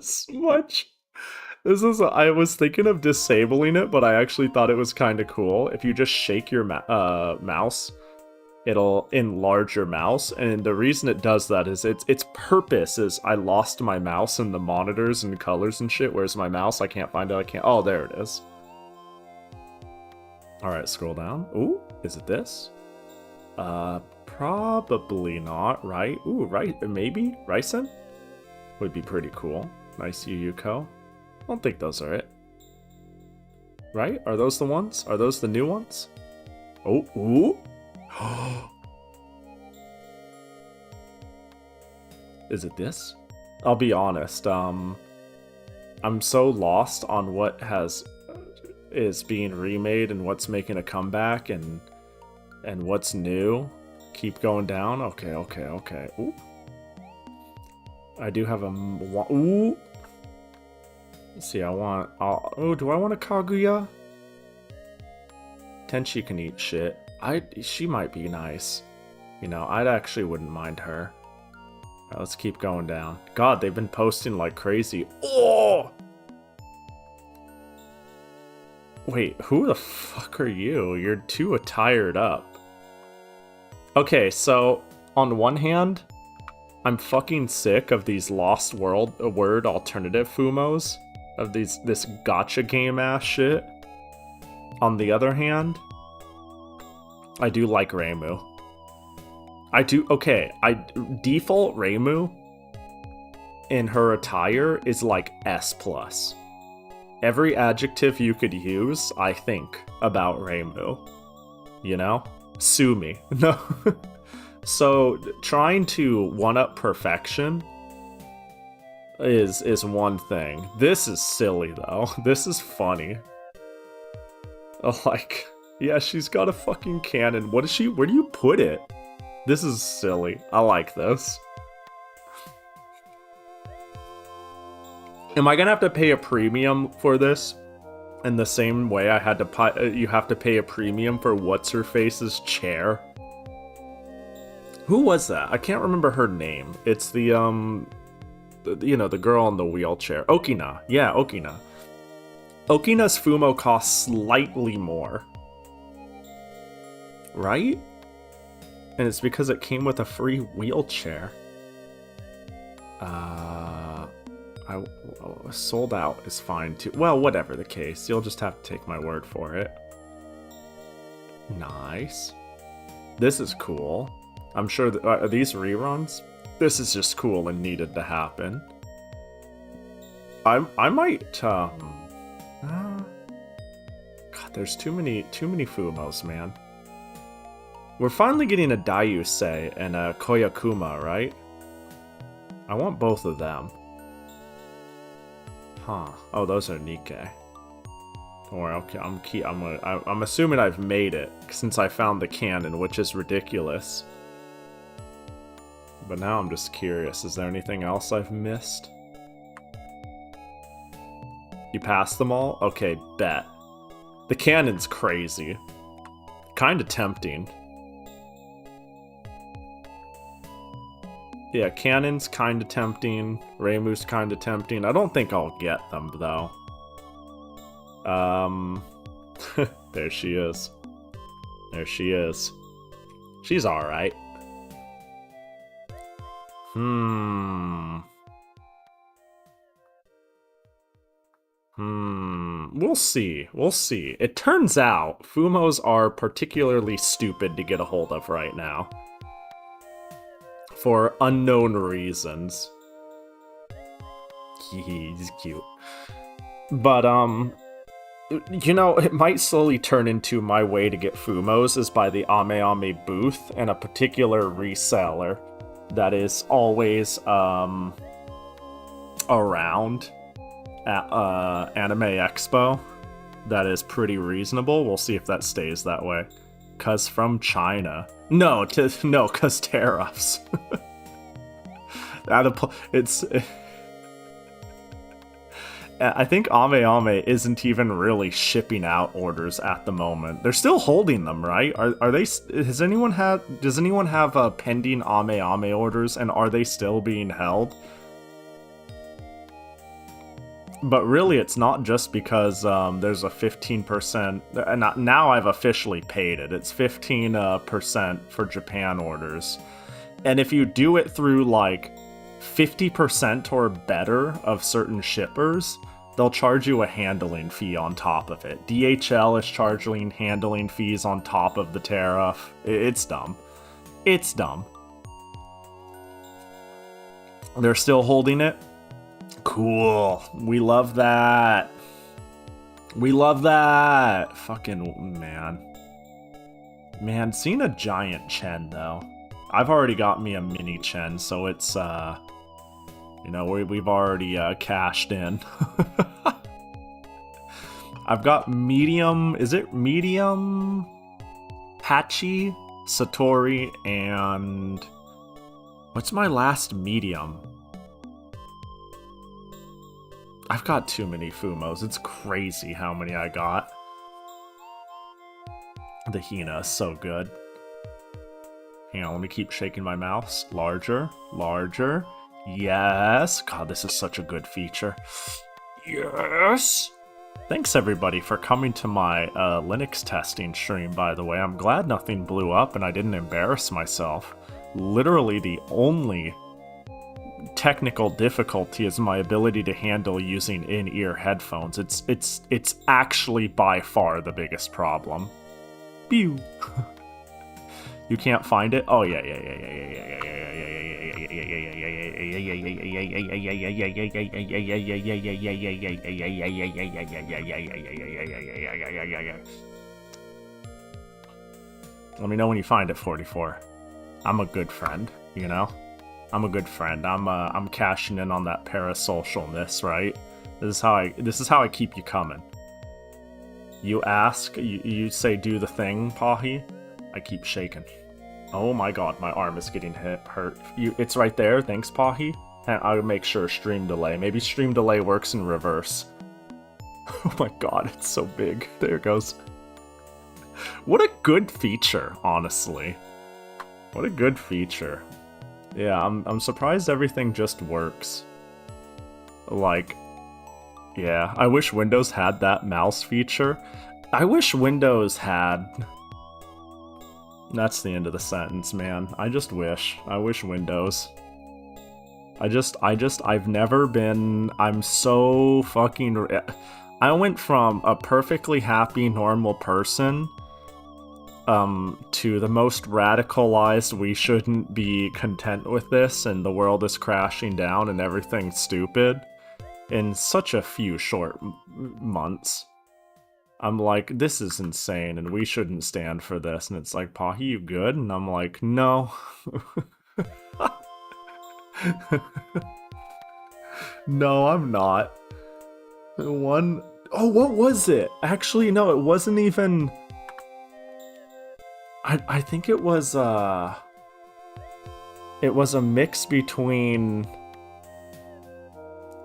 was thinking of disabling it, but I actually thought it was kind of cool. If you just shake your mouse, it'll enlarge your mouse, and the reason it does that is its purpose is I lost my mouse in the monitors and colors and shit. Where's my mouse? I can't find it. Oh, there it is. Alright, scroll down. Ooh, is it this? Probably not, right? Ooh, right, maybe? Ryzen? Would be pretty cool. Nice Yuko. I don't think those are it. Right? Are those the ones? Are those the new ones? Oh, ooh! Is it this? I'll be honest, I'm so lost on what is being remade and what's making a comeback and what's new. Keep going down. Okay. Ooh. I do have a... Ooh! Let's see, do I want a Kaguya? Tenchi can eat shit. She might be nice. You know, I actually wouldn't mind her. Alright, let's keep going down. God, they've been posting like crazy. Oh! Wait, who the fuck are you? You're too attired up. Okay, so, on one hand, I'm fucking sick of these Lost Word alternative Fumos. Of this gacha game ass shit. On the other hand, I do like Reimu. Default Reimu in her attire is like S+. Every adjective you could use, I think, about Reimu. You know? Sue me. No. So, trying to one-up perfection is one thing. This is silly, though. This is funny. Like... Yeah, she's got a fucking cannon. What is she? Where do you put it? This is silly. I like this. Am I gonna have to pay a premium for this? In the same way I had to you have to pay a premium for What's-Her-Face's chair? Who was that? I can't remember her name. It's the, you know, the girl in the wheelchair. Okina. Yeah, Okina. Okina's Fumo costs slightly more. Right? And it's because it came with a free wheelchair. Sold out is fine too. Well, whatever the case, you'll just have to take my word for it. Nice. This is cool. I'm sure that, are these reruns? This is just cool and needed to happen. I might, God, there's too many Fumos, man. We're finally getting a Daiusei and a Koyakuma, right? I want both of them. Huh. Oh, those are Nikkei. Don't worry, okay, I'm assuming I've made it, since I found the cannon, which is ridiculous. But now I'm just curious, is there anything else I've missed? You passed them all? Okay, bet. The cannon's crazy. Kinda tempting. Yeah, cannon's kinda tempting. Reimu's kinda tempting. I don't think I'll get them, though. There she is. There she is. She's alright. We'll see. We'll see. It turns out Fumos are particularly stupid to get a hold of right now. For unknown reasons. He's cute. But, you know, it might slowly turn into my way to get Fumos is by the Ame Ame booth and a particular reseller that is always, around at, Anime Expo. That is pretty reasonable. We'll see if that stays that way. 'Cause from China. No, 'cause tariffs. I think Ame Ame isn't even really shipping out orders at the moment. They're still holding them, right? Are they? Does anyone have pending Ame Ame orders, and are they still being held? But really, it's not just because there's a 15%. And now I've officially paid it. It's 15% for Japan orders, and if you do it through like 50% or better of certain shippers, they'll charge you a handling fee on top of it. DHL is charging handling fees on top of the tariff. It's dumb. It's dumb. They're still holding it? Cool. We love that. We love that. Fucking man. Man, seeing a giant Chen, though. I've already got me a mini Chen, so it's, you know, we've already cashed in. I've got medium, is it medium? Hachi, Satori, and... what's my last medium? I've got too many Fumos. It's crazy how many I got. The Hina is so good. Hang on, let me keep shaking my mouse. Larger, larger. Yes. God, this is such a good feature. Yes. Thanks everybody for coming to my Linux testing stream, by the way. I'm glad nothing blew up and I didn't embarrass myself. Literally the only technical difficulty is my ability to handle using in-ear headphones. It's actually by far the biggest problem. Pew. You can't find it? Oh yeah. Let me know when you find it, 44. I'm a good friend, you know? I'm a good friend. I'm cashing in on that parasocialness, right? This is how I keep you coming. You ask, you say do the thing, Pahi. I keep shaking. Oh my god, my arm is getting hurt. It's right there, thanks Pahi. And I'll make sure stream delay. Maybe stream delay works in reverse. Oh my god, it's so big. There it goes. What a good feature, honestly. What a good feature. Yeah, I'm surprised everything just works. Like, yeah, I wish Windows had that mouse feature. I wish Windows had... That's the end of the sentence, man. I just wish. I wish Windows. I've never been... I'm so fucking... I went from a perfectly happy, normal person... to the most radicalized, we shouldn't be content with this, and the world is crashing down and everything's stupid, in such a few short months. I'm like, this is insane, and we shouldn't stand for this, and it's like, Pahi, you good? And I'm like, no. No, I'm not. One... Oh, what was it? Actually, no, it wasn't even... I think it was a mix between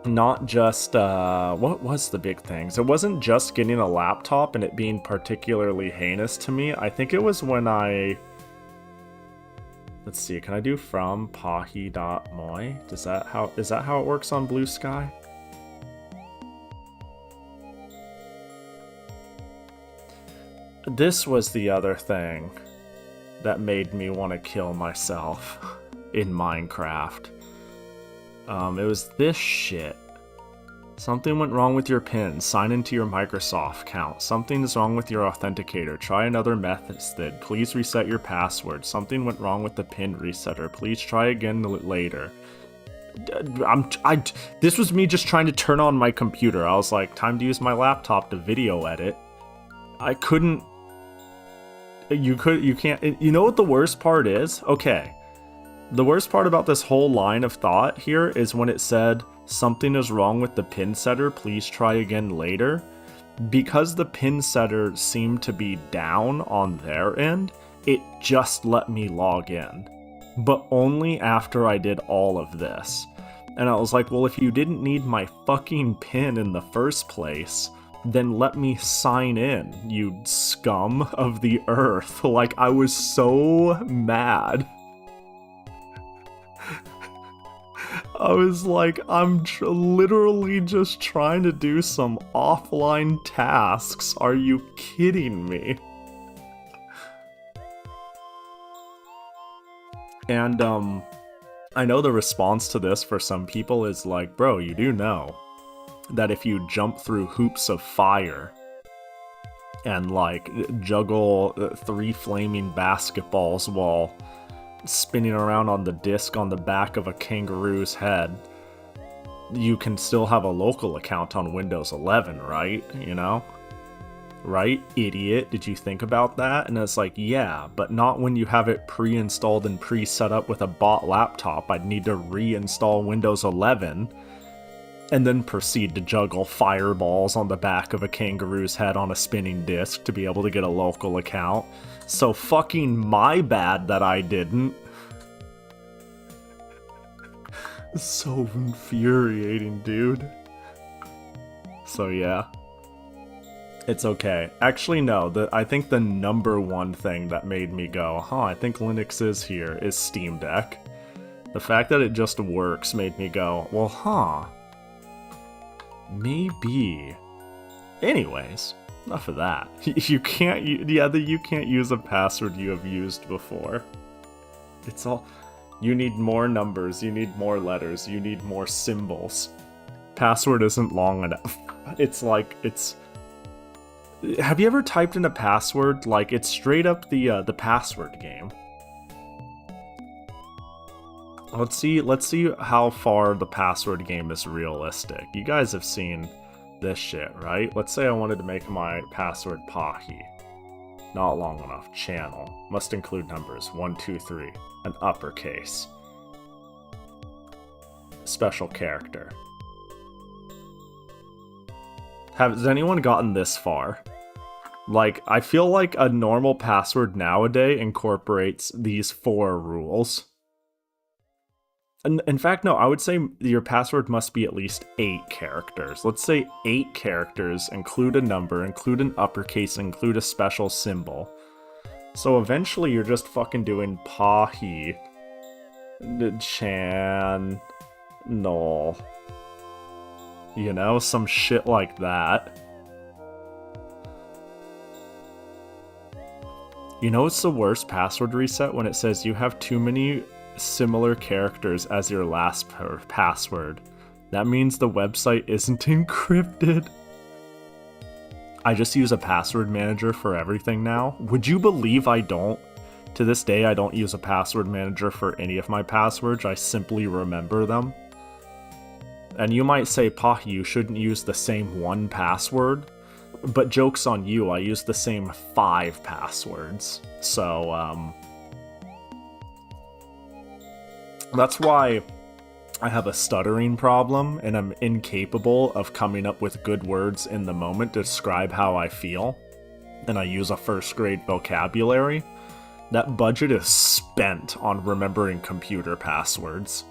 not just, what was the big things? It wasn't just getting a laptop and it being particularly heinous to me. I think it was when I... Let's see, can I do from pahi.moi? Is that how it works on Blue Sky? This was the other thing that made me want to kill myself in Minecraft. It was this shit. Something went wrong with your PIN. Sign into your Microsoft account. Something is wrong with your authenticator. Try another method. Please reset your password. Something went wrong with the PIN resetter. Please try again later. This was me just trying to turn on my computer. I was like, time to use my laptop to video edit. I couldn't... You can't... You know what the worst part is? Okay. The worst part about this whole line of thought here is when it said, something is wrong with the pin setter, please try again later. Because the pin setter seemed to be down on their end, it just let me log in. But only after I did all of this. And I was like, well, if you didn't need my fucking pin in the first place, then let me sign in, you scum of the earth. Like, I was so mad. I was like, I'm literally just trying to do some offline tasks. Are you kidding me? And, I know the response to this for some people is like, bro, you do know that if you jump through hoops of fire and, like, juggle 3 flaming basketballs while spinning around on the disc on the back of a kangaroo's head, you can still have a local account on Windows 11, right? You know? Right, idiot? Did you think about that? And it's like, yeah, but not when you have it pre-installed and pre-set up with a bot laptop. I'd need to reinstall Windows 11 and then proceed to juggle fireballs on the back of a kangaroo's head on a spinning disc to be able to get a local account. So fucking my bad that I didn't. It's so infuriating, dude. So yeah. It's okay. Actually, no, I think the number one thing that made me go, huh, I think Linux is here, is Steam Deck. The fact that it just works made me go, well, huh, maybe. Anyways, enough of that. You can't use a password you have used before. It's all, you need more numbers, you need more letters, you need more symbols. Password isn't long enough. It's like, have you ever typed in a password? Like, it's straight up the password game. Let's see how far the password game is realistic. You guys have seen this shit, right? Let's say I wanted to make my password Pahi. Not long enough. Channel. Must include numbers. 1, 2, 3. An uppercase. Special character. Has anyone gotten this far? Like, I feel like a normal password nowadays incorporates these 4 rules. And in fact, no, I would say your password must be at least 8 characters. Let's say 8 characters, include a number, include an uppercase, include a special symbol. So eventually you're just fucking doing Pahi, Chan, Null. You know, some shit like that. You know what's the worst password reset? When it says you have too many similar characters as your last password. That means the website isn't encrypted. I just use a password manager for everything now. Would you believe I don't? To this day, I don't use a password manager for any of my passwords. I simply remember them. And you might say, Pahi, you shouldn't use the same 1 password. But joke's on you, I use the same 5 passwords. So, that's why I have a stuttering problem and I'm incapable of coming up with good words in the moment to describe how I feel, and I use a first grade vocabulary, that budget is spent on remembering computer passwords.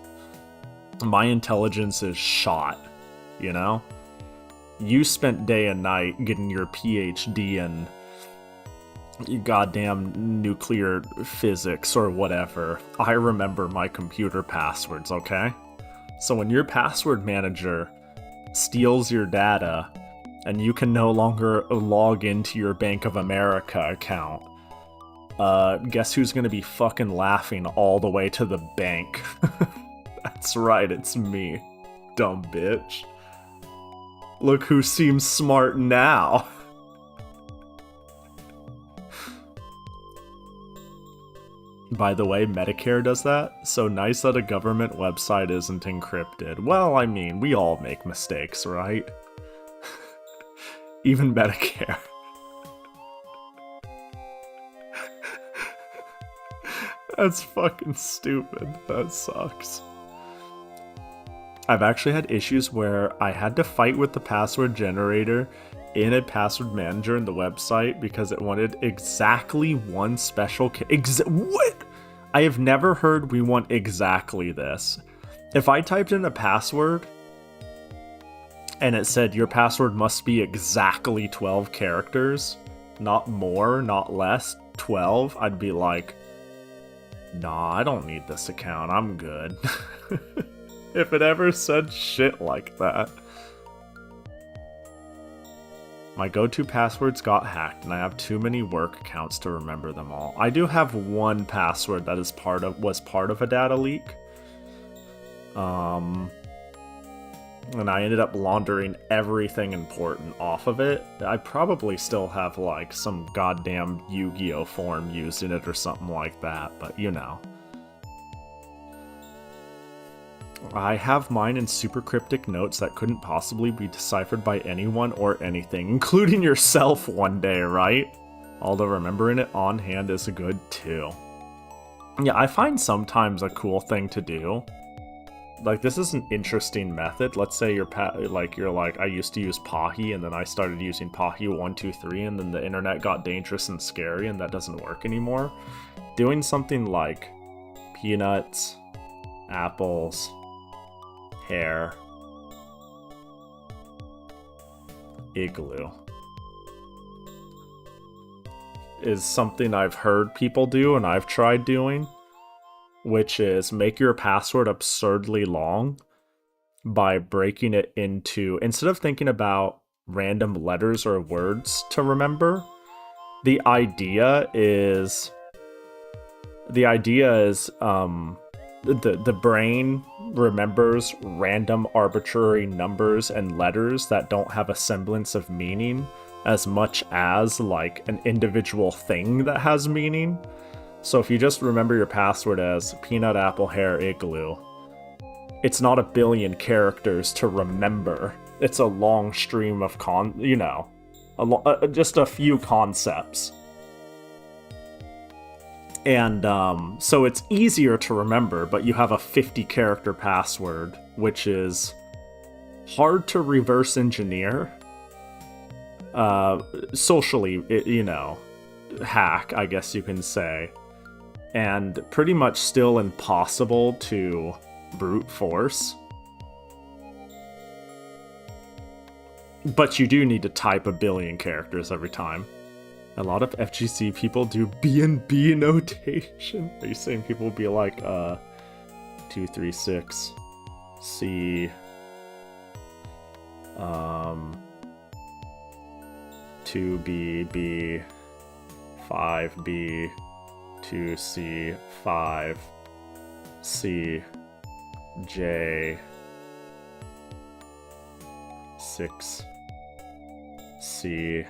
My intelligence is shot, you know? You spent day and night getting your PhD in goddamn nuclear physics or whatever. I remember my computer passwords, okay? So when your password manager steals your data and you can no longer log into your Bank of America account, guess who's gonna be fucking laughing all the way to the bank? That's right, it's me, dumb bitch. Look who seems smart now. By the way, Medicare does that, so nice that a government website isn't encrypted. Well, I mean, we all make mistakes, right? Even Medicare. That's fucking stupid. That sucks. I've actually had issues where I had to fight with the password generator in a password manager in the website because it wanted exactly one special what? I have never heard we want exactly this. If I typed in a password and it said your password must be exactly 12 characters, not more, not less, 12, I'd be like, nah, I don't need this account, I'm good. If it ever said shit like that. My go-to passwords got hacked, and I have too many work accounts to remember them all. I do have one password that was part of a data leak. And I ended up laundering everything important off of it. I probably still have, like, some goddamn Yu-Gi-Oh form used in it or something like that, but you know. I have mine in super cryptic notes that couldn't possibly be deciphered by anyone or anything, including yourself one day, right? Although remembering it on hand is good too. Yeah, I find sometimes a cool thing to do. Like, this is an interesting method. Let's say you're like, I used to use Pahi, and then I started using Pahi 1, 2, 3, and then the internet got dangerous and scary, and that doesn't work anymore. Doing something like peanuts, apples, hair, igloo is something I've heard people do and I've tried doing, which is make your password absurdly long by breaking it into, instead of thinking about random letters or words to remember, the idea is the brain remembers random arbitrary numbers and letters that don't have a semblance of meaning as much as like an individual thing that has meaning. So if you just remember your password as peanut, apple, hair, igloo, it's not a billion characters to remember. It's a long stream of just a few concepts. And so it's easier to remember, but you have a 50-character password, which is hard to reverse engineer. Socially, hack, I guess you can say. And pretty much still impossible to brute force. But you do need to type a billion characters every time. A lot of FGC people do B&B notation. Are you saying people will be like, 236 C 2BB 5B 2C 5 C J 6 C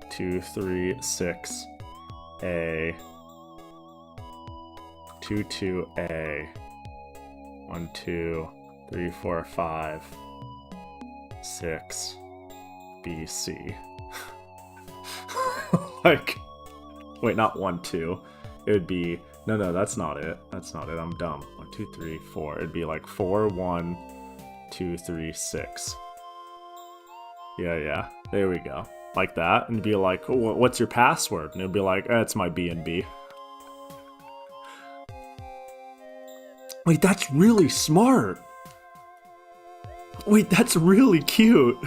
236 A 22A 1 2 3 4 5 6 BC. Like, wait, not 1 2. it would be, no, that's not it. That's not it. I'm dumb. 1, 2, 3, 4. It'd be like 4, 1, 2, 3, 6. Yeah. There we go. Like that. And be like, oh, what's your password? And it'd be like, it's my B&B. Wait, that's really smart. Wait, that's really cute.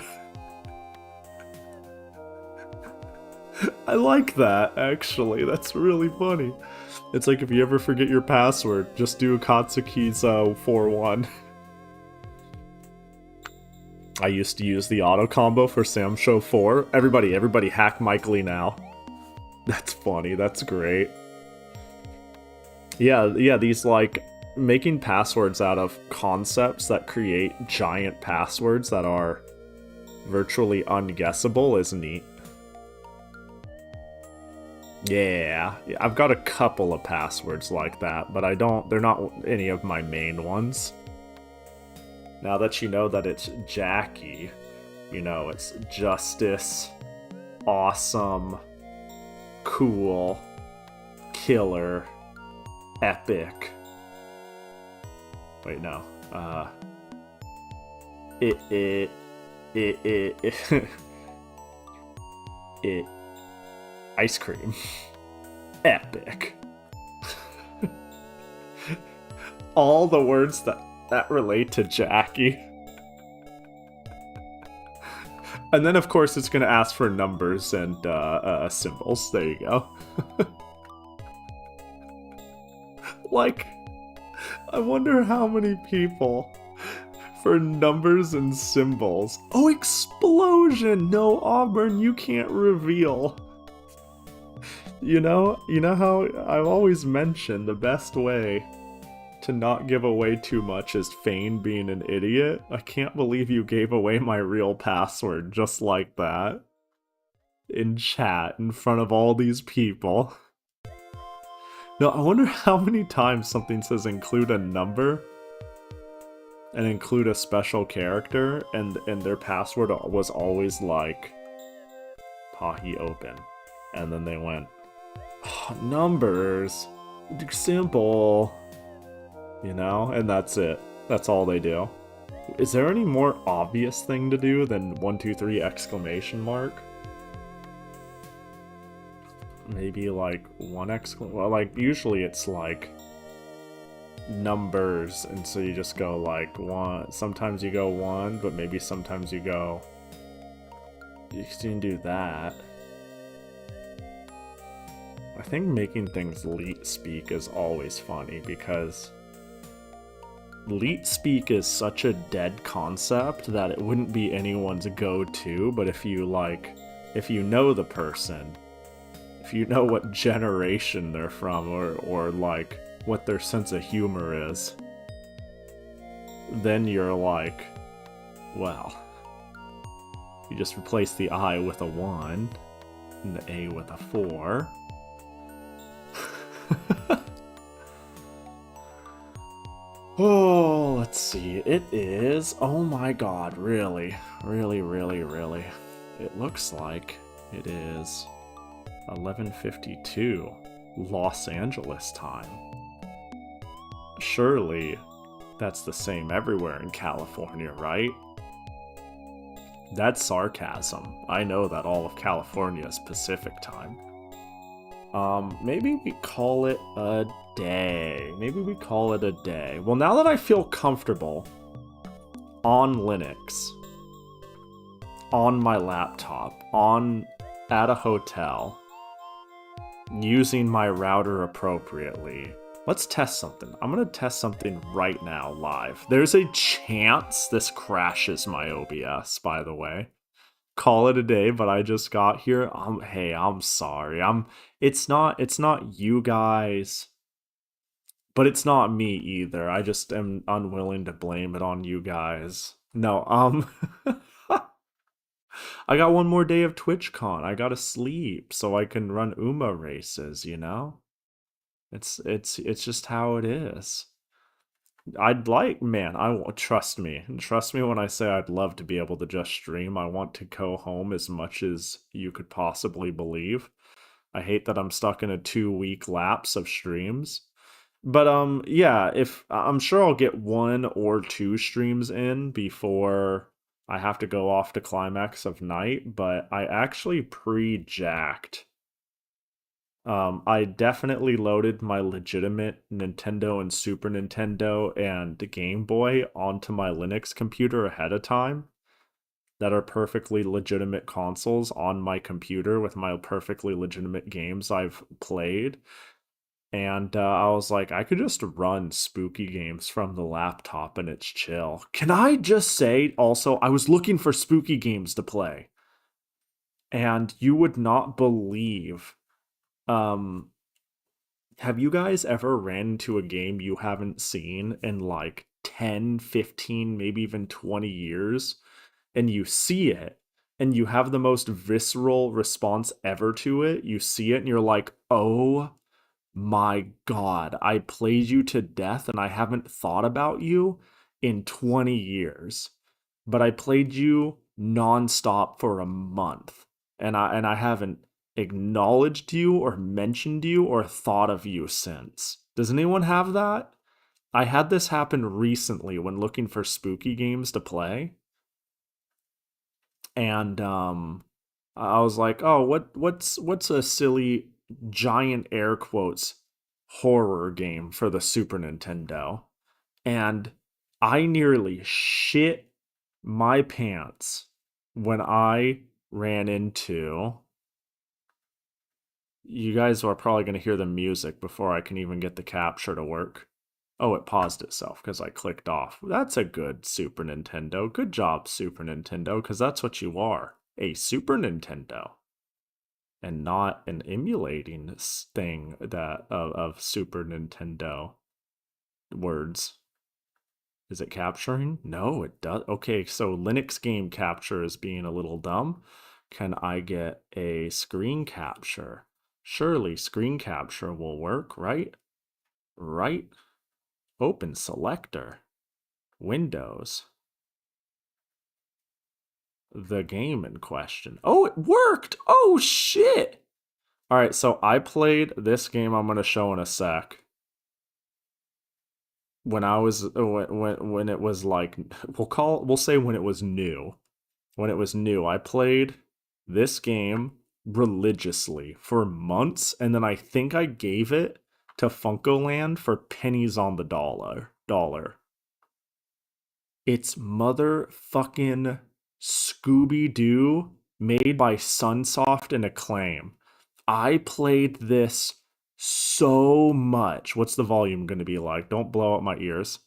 I like that, actually. That's really funny. It's like if you ever forget your password, just do Katsuki's 4-1. I used to use the auto combo for Sam Show 4. Everybody hack Mike Lee now. That's funny, that's great. Yeah, these like making passwords out of concepts that create giant passwords that are virtually unguessable is neat. Yeah, I've got a couple of passwords like that, but they're not any of my main ones. Now that you know that it's Jackie, you know, it's Justice, Awesome, Cool, Killer, Epic. Wait, no. Ice cream. Epic. All the words that relate to Jackie. And then, of course, it's going to ask for numbers and symbols. There you go. Like, I wonder how many people for numbers and symbols. Oh, explosion! No, Auburn, you can't reveal. You know how I've always mentioned the best way to not give away too much is feign being an idiot. I can't believe you gave away my real password just like that. In chat, in front of all these people. No, I wonder how many times something says include a number and include a special character, and their password was always like Pahi open. And then they went, oh, numbers, simple, you know, and that's it. That's all they do. Is there any more obvious thing to do than 1, 2, 3 exclamation mark? Maybe like well, like usually it's like numbers, and so you just go like 1. Sometimes you go 1, but maybe sometimes you go. You can do that. I think making things leet speak is always funny because leet speak is such a dead concept that it wouldn't be anyone's go-to, but if you know the person, if you know what generation they're from or like what their sense of humor is, then you're like, well, you just replace the I with a 1 and the A with a 4. Oh, let's see. It is, oh my god, really. It looks like it is 11:52 Los Angeles time. Surely that's the same everywhere in California, right? That's sarcasm. I know that all of California is Pacific time. Maybe we call it a day. Well, now that I feel comfortable on Linux, on my laptop, at a hotel, using my router appropriately, let's test something. I'm gonna test something right now live. There's a chance this crashes my OBS, by the way. Call it a day, but I just got here. Hey, I'm sorry. It's not you guys, but it's not me either. I just am unwilling to blame it on you guys. No, I got one more day of TwitchCon. I gotta sleep so I can run UMA races, you know? It's just how it is. Trust me when I say I'd love to be able to just stream. I want to go home as much as you could possibly believe. I hate that I'm stuck in a 2-week lapse of streams. But yeah, if I'm sure I'll get 1 or 2 streams in before I have to go off to Climax of Night, but I actually pre-jacked. I definitely loaded my legitimate Nintendo and Super Nintendo and Game Boy onto my Linux computer ahead of time that are perfectly legitimate consoles on my computer with my perfectly legitimate games I've played. And I was like, I could just run spooky games from the laptop and it's chill. Can I just say also, I was looking for spooky games to play. And you would not believe. Um, have you guys ever ran into a game you haven't seen in like 10, 15, maybe even 20 years? And you see it and you have the most visceral response ever to it. You see it and you're like, oh my God, I played you to death and I haven't thought about you in 20 years. But I played you nonstop for a month. And I haven't acknowledged you or mentioned you or thought of you since. Does anyone have that? I had this happen recently when looking for spooky games to play. And I was like, "Oh, what's a silly giant air quotes horror game for the Super Nintendo?" And I nearly shit my pants when I ran into. You guys are probably going to hear the music before I can even get the capture to work. Oh, it paused itself because I clicked off. That's a good Super Nintendo. Good job, Super Nintendo, because that's what you are. A Super Nintendo. And not an emulating thing that of Super Nintendo words. Is it capturing? No, it does. Okay, so Linux game capture is being a little dumb. Can I get a screen capture? Surely screen capture will work, right? Right? Open selector. Windows. The game in question. Oh, it worked! Oh, shit! Alright, so I played this game I'm going to show in a sec. When I was when it was like we'll say when it was new. When it was new, I played this game religiously for months, and then I think I gave it to Funkoland for pennies on the dollar. It's motherfucking Scooby-Doo made by Sunsoft and Acclaim. I played this so much. What's the volume going to be like? Don't blow out my ears.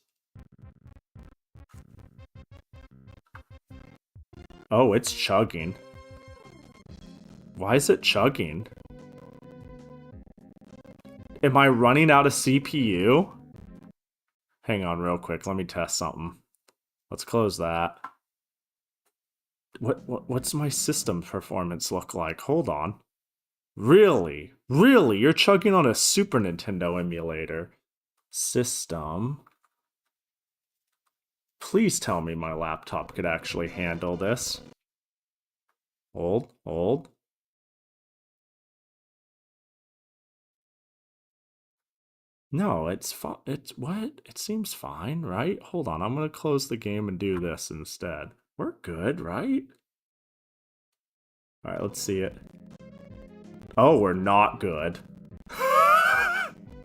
Oh, it's chugging. Why is it chugging? Am I running out of CPU? Hang on real quick. Let me test something. Let's close that. What's my system performance look like? Hold on. Really? Really? You're chugging on a Super Nintendo emulator. System. Please tell me my laptop could actually handle this. Hold. No, it's fine. It's what? It seems fine, right? Hold on, I'm gonna close the game and do this instead. We're good, right? Alright, let's see it. Oh, we're not good.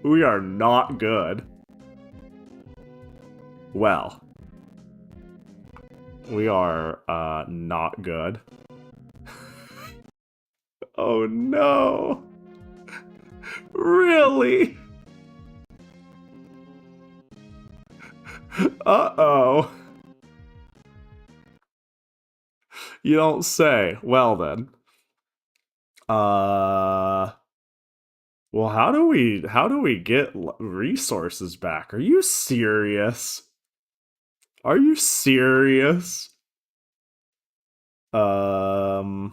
We are not good. Well. We are, not good. Oh no! Really? Uh-oh. You don't say. Well then. Well, how do we get resources back? Are you serious? Are you serious? Eto.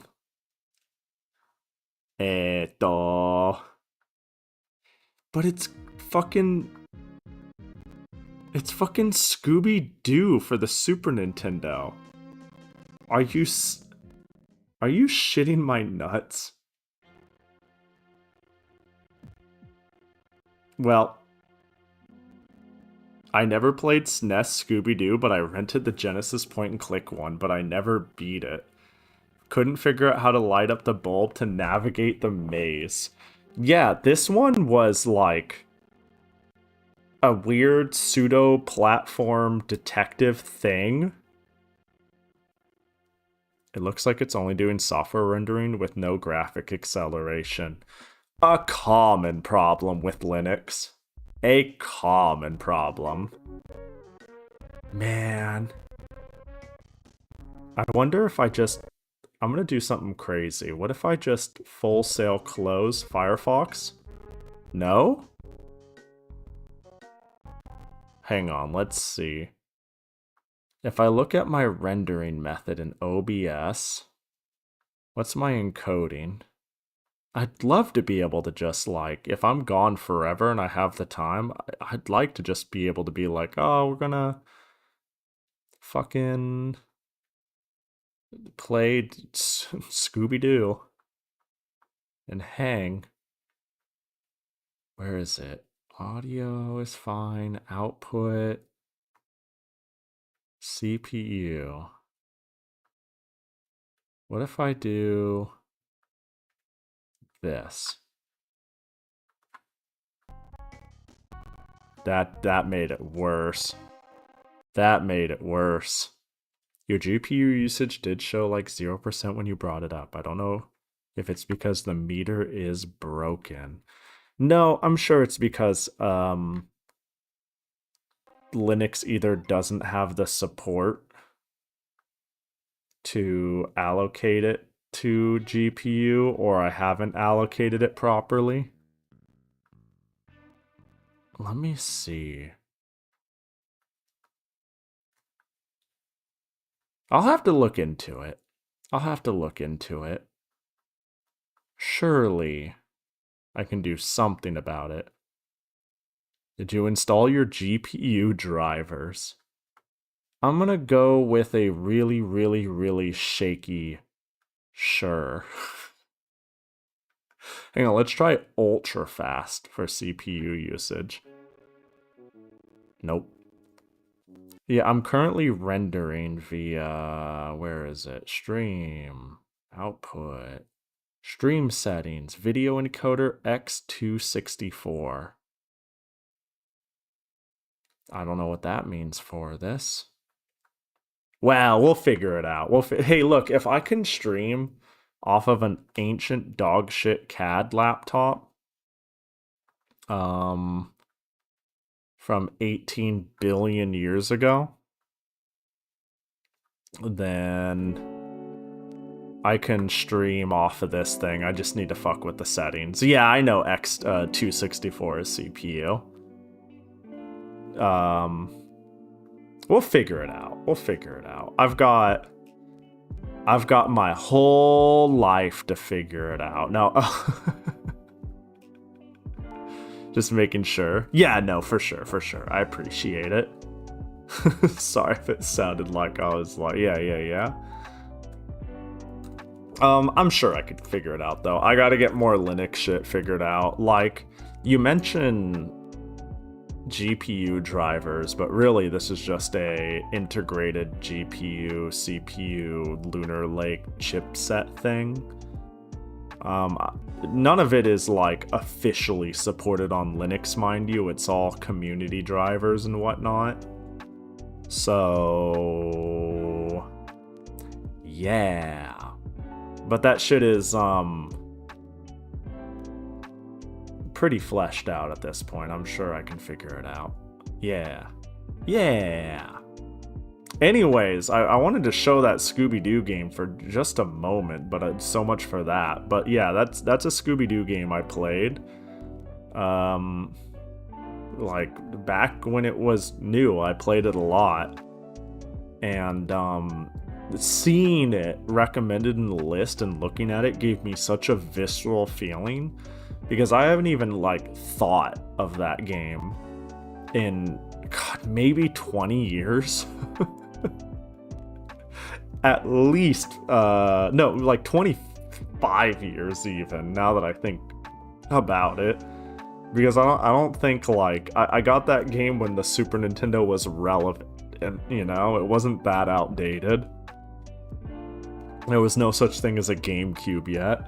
But it's fucking Scooby-Doo for the Super Nintendo. Are you shitting my nuts? Well, I never played SNES Scooby-Doo, but I rented the Genesis point-and-click one, but I never beat it. Couldn't figure out how to light up the bulb to navigate the maze. Yeah, this one was like a weird pseudo-platform detective thing. It looks like it's only doing software rendering with no graphic acceleration. A common problem with Linux. A common problem. Man. I wonder if I just... I'm gonna do something crazy. What if I just full sail close Firefox? No? Hang on, let's see. If I look at my rendering method in OBS, what's my encoding? I'd love to be able to just like, if I'm gone forever and I have the time, I'd like to just be able to be like, oh, we're gonna fucking play Scooby-Doo and hang. Where is it? Audio is fine. Output. CPU. What if I do this? That made it worse. That made it worse. Your GPU usage did show like 0% when you brought it up. I don't know if it's because the meter is broken. No, I'm sure it's because Linux either doesn't have the support to allocate it to GPU, or I haven't allocated it properly. Let me see. I'll have to look into it. Surely I can do something about it. Did you install your GPU drivers? I'm gonna go with a really, really, really shaky sure. Hang on, let's try ultra fast for CPU usage. Nope. Yeah, I'm currently rendering via, where is it? Stream, output, stream settings, video encoder X264. I don't know what that means for this. Well, we'll figure it out. Hey, look, if I can stream off of an ancient dogshit CAD laptop, from 18 billion years ago, then I can stream off of this thing. I just need to fuck with the settings. Yeah, I know X264 is CPU. We'll figure it out. I've got my whole life to figure it out. No. Just making sure. Yeah, no, for sure. I appreciate it. Sorry if it sounded like I was like, yeah. I'm sure I could figure it out, though. I gotta get more Linux shit figured out. Like, you mentioned GPU drivers, but really this is just a integrated GPU, CPU, Lunar Lake chipset thing. None of it is like officially supported on Linux, mind you. It's all community drivers and whatnot. So yeah, but that shit is pretty fleshed out at this point. I'm sure I can figure it out. Yeah. Anyways, I wanted to show that Scooby-Doo game for just a moment, but so much for that. But yeah, that's a Scooby-Doo game I played. Like, back when it was new, I played it a lot. And, seeing it recommended in the list and looking at it gave me such a visceral feeling. Because I haven't even, like, thought of that game in, God, maybe 20 years? At least, no, like 25 years even, now that I think about it. Because I don't think, like, I got that game when the Super Nintendo was relevant, and, you know, it wasn't that outdated. There was no such thing as a GameCube yet.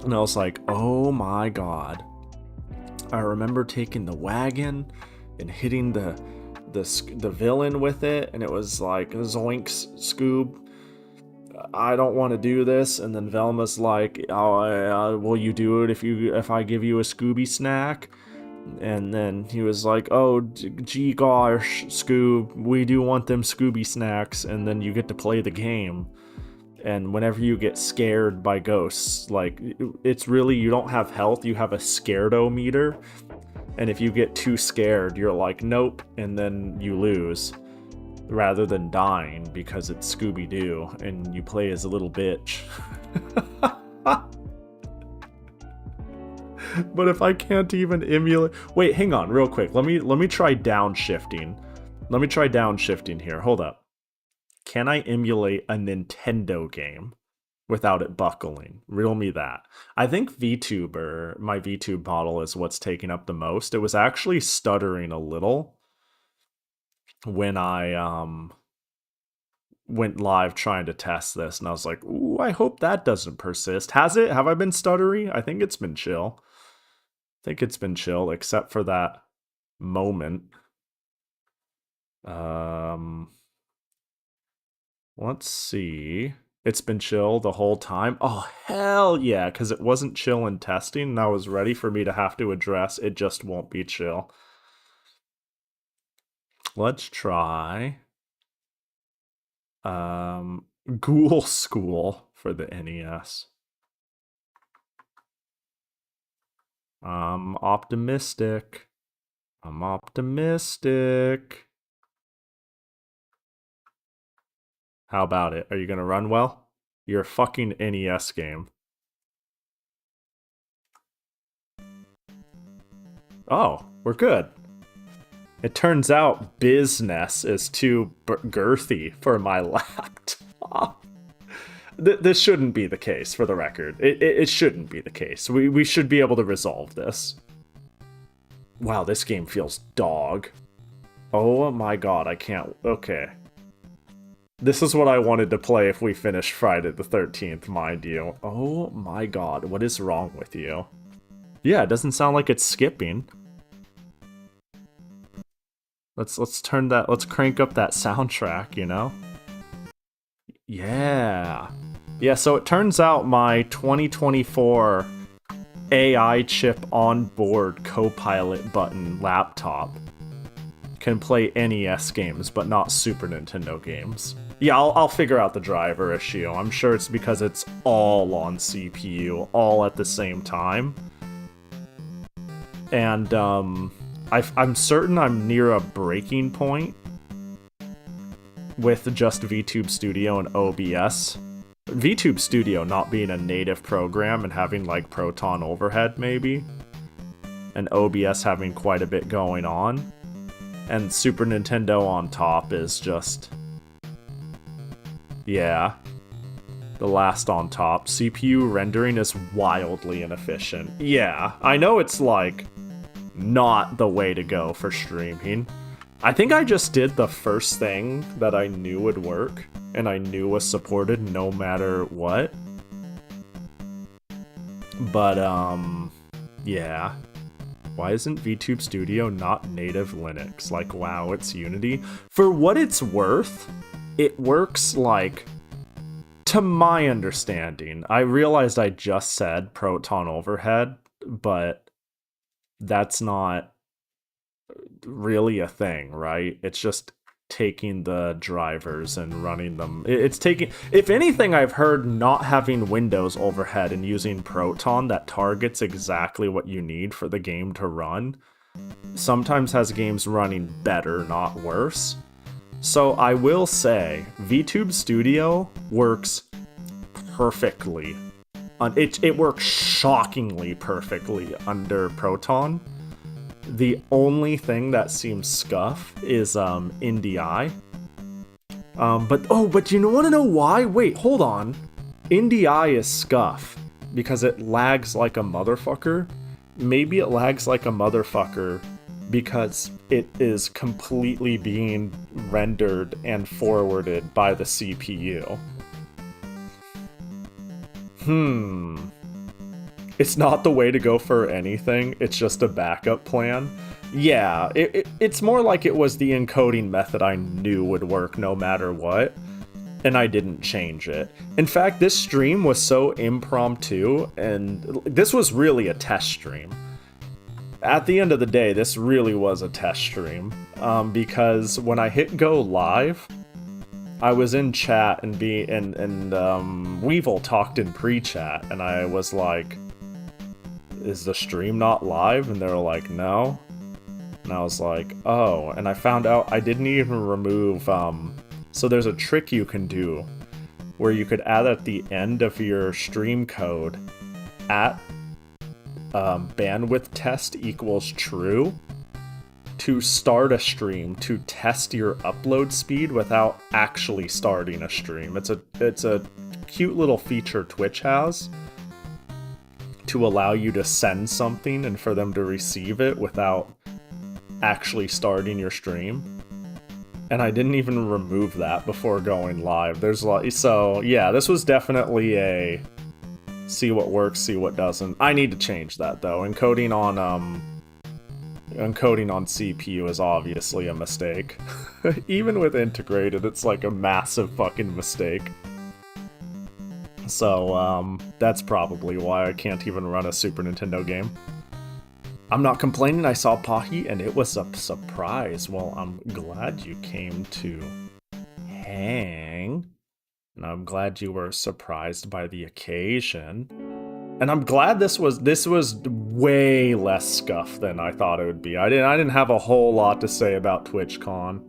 And I was like, oh my god. I remember taking the wagon and hitting the villain with it, and it was like, zoinks, Scoob, I don't want to do this. And then Velma's like, oh, will you do it if I give you a Scooby snack? And then he was like, oh, gee gosh, Scoob, we do want them Scooby snacks. And then you get to play the game. And whenever you get scared by ghosts, like, it's really, you don't have health, you have a scaredometer. And if you get too scared, you're like, nope, and then you lose. Rather than dying because it's Scooby-Doo and you play as a little bitch. But if I can't even emulate... Wait, hang on, real quick. Let me try downshifting. Let me try downshifting here. Hold up. Can I emulate a Nintendo game without it buckling? Riddle me that. I think VTuber, my VTube model, is what's taking up the most. It was actually stuttering a little when I went live trying to test this, and I was like, ooh, I hope that doesn't persist. Has it? Have I been stuttery? I think it's been chill. I think it's been chill, except for that moment. Let's see. It's been chill the whole time. Oh, hell yeah, because it wasn't chill in testing, and I was ready for me to have to address it just won't be chill. Let's try Ghoul School for the NES. I'm optimistic. I'm optimistic. How about it? Are you gonna run well? You're a fucking NES game. Oh, we're good. It turns out business is too girthy for my laptop. This shouldn't be the case, for the record. It shouldn't be the case. We should be able to resolve this. Wow, this game feels dog. Oh my god, I can't... Okay. This is what I wanted to play if we finished Friday the 13th, mind you. Oh my god, what is wrong with you? Yeah, it doesn't sound like it's skipping. Let's turn that, let's crank up that soundtrack, you know? Yeah. Yeah, so it turns out my 2024 AI chip on board Copilot button laptop can play NES games, but not Super Nintendo games. Yeah, I'll figure out the driver issue. I'm sure it's because it's all on CPU, all at the same time. And, I'm certain I'm near a breaking point with just VTube Studio and OBS. VTube Studio not being a native program and having, like, Proton overhead, maybe. And OBS having quite a bit going on. And Super Nintendo on top is just... Yeah. The last on top. CPU rendering is wildly inefficient. Yeah, I know it's, like, not the way to go for streaming. I think I just did the first thing that I knew would work, and I knew was supported no matter what. But, yeah. Why isn't VTube Studio not native Linux? Like, wow, it's Unity. For what it's worth, it works, like, to my understanding. I realized I just said Proton overhead, but that's not really a thing, right? It's just taking the drivers and running them. It's taking... If anything, I've heard not having Windows overhead and using Proton that targets exactly what you need for the game to run sometimes has games running better, not worse. So I will say, VTube Studio works perfectly. It works shockingly perfectly under Proton. The only thing that seems scuff is NDI. But you want to know why? Wait, hold on. NDI is scuff. because it lags like a motherfucker. Maybe it lags like a motherfucker because it is completely being rendered and forwarded by the CPU. It's not the way to go for anything, it's just a backup plan. Yeah, it's more like it was the encoding method I knew would work no matter what, and I didn't change it. In fact, this stream was so impromptu, and this was really a test stream. At the end of the day, this really was a test stream, because when I hit go live, I was in chat and Weevil talked in pre-chat, and I was like, is the stream not live? And they were like, no. And I was like, oh. And I found out I didn't even remove, so there's a trick you can do where you could add at the end of your stream code at bandwidth test equals true to start a stream to test your upload speed without actually starting a stream. It's a cute little feature Twitch has to allow you to send something and for them to receive it without actually starting your stream. And I didn't even remove that before going live. So yeah, this was definitely a see what works, see what doesn't. I need to change that though. Encoding on CPU is obviously a mistake. Even with integrated, it's like a massive fucking mistake. So, that's probably why I can't even run a Super Nintendo game. I'm not complaining, I saw Pahi and it was a surprise. Well, I'm glad you came to hang. And I'm glad you were surprised by the occasion. And I'm glad this was way less scuff than I thought it would be. I didn't have a whole lot to say about Twitchcon.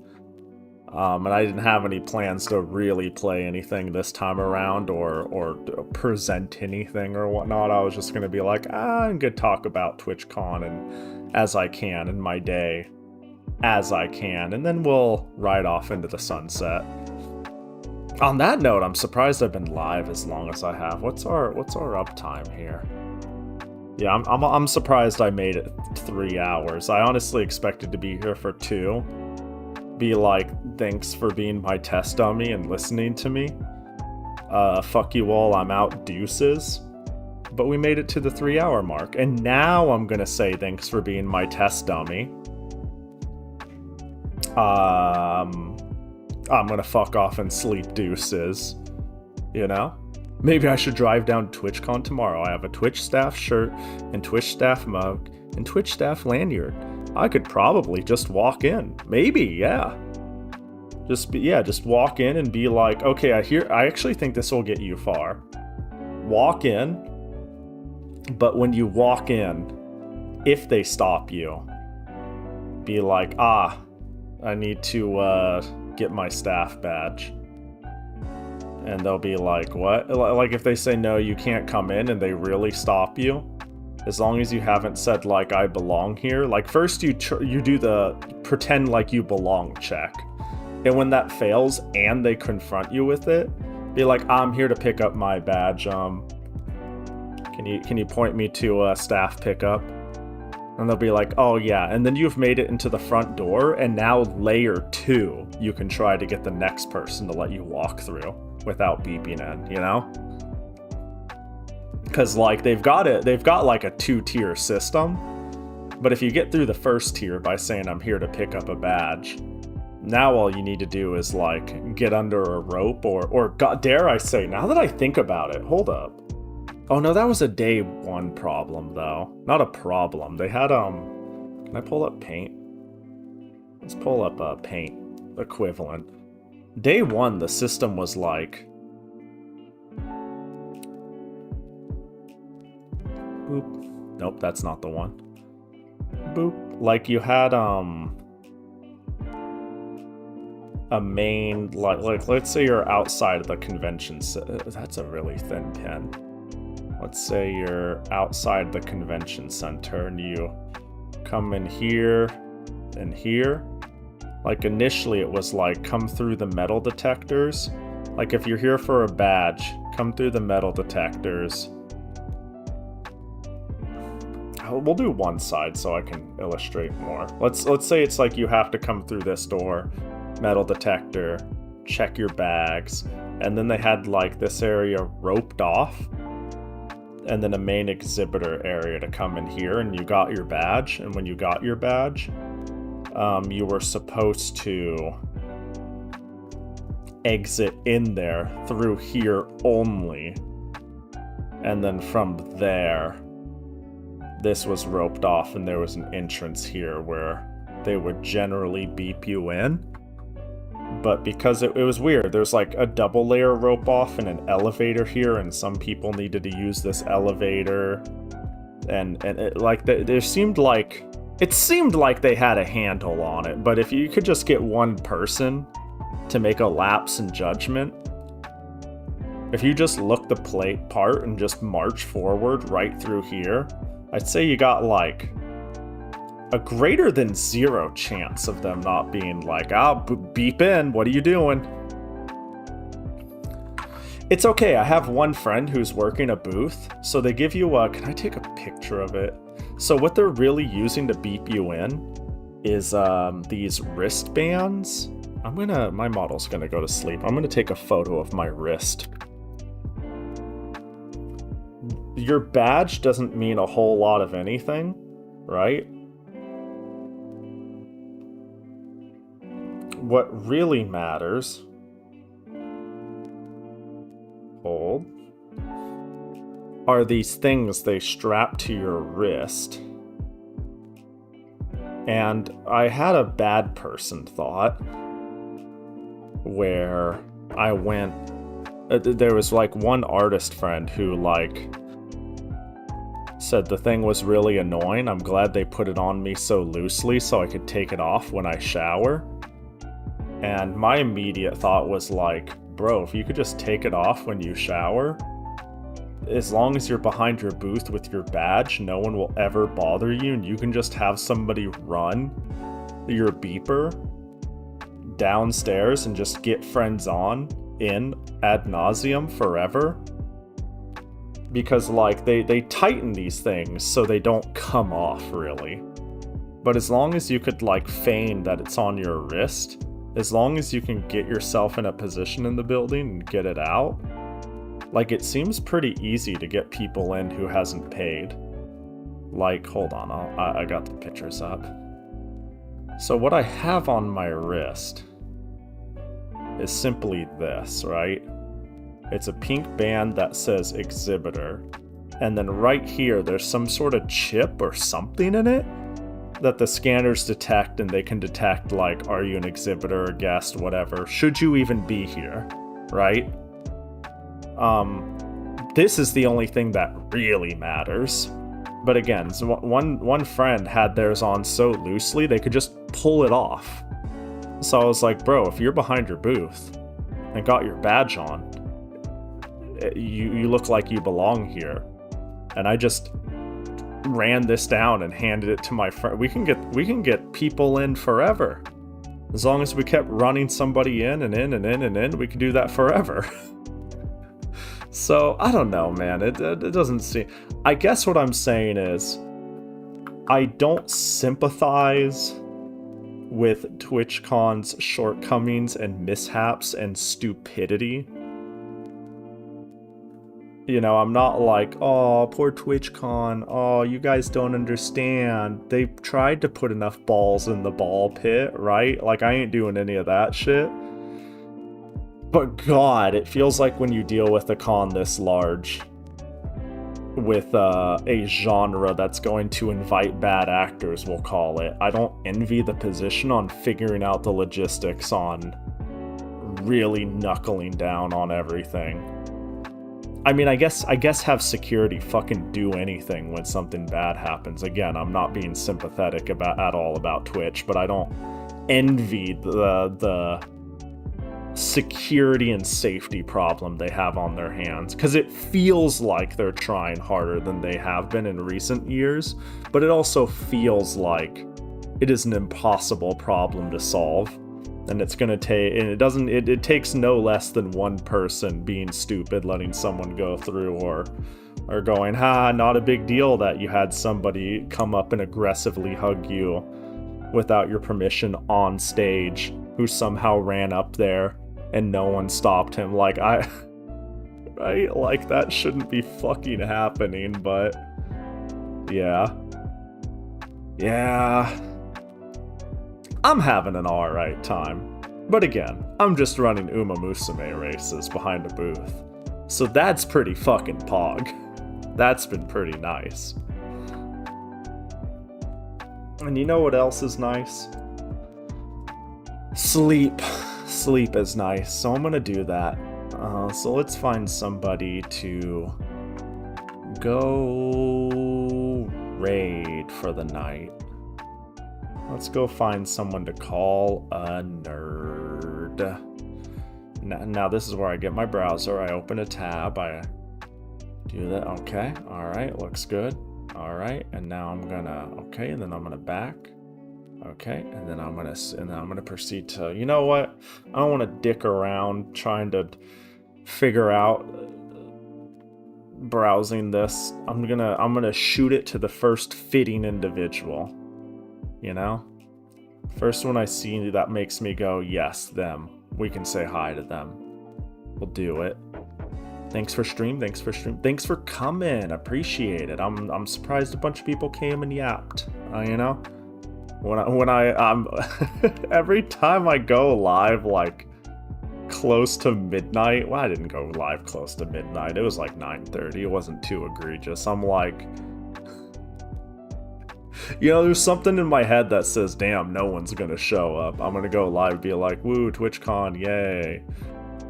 And I didn't have any plans to really play anything this time around or present anything or whatnot. I was just going to be like, I'm going to talk about TwitchCon and as I can in my day as I can. And then we'll ride off into the sunset. On that note, I'm surprised I've been live as long as I have. What's our uptime here? Yeah, I'm surprised I made it 3 hours. I honestly expected to be here for 2. Be like, thanks for being my test dummy and listening to me. Fuck you all, I'm out, deuces. But we made it to the 3-hour mark, and now I'm gonna say thanks for being my test dummy. I'm gonna fuck off and sleep, deuces. You know? Maybe I should drive down to TwitchCon tomorrow. I have a Twitch staff shirt and Twitch staff mug and Twitch staff lanyard. I could probably just walk in. Maybe, yeah. Just walk in and be like, okay, I actually think this will get you far. Walk in, but when you walk in, if they stop you, be like, I need to get my staff badge. And they'll be like, what? Like if they say, no, you can't come in, and they really stop you, as long as you haven't said, like, I belong here. Like, first you do the pretend like you belong check. And when that fails and they confront you with it, be like, I'm here to pick up my badge. Can you point me to a staff pickup? And they'll be like, oh yeah. And then you've made it into the front door, and now layer 2, you can try to get the next person to let you walk through without beeping in, you know? Because, like, they've got like a 2-tier system, but if you get through the first tier by saying I'm here to pick up a badge, now all you need to do is, like, get under a rope or God, dare I say, now that I think about it, hold up. Oh no, that was a day 1 problem though. Not a problem. They had, can I pull up paint? Let's pull up paint equivalent. Day 1, the system was like, boop. Nope, that's not the one. Boop. Like you had a main, like let's say you're outside of the convention. That's a really thin pen. Let's say you're outside the convention center and you come in here and here. Like initially it was like come through the metal detectors. Like if you're here for a badge, come through the metal detectors. we'll do one side so I can illustrate more. Let's say it's like you have to come through this door, metal detector, check your bags, and then they had like this area roped off, and then a main exhibitor area to come in here, and you got your badge, and when you got your badge, you were supposed to exit in there through here only, and then from there this was roped off and there was an entrance here where they would generally beep you in. But because it was weird, there's like a double layer rope off and an elevator here, and some people needed to use this elevator, and it, like it seemed like they had a handle on it. But if you could just get one person to make a lapse in judgment, if you just look the plate part and just march forward right through here, I'd say you got like a greater than 0 chance of them not being like, beep in, what are you doing? It's okay, I have one friend who's working a booth, so they give you can I take a picture of it? So what they're really using to beep you in is these wristbands. My model's gonna go to sleep. I'm gonna take a photo of my wrist. Your badge doesn't mean a whole lot of anything, right? What really matters, are these things they strap to your wrist. And I had a bad person thought where I went, there was like one artist friend who like said the thing was really annoying. I'm glad they put it on me so loosely so I could take it off when I shower. And my immediate thought was like, bro, if you could just take it off when you shower, as long as you're behind your booth with your badge, no one will ever bother you, and you can just have somebody run your beeper downstairs and just get friends on in ad nauseum forever. Because like they tighten these things so they don't come off really. But as long as you could like feign that it's on your wrist, as long as you can get yourself in a position in the building and get it out, like it seems pretty easy to get people in who hasn't paid. Like, hold on, I got the pictures up. So what I have on my wrist is simply this, right? It's a pink band that says exhibitor, and then right here there's some sort of chip or something in it that the scanners detect, and they can detect like, are you an exhibitor or guest, whatever, should you even be here, right? This is the only thing that really matters. But again, so one friend had theirs on so loosely they could just pull it off. So I was like, bro, if you're behind your booth and got your badge on, you look like you belong here. And I just ran this down and handed it to my friend. We can get people in forever. As long as we kept running somebody in and in and in and in, we could do that forever. So, I don't know, man. It doesn't seem... I guess what I'm saying is, I don't sympathize with TwitchCon's shortcomings and mishaps and stupidity. You know, I'm not like, oh, poor TwitchCon, oh, you guys don't understand. They tried to put enough balls in the ball pit, right? Like, I ain't doing any of that shit. But God, it feels like when you deal with a con this large, with a genre that's going to invite bad actors, we'll call it, I don't envy the position on figuring out the logistics on really knuckling down on everything. I mean, I guess have security fucking do anything when something bad happens. Again, I'm not being sympathetic at all about Twitch, but I don't envy the security and safety problem they have on their hands, because it feels like they're trying harder than they have been in recent years, but it also feels like it is an impossible problem to solve, and it's gonna take, and it takes no less than one person being stupid letting someone go through, or Or going, ha, not a big deal that you had somebody come up and aggressively hug you without your permission on stage, who somehow ran up there and no one stopped him. Like, right? Like, that shouldn't be fucking happening, but yeah. Yeah. I'm having an alright time. But again, I'm just running Uma Musume races behind a booth. So that's pretty fucking pog. That's been pretty nice. And you know what else is nice? Sleep. Sleep is nice, so I'm gonna do that. So let's find somebody to go raid for the night. Let's go find someone to call a nerd. Now this is where I get my browser. I open a tab. I do that. Okay. All right. Looks good. All right. And now I'm gonna. Okay. And then I'm gonna back. Okay. And then I'm gonna proceed to. You know what? I don't want to dick around trying to figure out browsing this. I'm gonna shoot it to the first fitting individual. You know, first one I see that makes me go, yes, them. We can say hi to them. We'll do it. Thanks for stream. Thanks for stream. Thanks for coming. Appreciate it. I'm surprised a bunch of people came and yapped. You know, when I every time I go live like close to midnight. Well, I didn't go live close to midnight. It was like 9:30. It wasn't too egregious. I'm like, you know, there's something in my head that says, damn, no one's gonna show up. I'm gonna go live and be like, woo, TwitchCon, yay.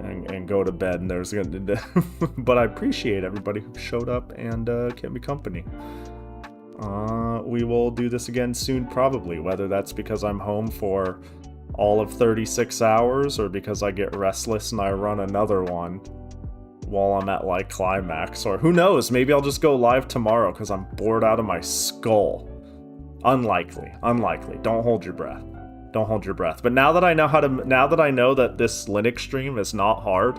And go to bed, and there's gonna... But I appreciate everybody who showed up and kept me company. We will do this again soon, probably. Whether that's because I'm home for all of 36 hours, or because I get restless and I run another one while I'm at, like, Climax. Or who knows, maybe I'll just go live tomorrow because I'm bored out of my skull. Unlikely. Don't hold your breath. Don't hold your breath. But now that I know that this Linux stream is not hard,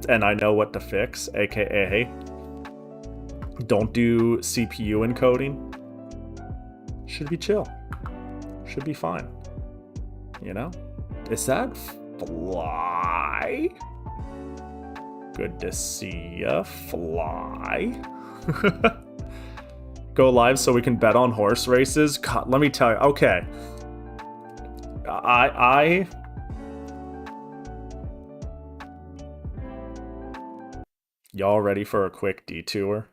and I know what to fix, aka don't do CPU encoding, should be chill. Should be fine. You know? Is that Fly? Good to see ya, Fly. Go live so we can bet on horse races? God, let me tell you. Okay. Y'all ready for a quick detour?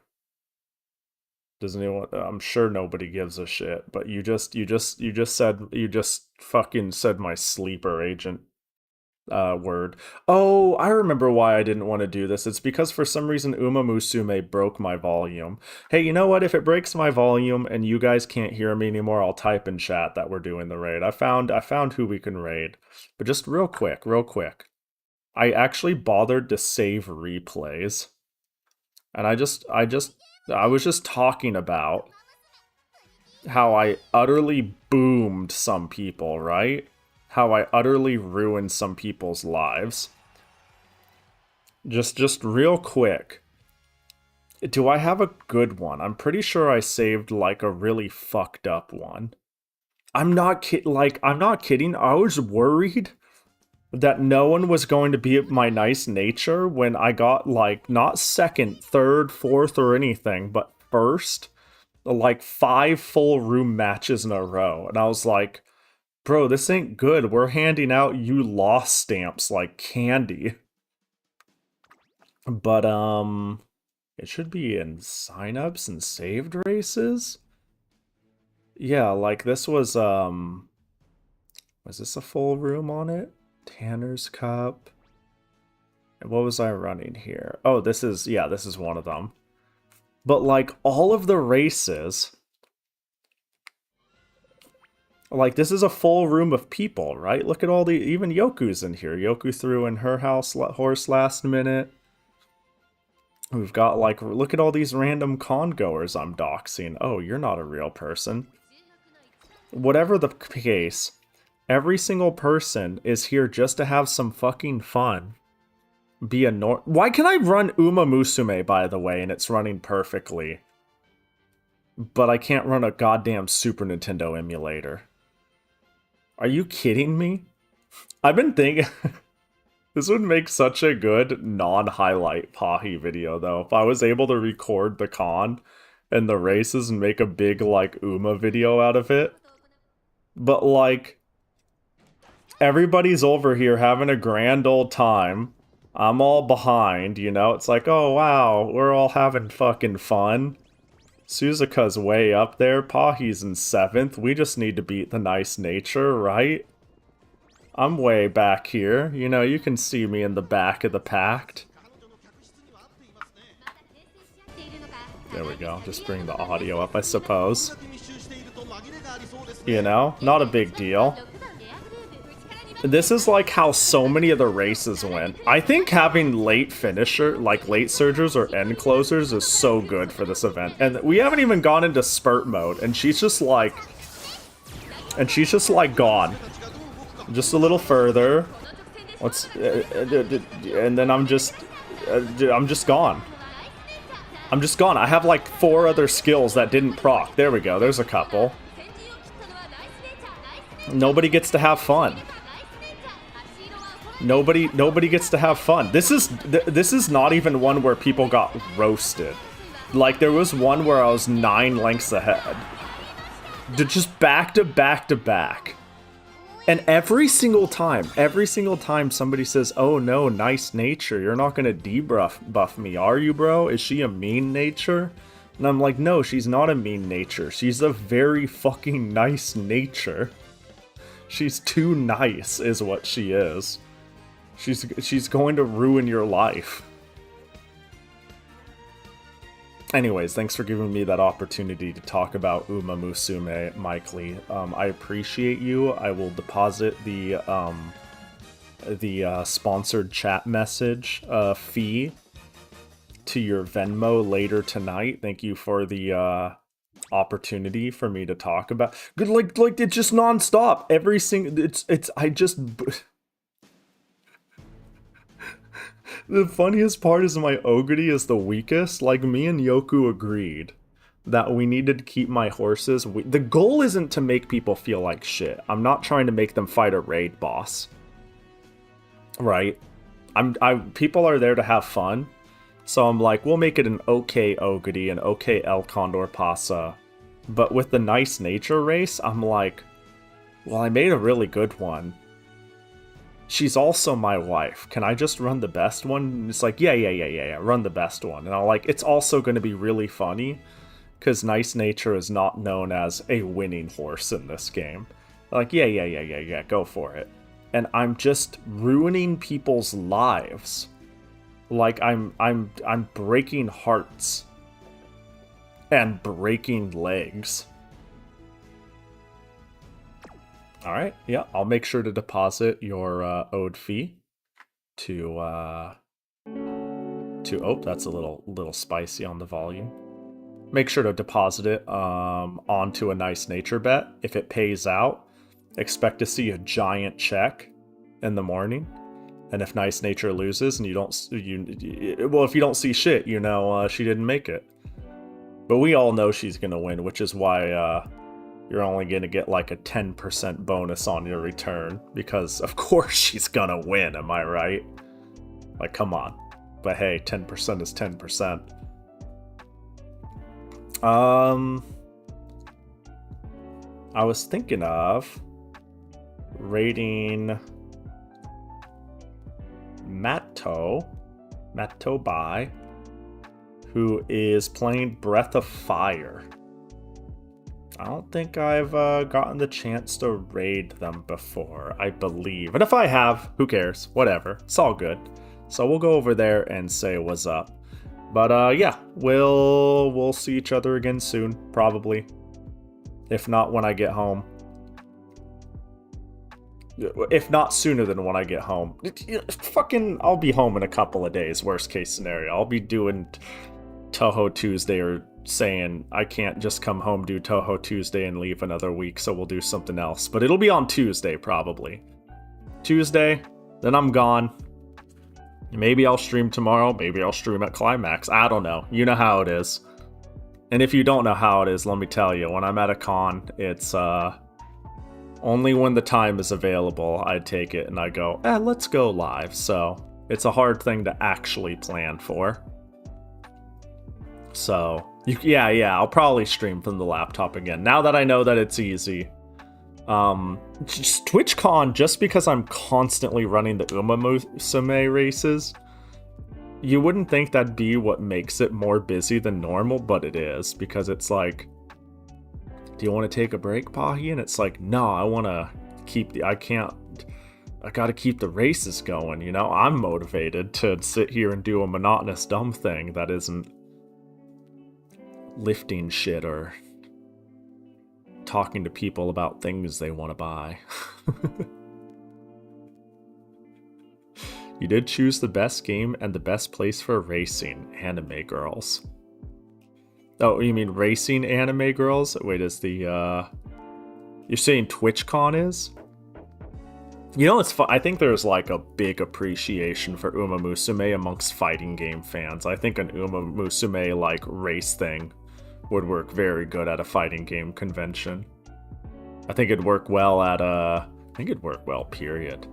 Does anyone? I'm sure nobody gives a shit, but you just fucking said my sleeper agent word. Oh, I remember why I didn't want to do this. It's because for some reason Uma Musume broke my volume. Hey, you know what? If it breaks my volume and you guys can't hear me anymore, I'll type in chat that we're doing the raid. I found who we can raid. But just real quick. I actually bothered to save replays. And I was just talking about how I utterly boomed some people, right? How I utterly ruined some people's lives. Just real quick. Do I have a good one? I'm pretty sure I saved like a really fucked up one. I'm not kidding. I was worried that no one was going to be at my nice nature when I got like not second, third, fourth or anything, but first, like 5 full room matches in a row. And I was like, bro, this ain't good. We're handing out you lost stamps like candy. But, it should be in signups and saved races? Yeah, like this was this a full room on it? Tanner's Cup. And what was I running here? Oh, this is one of them. But like all of the races... Like, this is a full room of people, right? Look at all the... Even Yoku's in here. Yoku threw in her horse last minute. We've got, like... Look at all these random con goers I'm doxing. Oh, you're not a real person. Whatever the case, every single person is here just to have some fucking fun. be a Why can I run Uma Musume, by the way, and it's running perfectly? But I can't run a goddamn Super Nintendo emulator. Are you kidding me? I've been thinking... This would make such a good non-highlight Pahi video, though. If I was able to record the con and the races and make a big, like, Uma video out of it. But, like, everybody's over here having a grand old time. I'm all behind, you know? It's like, oh, wow, we're all having fucking fun. Suzuka's way up there. Pahi's in 7th. We just need to beat the nice nature, right? I'm way back here. You know, you can see me in the back of the pact. There we go. Just bring the audio up, I suppose. You know, not a big deal. This is like how so many of the races went. I think having late finisher, like late surgers or end closers is so good for this event. And we haven't even gone into spurt mode, and she's just like gone. Just a little further. And then I'm just gone. I'm just gone. I have like 4 other skills that didn't proc. There we go. There's a couple. Nobody gets to have fun. Nobody gets to have fun. This is not even one where people got roasted. Like, there was one where I was 9 lengths ahead. Just back to back to back. And every single time somebody says, oh no, nice nature, you're not gonna debuff me, are you, bro? Is she a mean nature? And I'm like, no, she's not a mean nature. She's a very fucking nice nature. She's too nice, is what she is. She's going to ruin your life. Anyways, thanks for giving me that opportunity to talk about Uma Musume, Mike Lee. I appreciate you. I will deposit the sponsored chat message fee to your Venmo later tonight. Thank you for the opportunity for me to talk about. Good, like it's just nonstop. Every single I just. The funniest part is my Ogre is the weakest. Like, me and Yoku agreed that we needed to keep my horses. The goal isn't to make people feel like shit. I'm not trying to make them fight a raid boss. Right? People are there to have fun. So I'm like, we'll make it an okay Ogre, an okay El Condor Pasa. But with the nice nature race, I'm like, well, I made a really good one. She's also my wife. Can I just run the best one? And it's like, yeah, run the best one. And I'm like, it's also going to be really funny, because Nice Nature is not known as a winning horse in this game. Like, yeah, go for it. And I'm just ruining people's lives. Like, I'm breaking hearts. And breaking legs. Alright, yeah, I'll make sure to deposit your owed fee to oh, that's a little spicy on the volume. Make sure to deposit it onto a Nice Nature bet. If it pays out, expect to see a giant check in the morning. And if Nice Nature loses and you don't, well, if you don't see shit, you know she didn't make it. But we all know she's gonna win, which is why you're only going to get like a 10% bonus on your return, because of course she's going to win, am I right? Like, come on. But hey, 10% is 10%. I was thinking of raiding Matto Bai, who is playing Breath of Fire. I don't think I've gotten the chance to raid them before, I believe. And if I have, who cares? Whatever. It's all good. So we'll go over there and say what's up. But yeah, we'll see each other again soon, probably. If not when I get home. If not sooner than when I get home. Fucking, I'll be home in a couple of days, worst case scenario. I'll be doing Toho Tuesday, or saying I can't just come home, do Toho Tuesday, and leave another week, so we'll do something else. But it'll be on Tuesday, probably. Tuesday, then I'm gone. Maybe I'll stream tomorrow, maybe I'll stream at Climax. I don't know. You know how it is. And if you don't know how it is, let me tell you, when I'm at a con, it's only when the time is available, I take it and I go, let's go live. So it's a hard thing to actually plan for. So, yeah, I'll probably stream from the laptop again. Now that I know that it's easy. Just TwitchCon, just because I'm constantly running the Uma Musume races, you wouldn't think that'd be what makes it more busy than normal, but it is, because it's like, do you want to take a break, Pahi? And it's like, no, I want to keep I gotta keep the races going, you know? I'm motivated to sit here and do a monotonous dumb thing that isn't lifting shit or talking to people about things they want to buy. You did choose the best game and the best place for racing, anime girls. Oh, you mean racing anime girls? Wait, is the, you're saying TwitchCon is? You know, it's fun. I think there's like a big appreciation for Uma Musume amongst fighting game fans. I think an Uma Musume, like, race thing would work very good at a fighting game convention. I think it'd work well at period.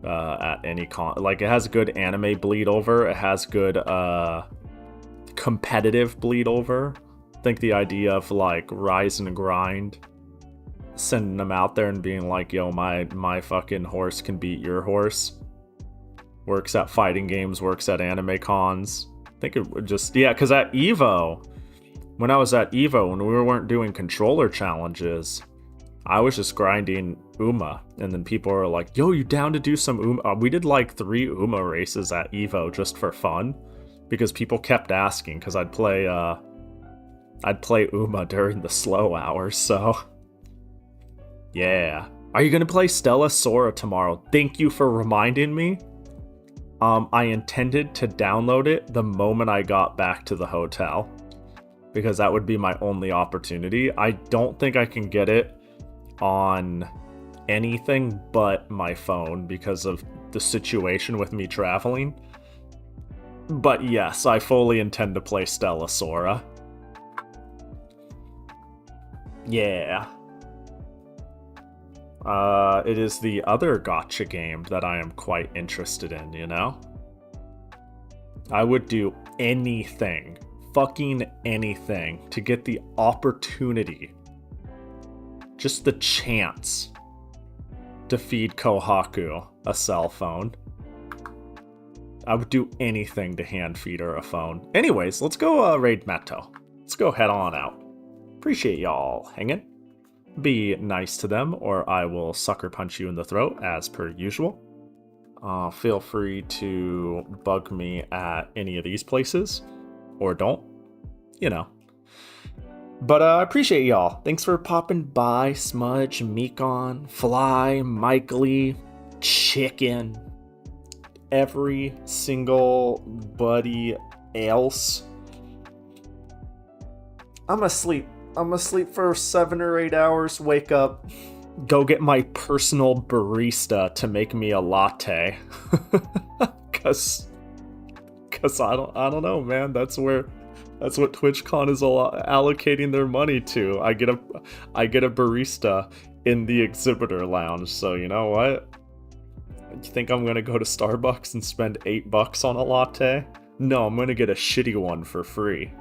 At any con. Like, it has good anime bleed over. It has good, competitive bleed over. I think the idea of, like, rise and grind, sending them out there and being like, yo, my fucking horse can beat your horse, works at fighting games, works at anime cons. I think it would just, yeah, because at Evo, when I was at Evo, when we weren't doing controller challenges, I was just grinding Uma, and then people were like, yo, you down to do some Uma? We did like 3 Uma races at Evo just for fun, because people kept asking, because I'd play Uma during the slow hours, so yeah. Are you gonna play Stella Sora tomorrow? Thank you for reminding me. I intended to download it the moment I got back to the hotel, because that would be my only opportunity. I don't think I can get it on anything but my phone because of the situation with me traveling. But yes, I fully intend to play Stella Sora. Yeah. It is the other gacha game that I am quite interested in, you know? I would do anything, fucking anything, to get the opportunity, just the chance, to feed Kohaku a cell phone. I would do anything to hand feed her a phone. Anyways, let's go raid Meto. Let's go head on out. Appreciate y'all hanging. Be nice to them, or I will sucker punch you in the throat, as per usual. Feel free to bug me at any of these places, or don't, you know. But I appreciate y'all. Thanks for popping by, Smudge, Meekon, Fly, Mike Lee, Chicken, every single buddy else. I'm asleep for 7 or 8 hours, wake up, go get my personal barista to make me a latte. Cause I don't know, man. That's what TwitchCon is allocating their money to. I get a barista in the exhibitor lounge. So you know what? You think I'm gonna go to Starbucks and spend $8 on a latte? No, I'm gonna get a shitty one for free.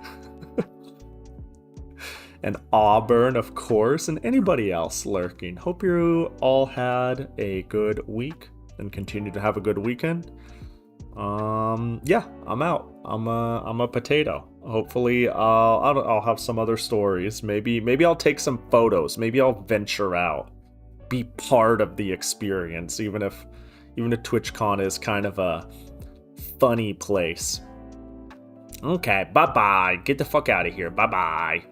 And Auburn, of course, and anybody else lurking. Hope you all had a good week and continue to have a good weekend. Yeah, I'm out. I'm a potato. Hopefully, I'll have some other stories. Maybe I'll take some photos. Maybe I'll venture out, be part of the experience, even if TwitchCon is kind of a funny place. Okay, bye bye. Get the fuck out of here. Bye bye.